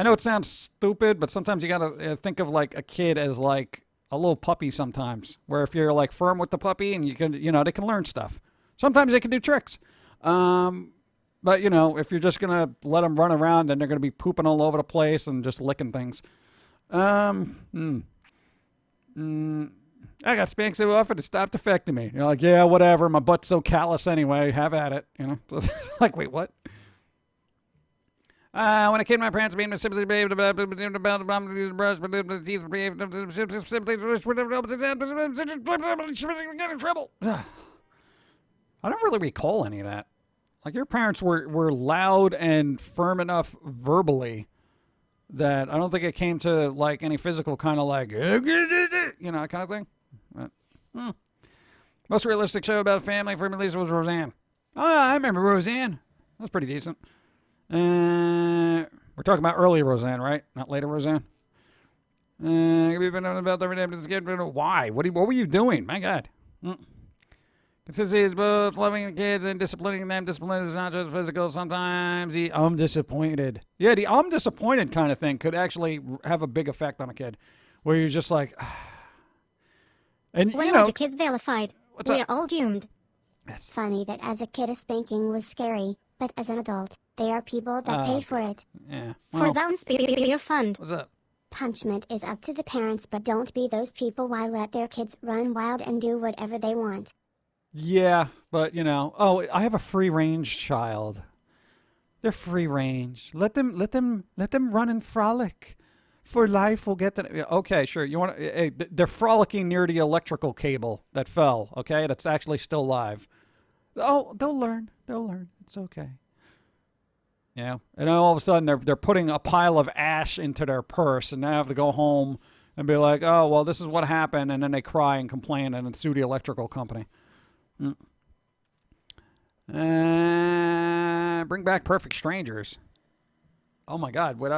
know it sounds stupid, but sometimes you gotta think of like a kid as like a little puppy. Sometimes, where if you're like firm with the puppy and you can, they can learn stuff. Sometimes they can do tricks. But if you're just gonna let them run around, then they're gonna be pooping all over the place and just licking things. I got spanked so often it stopped affecting me. You're like, yeah, whatever. My butt's so callous anyway. Have at it. Like, wait, what? When I kid, my parents being simply behaved about the brush, but the teeth behaved simply get in trouble. I don't really recall any of that. Like your parents were loud and firm enough verbally that I don't think it came to like any physical kind of like kind of thing. But, most realistic show about a family for me at least was Roseanne. Oh, I remember Roseanne. That was pretty decent. We're talking about early Roseanne, right? Not later Roseanne. We've been about the why? What were you doing? My God. Consistency is both loving the kids and disciplining them. Discipline is not just physical. Sometimes the I'm disappointed. Yeah, the I'm disappointed kind of thing could actually have a big effect on a kid, where you're just like, and when are the kids vilified? We are all doomed. It's funny that as a kid a spanking was scary, but as an adult, they are people that pay for it. Yeah. For a bounce beer fund. What's up? Punishment is up to the parents, but don't be those people why let their kids run wild and do whatever they want. Yeah, but I have a free range child. They're free range. Let them run and frolic. For life will get them. Okay, sure. You want to? Hey, they're frolicking near the electrical cable that fell. Okay, that's actually still live. Oh, they'll learn. They'll learn. It's okay. And then all of a sudden they're putting a pile of ash into their purse, and they have to go home and be like, oh, well, this is what happened, and then they cry and complain and sue the electrical company. Bring back Perfect Strangers. Oh my God! What?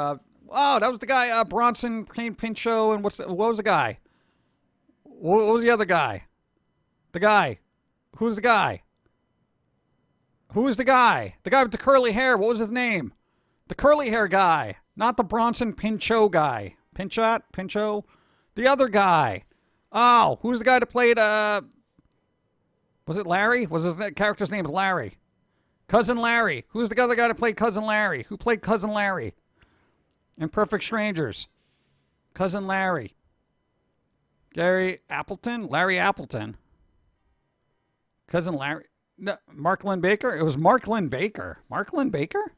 Oh, that was the guy Bronson Pinchot, and what was the guy? What was the other guy? The guy. Who's the guy? Who is the guy? The guy with the curly hair. What was his name? The curly hair guy, not the Bronson Pinchot guy. Pinchot. The other guy. Oh, who's the guy that played? Was it Larry? Was his character's name Larry? Cousin Larry. Who's the other guy that played Cousin Larry? Who played Cousin Larry in Perfect Strangers? Cousin Larry. Larry Appleton. Cousin Larry. No, Marklyn Baker? It was Marklyn Baker. Marklyn Baker?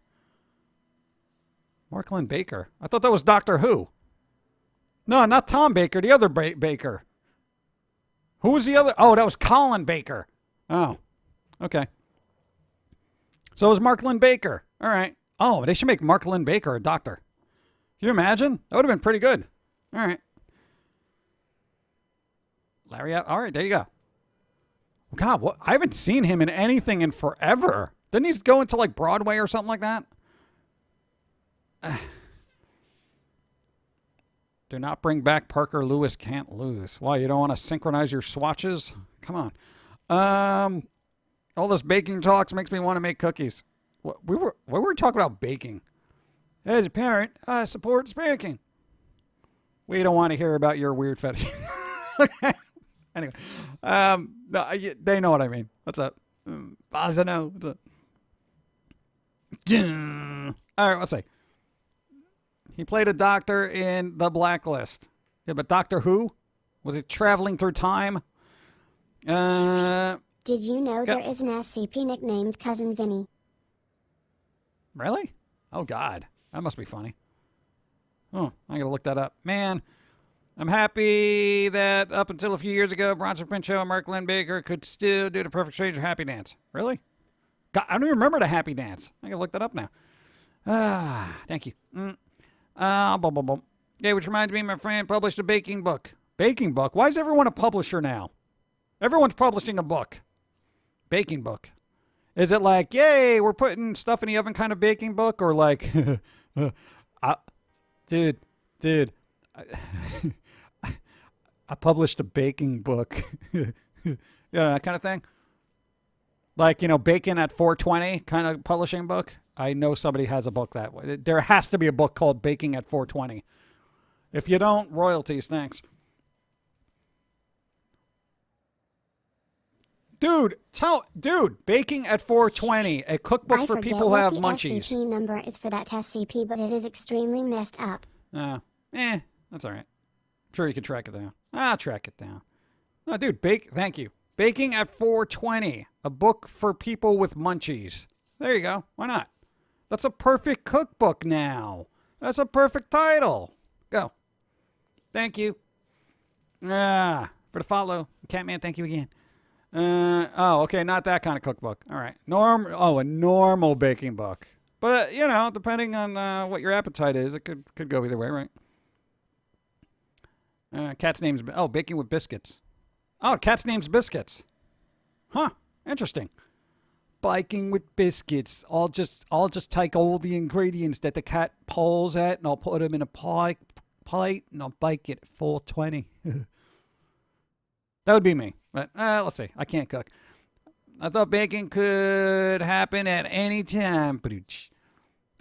Marklyn Baker. I thought that was Doctor Who. No, not Tom Baker. The other Baker. Who was the other? Oh, that was Colin Baker. Oh, okay. So it was Marklyn Baker. All right. Oh, they should make Marklyn Baker a doctor. Can you imagine? That would have been pretty good. All right. Larry, all right, there you go. God, what? I haven't seen him in anything in forever. Didn't he go into like Broadway or something like that? Do not bring back Parker Lewis Can't Lose. Why, you don't want to synchronize your swatches? Come on. All this baking talks makes me want to make cookies. We were talking about baking. As a parent, I support baking. We don't want to hear about your weird fetish. Okay. Anyway, no, they know what I mean. What's up? Bazano. What's up? All right, let's see. He played a doctor in The Blacklist. Yeah, but Doctor Who? Was it traveling through time? Did you know there is an SCP nicknamed Cousin Vinny? Really? Oh, God. That must be funny. Oh, I gotta look that up. Man, I'm happy that up until a few years ago, Bronson Pinchot and Mark Lynn Baker could still do the Perfect Stranger Happy Dance. Really? God, I don't even remember the Happy Dance. I gotta look that up now. Thank you. Yeah, which reminds me, my friend published a baking book. Baking book? Why is everyone a publisher now? Everyone's publishing a book. Baking book. Is it like, yay, we're putting stuff in the oven kind of baking book? Or like, dude, I published a baking book. Yeah, that kind of thing. Like, bacon at 420 kind of publishing book. I know somebody has a book that way. There has to be a book called Baking at 420. If you don't, royalties, thanks. Dude, Baking at 420, a cookbook for people who have munchies. I forget what the SCP number is for that SCP, but it is extremely messed up. That's all right. I'm sure you can track it down. I'll track it down. No, dude, thank you. Baking at 420, a book for people with munchies. There you go. Why not? That's a perfect cookbook now. That's a perfect title. Go. Thank you. For the follow. Catman, thank you again. Okay, not that kind of cookbook. All right. A normal baking book. But, depending on what your appetite is, it could go either way, right? Cat's name's... Oh, baking with biscuits. Oh, cat's name's Biscuits. Huh. Interesting. Baking with biscuits. I'll just take all the ingredients that the cat pulls at, and I'll put them in a plate, and I'll bake it at 420. That would be me. But let's see. I can't cook. I thought baking could happen at any time.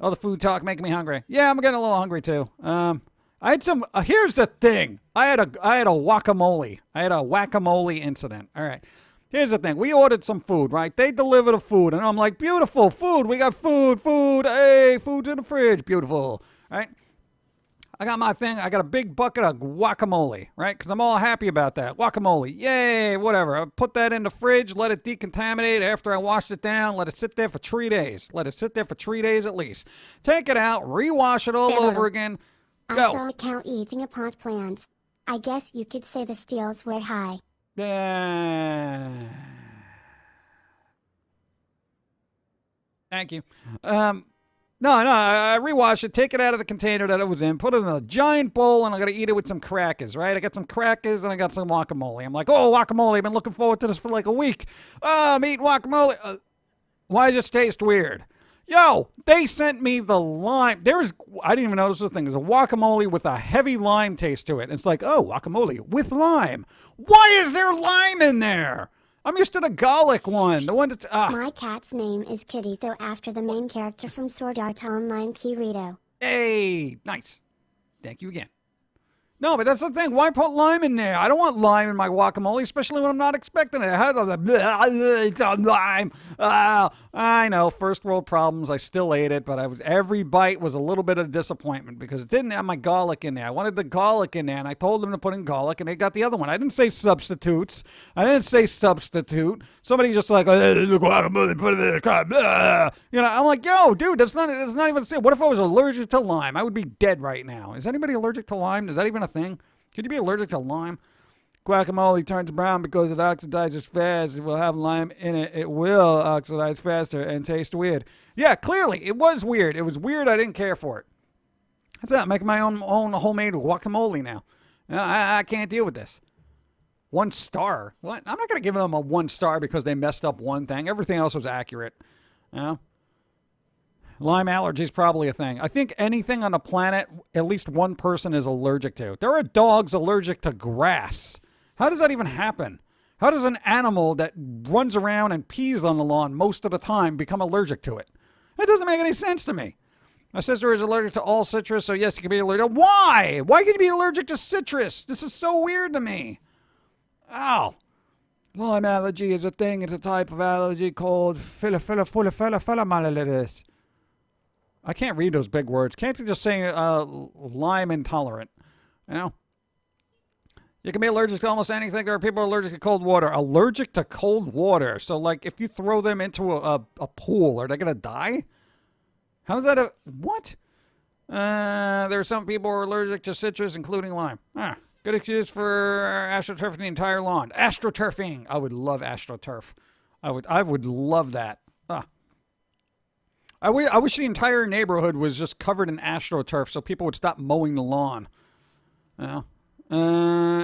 All the food talk making me hungry. Yeah, I'm getting a little hungry too. I had some. Here's the thing. I had a guacamole. I had a whack-a-mole incident. All right. Here's the thing. We ordered some food, right? They delivered the food, and I'm like, beautiful food. We got food. Hey, food's in the fridge. Beautiful. Right? I got my thing. I got a big bucket of guacamole, right? Because I'm all happy about that. Guacamole. Yay, whatever. I put that in the fridge, let it decontaminate. After I washed it down, let it sit there for 3 days. Let it sit there for 3 days at least. Take it out, rewash it all over again. Go. I saw a cow eating a pot plant. I guess you could say the steels were high. Thank you. No, I rewashed it, take it out of the container that it was in, put it in a giant bowl, and I'm going to eat it with some crackers, right? I got some crackers, and I got some guacamole. I'm like, oh, guacamole, I've been looking forward to this for like a week. Oh, I'm eating guacamole. Why does it taste weird? Yo, they sent me the lime. I didn't even notice the thing. There's a guacamole with a heavy lime taste to it. And it's like, oh, guacamole with lime. Why is there lime in there? I'm used to the garlic one. The one that... My cat's name is Kirito after the main character from Sword Art Online, Kirito. Hey, nice. Thank you again. No, but that's the thing. Why put lime in there? I don't want lime in my guacamole, especially when I'm not expecting it. I had it's on lime. I know, first world problems. I still ate it, but every bite was a little bit of disappointment because it didn't have my garlic in there. I wanted the garlic in there, and I told them to put in garlic, and they got the other one. I didn't say substitutes. I didn't say substitute. Somebody just like, the guacamole, put it in the crap. You know, I'm like, yo, dude, that's not even. What if I was allergic to lime? I would be dead right now. Is anybody allergic to lime? Is that even a thing? Could you be allergic to lime? Guacamole turns brown because it oxidizes fast. It will have lime in it. It will oxidize faster and taste weird. Yeah, clearly, it was weird. It was weird. I didn't care for it. That's it. I'm making my own homemade guacamole now. I can't deal with this. 1 star? What? I'm not going to give them a 1 star because they messed up one thing. Everything else was accurate. You know? Lime allergy is probably a thing. I think anything on the planet, at least one person is allergic to. There are dogs allergic to grass. How does that even happen? How does an animal that runs around and pees on the lawn most of the time become allergic to it? That doesn't make any sense to me. My sister is allergic to all citrus, so yes, you can be allergic. Why? Why can you be allergic to citrus? This is so weird to me. Ow. Lime allergy is a thing. It's a type of allergy called philophyllomyelitis. I can't read those big words. Can't you just say lime intolerant? You know? You can be allergic to almost anything. There are people allergic to cold water. Allergic to cold water. So, like, if you throw them into a pool, are they going to die? How's that a... What? There are some people who are allergic to citrus, including lime. Good excuse for astroturfing the entire lawn. Astroturfing. I would love astroturf. I would love that. I wish the entire neighborhood was just covered in astroturf so people would stop mowing the lawn. You know?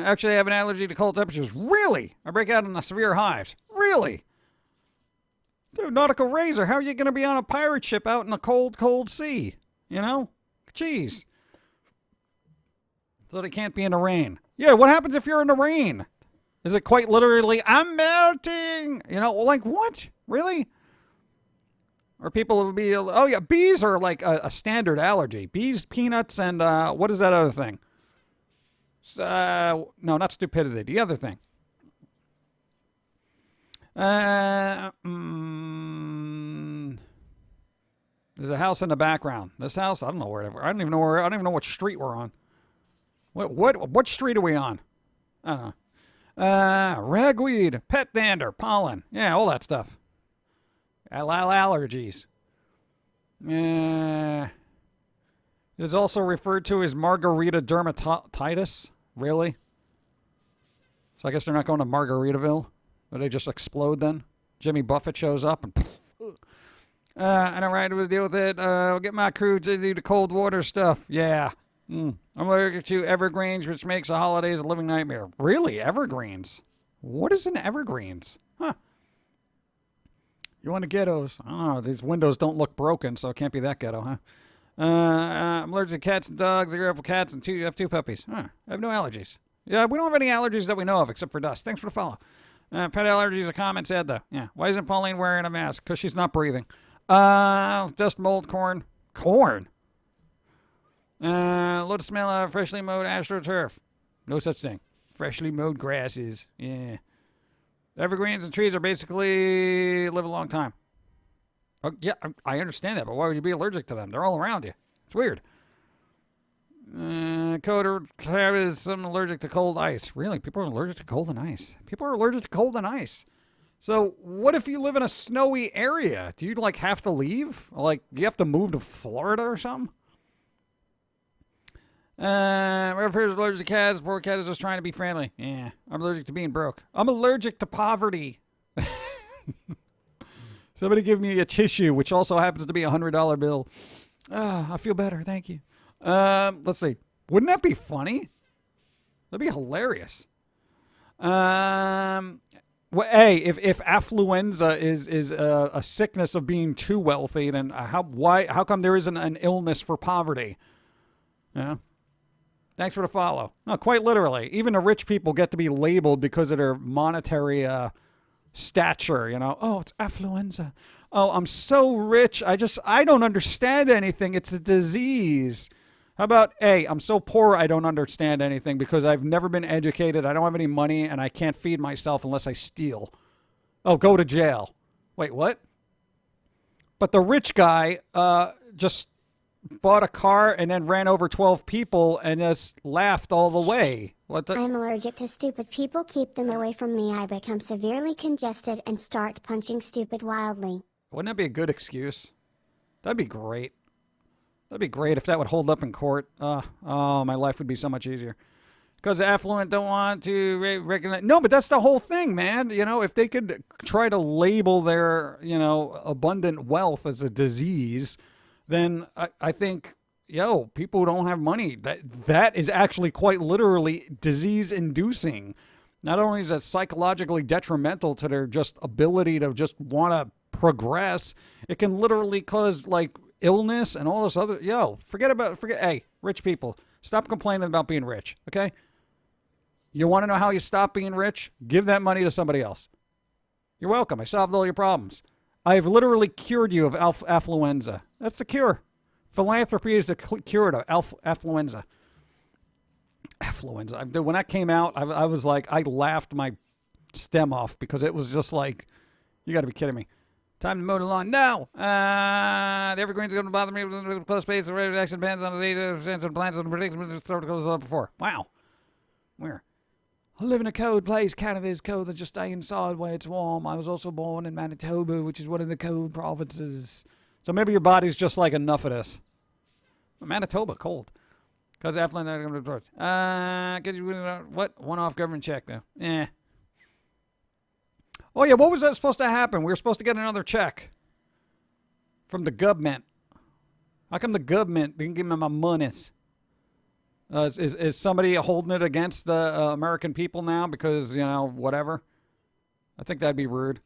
Actually, I have an allergy to cold temperatures. Really? I break out in the severe hives. Really? Dude, Nautical Razor, how are you going to be on a pirate ship out in a cold, cold sea? You know? Jeez. So they can't be in the rain. Yeah, what happens if you're in the rain? Is it quite literally, I'm melting? You know, like what? Really? Or people would be, oh yeah, bees are like a standard allergy. Bees, peanuts, and what is that other thing? No, not stupidity. The other thing. There's a house in the background. This house, I don't know where. I don't even know what street we're on. What street are we on? I don't know. Ragweed, pet dander, pollen. Yeah, all that stuff. Allergies. It is also referred to as margarita dermatitis. Really? So I guess they're not going to Margaritaville? Or they just explode then? Jimmy Buffett shows up and... I don't right to deal with it. I'll get my crew to do the cold water stuff. Yeah. I'm allergic to evergreens, which makes the holidays a living nightmare. Really? Evergreens? What is an evergreens? Huh. You want the ghettos? I don't know. These windows don't look broken, so it can't be that ghetto, huh? I'm allergic to cats and dogs. I grew up with cats and I have 2 puppies. I have no allergies. Yeah, we don't have any allergies that we know of except for dust. Thanks for the follow. Pet allergies, a comment said though. Yeah. Why isn't Pauline wearing a mask? Because she's not breathing. Dust, mold, corn. Corn? Load smell of freshly mowed astroturf. No such thing. Freshly mowed grasses. Yeah. Evergreens and trees are basically live a long time. Oh, yeah, I understand that, but why would you be allergic to them? They're all around you. It's weird. Coder is some allergic to cold ice. Really? People are allergic to cold and ice. People are allergic to cold and ice. So what if you live in a snowy area? Do you like have to leave? Like, do you have to move to Florida or something? My friend's allergic to cats. Poor cat is just trying to be friendly. Yeah, I'm allergic to being broke. I'm allergic to poverty. Somebody give me a tissue, which also happens to be a $100 bill. I feel better. Thank you. Let's see. Wouldn't that be funny? That'd be hilarious. Well, hey, if affluenza is a sickness of being too wealthy, then how come there isn't an illness for poverty? Yeah. Thanks for the follow. No, quite literally. Even the rich people get to be labeled because of their monetary stature, you know. Oh, it's affluenza. Oh, I'm so rich. I don't understand anything. It's a disease. How about, A, I'm so poor I don't understand anything because I've never been educated, I don't have any money, and I can't feed myself unless I steal. Oh, go to jail. Wait, what? But the rich guy just bought a car and then ran over 12 people and just laughed all the way. What the? I'm allergic to stupid people. Keep them away from me. I become severely congested and start punching stupid wildly. Wouldn't that be a good excuse? That'd be great. That'd be great if that would hold up in court. Oh, my life would be so much easier. Because the affluent don't want to recognize. No, but that's the whole thing, man. You know, if they could try to label their, abundant wealth as a disease, then I think, people who don't have money, that is actually quite literally disease-inducing. Not only is it psychologically detrimental to their just ability to just want to progress, it can literally cause, like, illness and all this other. Forget. Hey, rich people, stop complaining about being rich, okay? You want to know how you stop being rich? Give that money to somebody else. You're welcome. I solved all your problems. I've literally cured you of affluenza. That's the cure. Philanthropy is the cure to affluenza. Affluenza. When that came out, I was like, I laughed my stem off because it was just like, you got to be kidding me. Time to mow the lawn. No! The evergreen's going to bother me with the close space. The rate of action depends on the data, sense, and plans, and the predicament of the goes up before. Wow. Where? I live in a cold place. Canada's cold and just stay inside where it's warm. I was also born in Manitoba, which is one of the cold provinces. So maybe your body's just like enough of this. Manitoba, cold. Because affluent, what? One-off government check, though. Oh, yeah, what was that supposed to happen? We were supposed to get another check from the government. How come the government didn't give me my monies? Is somebody holding it against the American people now because, whatever? I think that'd be rude.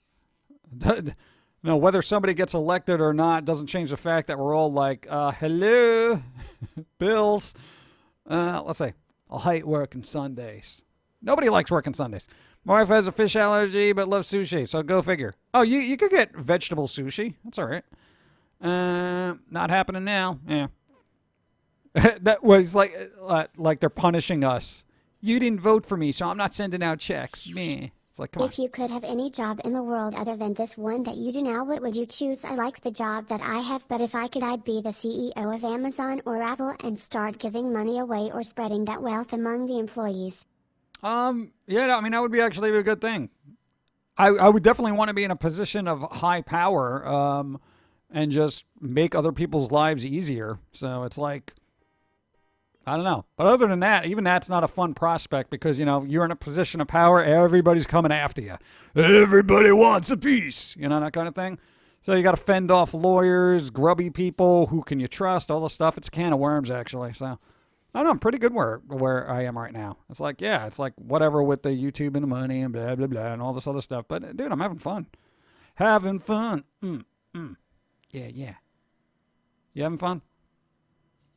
No, whether somebody gets elected or not doesn't change the fact that we're all like, hello, bills. Let's say, I hate working Sundays. Nobody likes working Sundays. My wife has a fish allergy but loves sushi, so go figure. Oh, you could get vegetable sushi. That's all right. Not happening now. Yeah. That was like they're punishing us. You didn't vote for me, so I'm not sending out checks. Meh. It's like, come on. If you could have any job in the world other than this one that you do now, what would you choose? I like the job that I have, but if I could, I'd be the CEO of Amazon or Apple and start giving money away or spreading that wealth among the employees. Yeah, I mean, that would be actually a good thing. I would definitely want to be in a position of high power, and just make other people's lives easier. So it's like, I don't know. But other than that, even that's not a fun prospect because, you're in a position of power. Everybody's coming after you. Everybody wants a piece, that kind of thing. So you got to fend off lawyers, grubby people, who can you trust, all this stuff. It's a can of worms, actually. So I don't know, I'm pretty good where I am right now. It's like, it's like whatever with the YouTube and the money and blah, blah, blah, and all this other stuff. But, dude, I'm having fun. Having fun. Yeah. You having fun?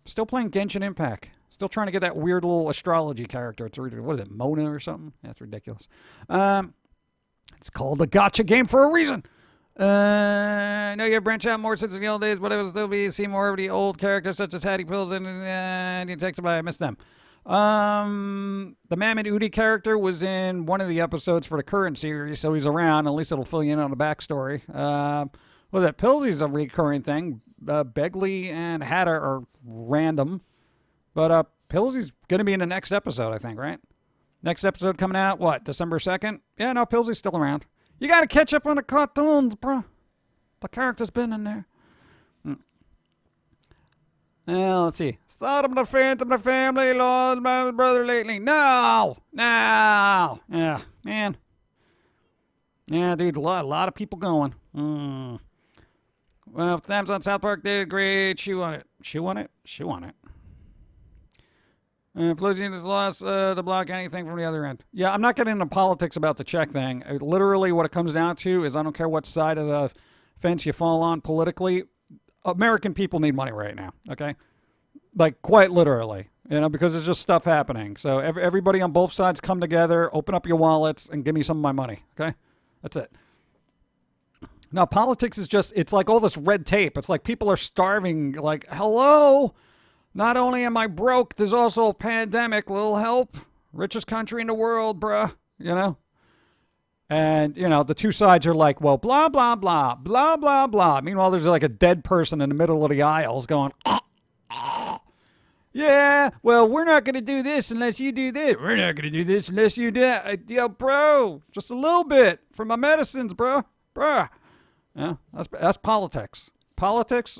Still playing Genshin Impact. Still trying to get that weird little astrology character. It's what is it, Mona or something? That's ridiculous. It's called a gotcha game for a reason. I know you branch out more since the old days, but I will still see more of the old characters such as Hattie Pills and you text about I miss them. The Mammon Udi character was in one of the episodes for the current series, so he's around. At least it'll fill you in on the backstory. Well, that Pillsy's a recurring thing. Begley and Hatter are random. But Pillsy's going to be in the next episode, I think, right? Next episode coming out, what, December 2nd? Yeah, no, Pillsy's still around. You got to catch up on the cartoons, bro. The character's been in there. Let's see. Sodom the Phantom, the family lost my brother lately. No. Yeah, man. Yeah, dude, a lot of people going. Well, Thumbs on South Park did great. She won it. Flozine has lost to block anything from the other end. Yeah, I'm not getting into politics about the check thing. Literally, what it comes down to is I don't care what side of the fence you fall on politically. American people need money right now, okay? Like, quite literally, because there's just stuff happening. So everybody on both sides come together, open up your wallets, and give me some of my money, okay? That's it. Now, politics is just, it's like all this red tape. It's like people are starving, like, hello? Not only am I broke, there's also a pandemic. Little help. Richest country in the world, bruh. You know? And, you know, the two sides are like, well, blah, blah, blah, blah, blah, blah. Meanwhile, there's like a dead person in the middle of the aisles going, yeah, well, we're not going to do this unless you do this. We're not going to do this unless you do that. Yo, bro, just a little bit for my medicines, bro. Bruh. Yeah, that's politics. Politics,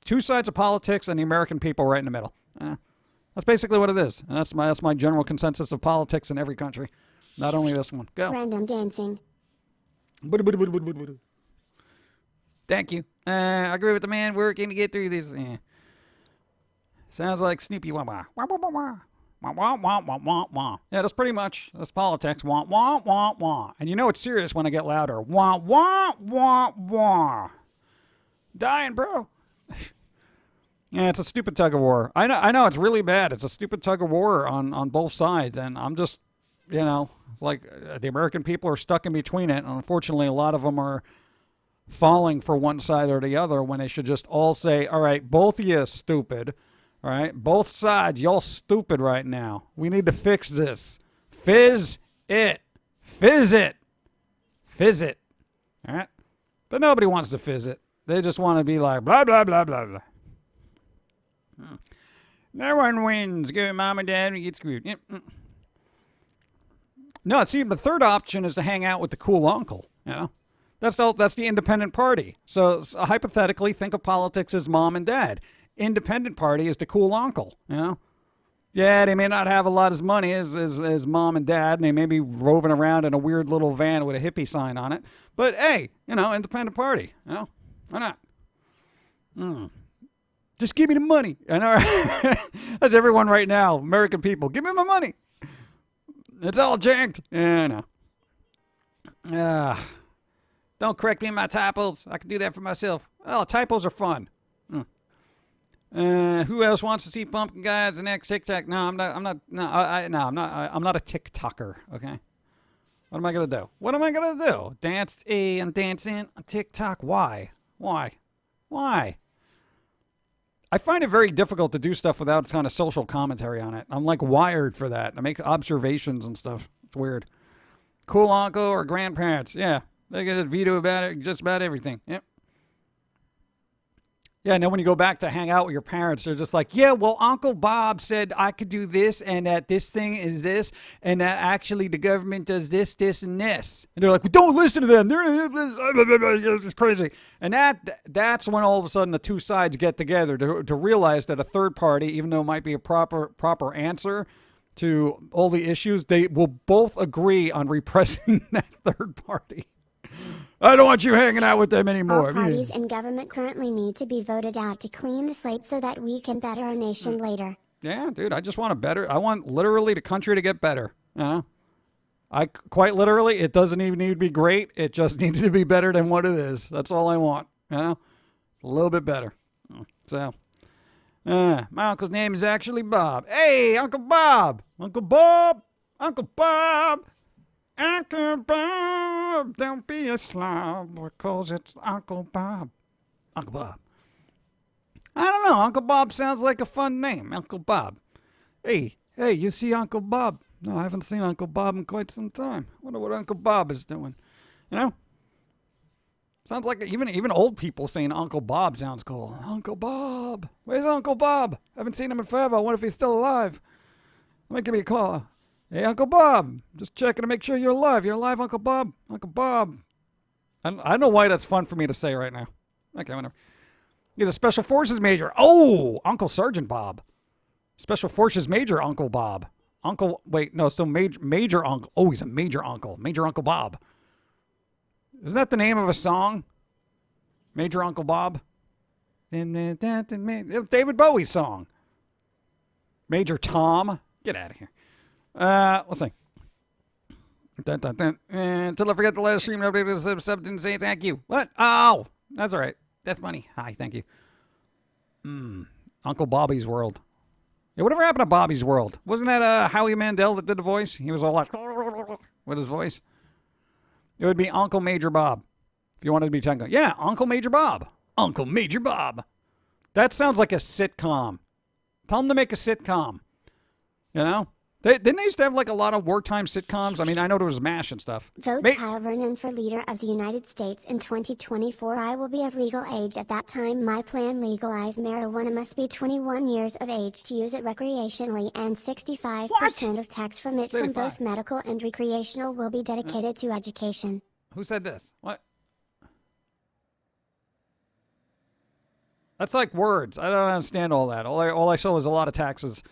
two sides of politics and the American people right in the middle. That's basically what it is. And that's my general consensus of politics in every country. Not only this one. Go. Random dancing. Thank you. I agree with the man working to get through this. Sounds like Snoopy. Wah, wah. Wah, wah, wah, wah. Wah, wah, wah, wah, wah, wah. Yeah, that's pretty much. That's politics. Wah, wah, wah, wah. And you know it's serious when I get louder. Wah, wah, wah, wah. Dying, bro. Yeah, it's a stupid tug of war. I know it's really bad. It's a stupid tug of war on both sides. And I'm just, you know, like the American people are stuck in between it. And unfortunately, a lot of them are falling for one side or the other when they should just all say, all right, both of you stupid. All right, both sides, y'all stupid right now. We need to fix this. Fizz it. Fizz it. Fizz it. All right? But nobody wants to fizz it. They just want to be like, blah, blah, blah, blah, blah. No one wins. Go mom and dad and get screwed. Yep. No, see, the third option is to hang out with the cool uncle, you know? That's the independent party. So hypothetically, think of politics as mom and dad. Independent party is the cool uncle, you know? Yeah, they may not have a lot of money as mom and dad, and they may be roving around in a weird little van with a hippie sign on it. But hey, you know, independent party, you know? Why not? Just give me the money. I know. That's everyone right now, American people. Give me my money. It's all janked. Yeah, I know. Don't correct me in my typos. I can do that for myself. Oh, typos are fun. Who else wants to see Pumpkin Guy as the next TikTok? No, I'm not. I'm not a TikToker. Okay. What am I gonna do? What am I gonna do? Dance? I'm dancing on TikTok. Why? I find it very difficult to do stuff without kind of social commentary on it. I'm like wired for that. I make observations and stuff. It's weird. Cool uncle or grandparents. Yeah. They get a veto about it, just about everything. Yep. Yeah, and then when you go back to hang out with your parents, they're just like, yeah, well, Uncle Bob said I could do this and that this thing is this and that actually the government does this, this, and this. And they're like, well, don't listen to them. It's crazy. And that's when all of a sudden the two sides get together to realize that a third party, even though it might be a proper answer to all the issues, they will both agree on repressing that third party. I don't want you hanging out with them anymore. All parties in government currently need to be voted out to clean the slate so that we can better our nation later. Yeah, dude, I just want I want literally the country to get better. You know? Quite literally, it doesn't even need to be great. It just needs to be better than what it is. That's all I want. You know? A little bit better. So, my uncle's name is actually Bob. Hey, Uncle Bob! Uncle Bob! Uncle Bob! Uncle Bob, don't be a slob because it's Uncle Bob. Uncle Bob. I don't know. Uncle Bob sounds like a fun name. Uncle Bob. Hey, you see Uncle Bob? No, I haven't seen Uncle Bob in quite some time. Wonder what Uncle Bob is doing. You know? Sounds like even old people saying Uncle Bob sounds cool. Uncle Bob. Where's Uncle Bob? Haven't seen him in forever. I wonder if he's still alive. Let me give me a call. Hey, Uncle Bob, just checking to make sure you're alive. You're alive, Uncle Bob? Uncle Bob. I don't know why that's fun for me to say right now. Okay, whatever. He's a Special Forces Major. Oh, Uncle Sergeant Bob. Special Forces Major Uncle Bob. Major Uncle. Oh, he's a Major Uncle. Major Uncle Bob. Isn't that the name of a song? Major Uncle Bob? David Bowie's song. Major Tom. Get out of here. Let's see. Until I forget the last stream, nobody didn't say thank you. What? Oh, that's all right. That's money. Hi, thank you. Uncle Bobby's World. Yeah, whatever happened to Bobby's World? Wasn't that Howie Mandel that did the voice? He was all like with his voice. It would be Uncle Major Bob. If you wanted to be technical. Yeah, Uncle Major Bob. Uncle Major Bob. That sounds like a sitcom. Tell them to make a sitcom. You know? Didn't they used to have like a lot of wartime sitcoms? I mean, I know there was MASH and stuff. Vote Kyle Vernon for leader of the United States in 2024. I will be of legal age at that time. My plan: legalize marijuana, must be 21 years of age to use it recreationally, and 65% of tax from it from both medical and recreational will be dedicated to education. Who said this? What? That's like words. I don't understand all that. All I saw was a lot of taxes.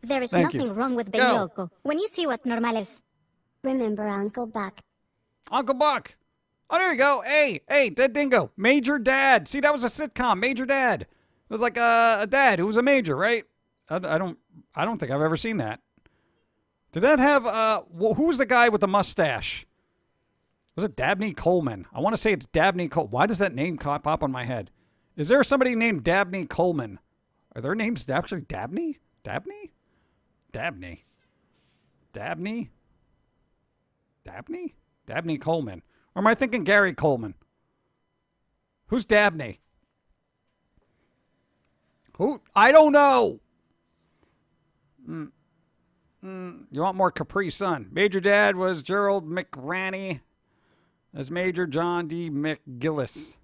There is Thank nothing you. wrong with being Go. loco when you see what normal is. Remember Uncle Buck. Uncle Buck. Oh, there you go. Hey, Dead Dingo. Major Dad. See, that was a sitcom. Major Dad. It was like a dad who was a major, right? I don't think I've ever seen that. Did that have who was the guy with the mustache? Was it Dabney Coleman? I want to say it's Dabney Coleman. Why does that name pop up on my head? Is there somebody named Dabney Coleman? Are their names actually Dabney? Dabney? Dabney. Dabney? Dabney? Dabney Coleman. Or am I thinking Gary Coleman? Who's Dabney? Who? I don't know. You want more Capri Sun? Major Dad was Gerald McRaney as Major John D. McGillis.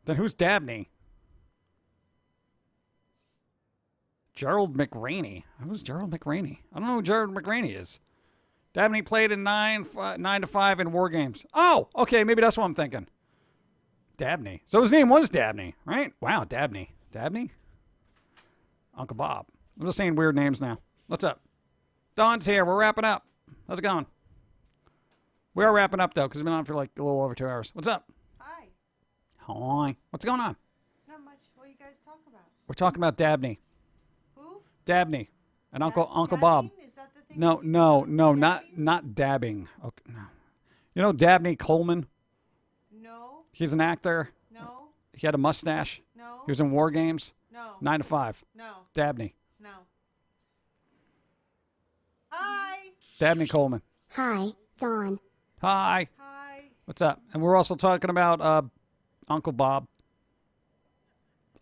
Then who's Dabney? Gerald McRaney. Who's Gerald McRaney? I don't know who Gerald McRaney is. Dabney played in 9 to 5 in War Games. Oh, okay, maybe that's what I'm thinking. Dabney. So his name was Dabney, right? Wow, Dabney. Dabney? Uncle Bob. I'm just saying weird names now. What's up? Dawn's here. We're wrapping up. How's it going? We are wrapping up, though, because we've been on for like a little over 2 hours. What's up? Hi. Hi. What's going on? Not much. What do you guys talk about? We're talking about Dabney. Who? Dabney. And Uncle Dabbing? Bob. Is that the thing No, that you no, do? no, Dabbing? not dabbing. Okay, no. You know Dabney Coleman? No. He's an actor. No. He had a mustache. No. He was in War Games. No. 9 to 5. No. Dabney. No. Hi. Dabney Coleman. Hi, Dawn. Hi. Hi. What's up? And we're also talking about Uncle Bob.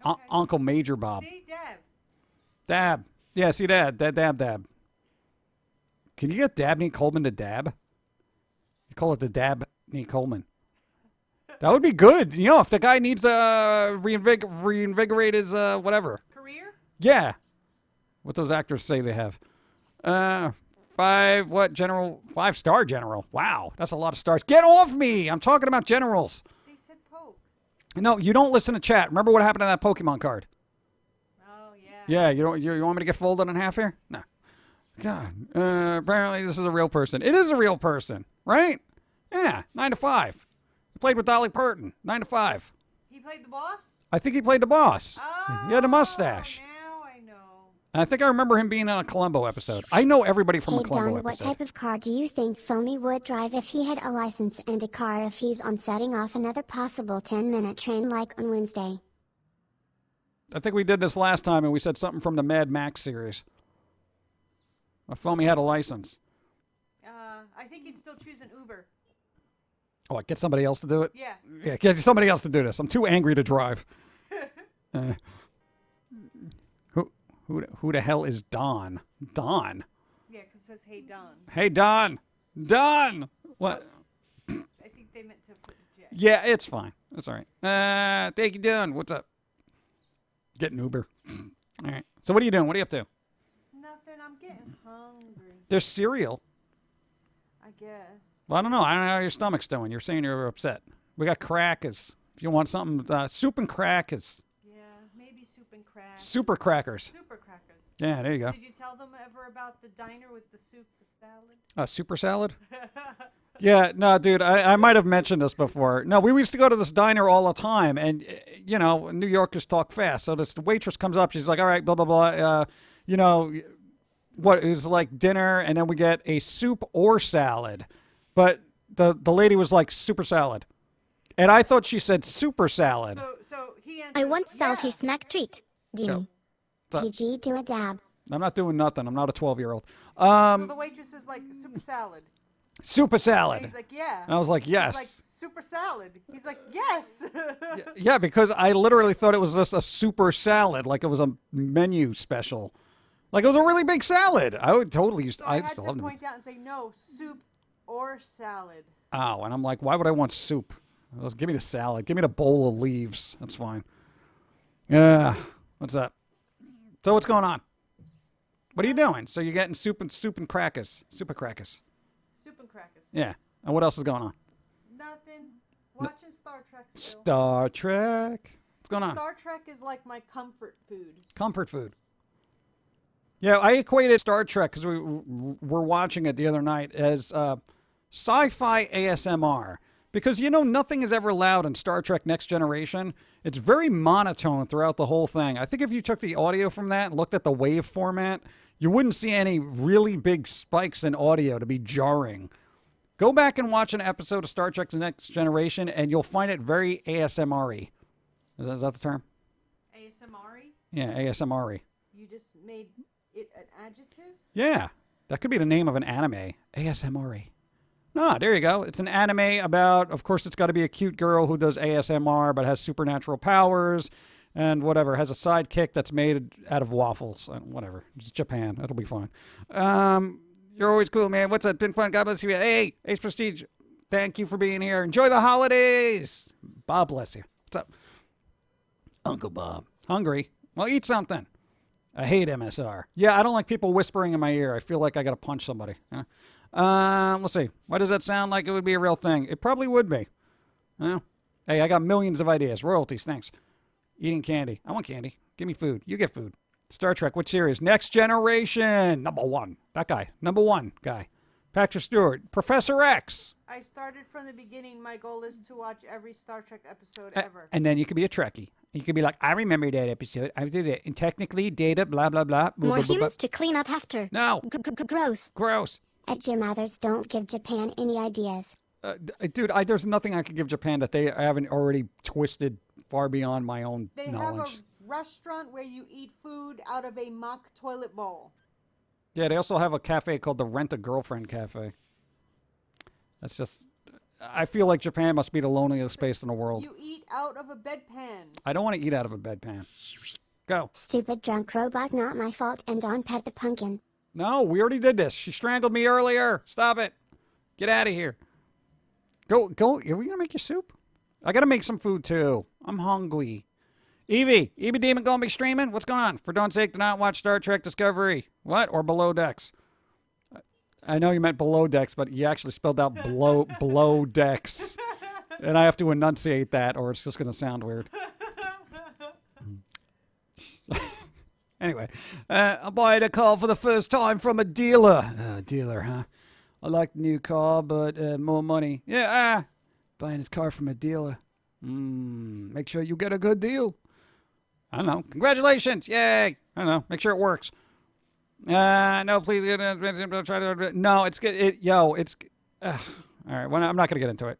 Okay. Uncle Major Bob. See, Deb. Dab. Yeah, see that. Dab. Can you get Dabney Coleman to dab? You call it the Dabney Coleman. That would be good. You know, if the guy needs to reinvigorate his whatever. Career? Yeah. What those actors say they have. 5-star general. Wow, that's a lot of stars. Get off me! I'm talking about generals. They said poke. No, you don't listen to chat. Remember what happened to that Pokemon card? Oh, yeah. Yeah, you want me to get folded in half here? No. God. Apparently this is a real person. It is a real person, right? Yeah, 9 to 5. He played with Dolly Parton. 9 to 5. He played the boss? I think he played the boss. Oh, He had a mustache. Now I know. And I think I remember him being on a Columbo episode. I know everybody from Hey a Columbo Dawn, what episode. type of car do you think Foamy would drive if he had a license, and a car if he's on setting off another possible 10-minute train like on Wednesday? I think we did this last time, and we said something from the Mad Max series. If Foamy had a license. I think he'd still choose an Uber. Oh, get somebody else to do it? Yeah. Yeah, get somebody else to do this. I'm too angry to drive. Who the hell is Don? Don? Yeah, because it says, hey, Don. Hey, Don. Don! What? I think they meant to put J. Yeah, it's fine. That's all right. Thank you, Don. What's up? Getting Uber. All right. So what are you doing? What are you up to? Nothing. I'm getting hungry. There's cereal. I guess. Well, I don't know. I don't know how your stomach's doing. You're saying you're upset. We got crackers. If you want something, soup and crackers. Yeah, maybe soup and crackers. Super crackers. Super crackers. Yeah, there you go. Did you tell them ever about the diner with the soup salad? Super salad? Yeah, no, dude, I might have mentioned this before. No, we used to go to this diner all the time, and, you know, New Yorkers talk fast. So the waitress comes up, she's like, all right, blah, blah, blah. You know, what is like dinner, and then we get a soup or salad. But the lady was like, super salad. And I thought she said super salad. So he answers, I want salty yeah. snack treat. Gimme. PG, do a dab. I'm not doing nothing. I'm not a 12-year-old. So the waitress is like, super salad. Super salad. And he's like, yeah. And I was like, yes. He's like, super salad. He's like, yes. Yeah, because I literally thought it was just a super salad, like it was a menu special. Like it was a really big salad. I would totally use. So I had still to love them. point out and say, no, soup or salad. Oh, and I'm like, why would I want soup? Just give me the salad. Give me the bowl of leaves. That's fine. Yeah. What's up? So what's going on? What are you doing? So you're getting soup and crackers. Super crackers. Soup and crackers. Yeah. And what else is going on? Nothing. Watching Star Trek still. Star Trek. What's going on? Star Trek is like my comfort food. Comfort food. Yeah, I equated Star Trek because we were watching it the other night as sci-fi ASMR. Because, nothing is ever loud in Star Trek Next Generation. It's very monotone throughout the whole thing. I think if you took the audio from that and looked at the wave format, you wouldn't see any really big spikes in audio to be jarring. Go back and watch an episode of Star Trek Next Generation, and you'll find it very ASMR-y. Is that the term? ASMR-y? Yeah, ASMR-y. You just made it an adjective? Yeah, that could be the name of an anime. ASMR-y. No, there you go. It's an anime about, of course, it's got to be a cute girl who does ASMR but has supernatural powers and whatever, has a sidekick that's made out of waffles and whatever. It's Japan. It'll be fine. You're always cool, man. What's up? Been fun. God bless you. Hey, Ace Prestige. Thank you for being here. Enjoy the holidays. Bob bless you. What's up? Uncle Bob. Hungry? Well, eat something. I hate MSR. Yeah, I don't like people whispering in my ear. I feel like I got to punch somebody. Let's see. Why does that sound like it would be a real thing? It probably would be. Hey, I got millions of ideas. Royalties, thanks. Eating candy. I want candy. Give me food. You get food. Star Trek, which series? Next Generation. Number one. That guy. Number one guy. Patrick Stewart. Professor X. I started from the beginning. My goal is to watch every Star Trek episode ever. And then you could be a Trekkie. You could be like, I remember that episode. I did it. And technically, data, blah, blah, blah. More humans to clean up after. No. Gross. Gross. At Jim Others, don't give Japan any ideas. Dude, there's nothing I could give Japan that they haven't already twisted far beyond my own They knowledge. have a restaurant where you eat food out of a mock toilet bowl. Yeah, they also have a cafe called the Rent a Girlfriend Cafe. That's just... I feel like Japan must be the loneliest place in the world. You eat out of a bedpan. I don't want to eat out of a bedpan. Go. Stupid drunk robot, not my fault, and don't pet the pumpkin. No, we already did this. She strangled me earlier. Stop it. Get out of here. Go. Are we going to make your soup? I got to make some food, too. I'm hungry. Evie Demon going to be streaming? What's going on? For dawn's sake, do not watch Star Trek Discovery. What? Or Below Decks? I know you meant Below Decks, but you actually spelled out below Decks. And I have to enunciate that, or it's just going to sound weird. Anyway, I'm buying a car for the first time from a dealer. Dealer, huh? I like the new car, but more money. Yeah, buying his car from a dealer. Make sure you get a good deal. I don't know. Congratulations. Yay. I don't know. Make sure it works. No, please. Try to. No, it's good. It's. All right. Well, I'm not going to get into it.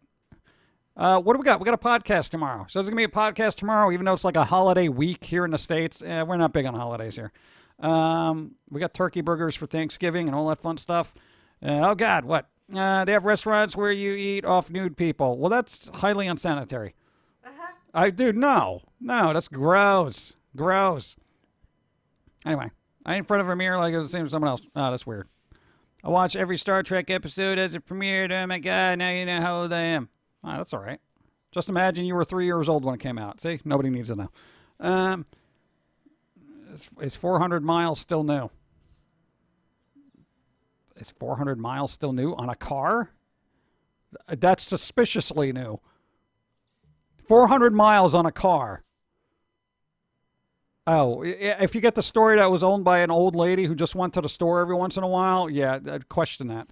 What do we got? We got a podcast tomorrow. So there's going to be a podcast tomorrow, even though it's like a holiday week here in the States. We're not big on holidays here. We got turkey burgers for Thanksgiving and all that fun stuff. Oh, God, what? They have restaurants where you eat off nude people. Well, that's highly unsanitary. Dude, no, that's gross. Anyway, I ain't in front of a mirror like it was the same as someone else. Oh, that's weird. I watch every Star Trek episode as it premiered. Oh, my God, now you know how old I am. Oh, that's all right. Just imagine you were 3 years old when it came out. See? Nobody needs to know. Is 400 miles still new? Is 400 miles still new on a car? That's suspiciously new. 400 miles on a car. Oh, if you get the story that was owned by an old lady who just went to the store every once in a while, yeah, I'd question that.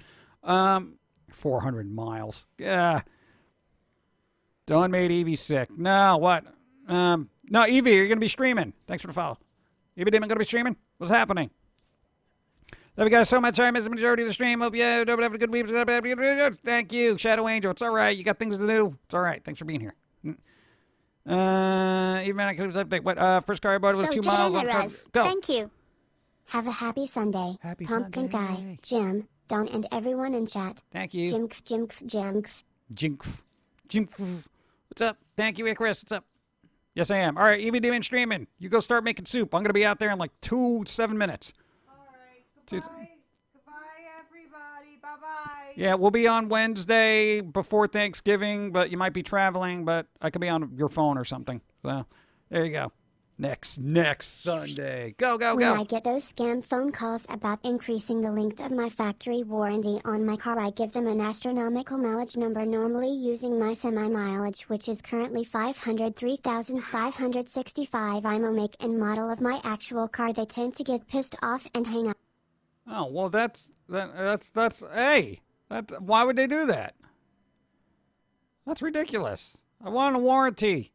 400 miles. Yeah. Dawn made Evie sick. No, what? No, Evie, you're going to be streaming. Thanks for the follow. Evie Demon going to be streaming? What's happening? Love you guys so much. I missed the majority of the stream. Hope you have a good week. Thank you, Shadow Angel. It's all right. You got things to do. It's all right. Thanks for being here. Even man, I could update. What? First car I bought was 2 miles. generous. Go. Thank you. Have a happy Sunday. Happy Pumpkin Sunday. Guy, Jim, Don and everyone in chat. Thank you. Jimkf, jimkf, jimkf. Jinkf. Jinkf. What's up? Thank you, Icarus. What's up? Yes, I am. All right, EV Demon streaming. You go start making soup. I'm going to be out there in like 7 minutes. All right. Goodbye. Goodbye, everybody. Bye-bye. Yeah, we'll be on Wednesday before Thanksgiving, but you might be traveling, but I could be on your phone or something. So, there you go. Next Sunday. Go, go, When go. I get those scam phone calls about increasing the length of my factory warranty on my car, I give them an astronomical mileage number, normally using my semi-mileage, which is currently 503,565. I'm a make and model of my actual car. They tend to get pissed off and hang up. Oh, well, hey, why would they do that? That's ridiculous. I want a warranty.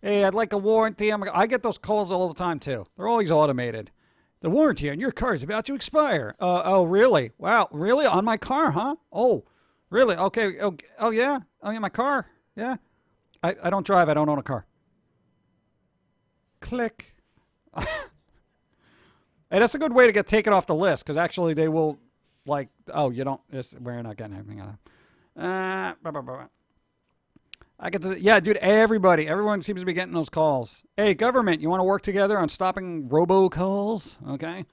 Hey, I'd like a warranty. I get those calls all the time, too. They're always automated. The warranty on your car is about to expire. Oh, really? Wow, really? On my car, huh? Oh, really? Okay. Oh, yeah? Oh, yeah, my car. Yeah. I don't drive. I don't own a car. Click. Hey, that's a good way to get taken off the list, because actually they will, like, oh, you don't, we're not getting anything out of it. I get to, yeah, dude, everyone seems to be getting those calls. Hey, government, you want to work together on stopping robocalls? Okay.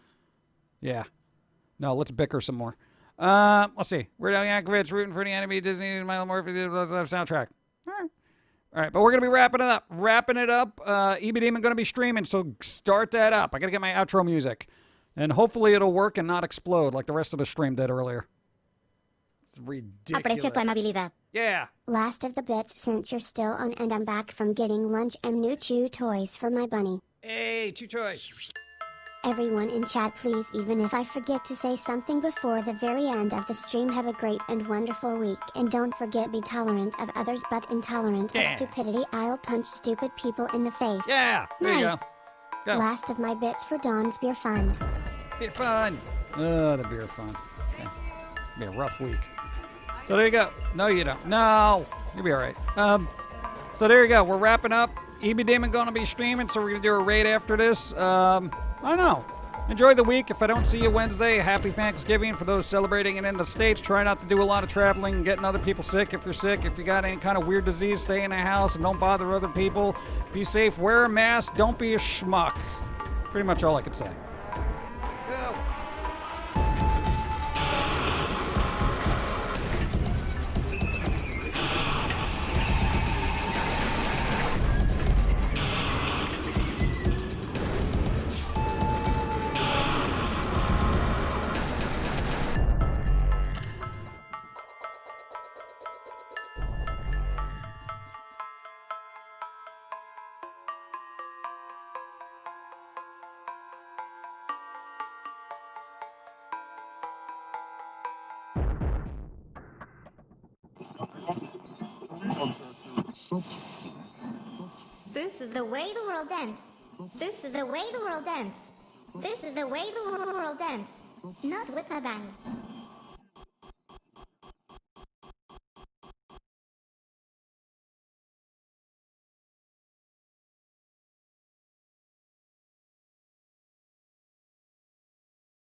Yeah. No, let's bicker some more. Let's see. Weird Al Yankovic rooting for the enemy, Disney, Mile Morphy, soundtrack. All right, but we're going to be wrapping it up. EB Demon going to be streaming, so start that up. I got to get my outro music. And hopefully it'll work and not explode like the rest of the stream did earlier. It's ridiculous. Aprecio tu amabilidad. Yeah. Last of the bits, since you're still on and I'm back from getting lunch and new chew toys for my bunny. Hey, chew choice. Everyone in chat, please, even if I forget to say something before the very end of the stream, have a great and wonderful week. And don't forget, be tolerant of others but intolerant of stupidity. I'll punch stupid people in the face. Yeah. There you go. Go. Last of my bits for Dawn's Beer Fund. Beer fun. Oh, the beer fun. Okay. Be a rough week. So there you go. No, you don't. No. You'll be all right. So there you go. We're wrapping up. EB Demon going to be streaming, so we're going to do a raid after this. I don't know. Enjoy the week. If I don't see you Wednesday, happy Thanksgiving for those celebrating it in the States. Try not to do a lot of traveling and getting other people sick. If you're sick, if you got any kind of weird disease, stay in the house and don't bother other people. Be safe. Wear a mask. Don't be a schmuck. Pretty much all I can say. Go. This is the way the world ends. This is the way the world ends. This is the way the world ends. Not with a bang.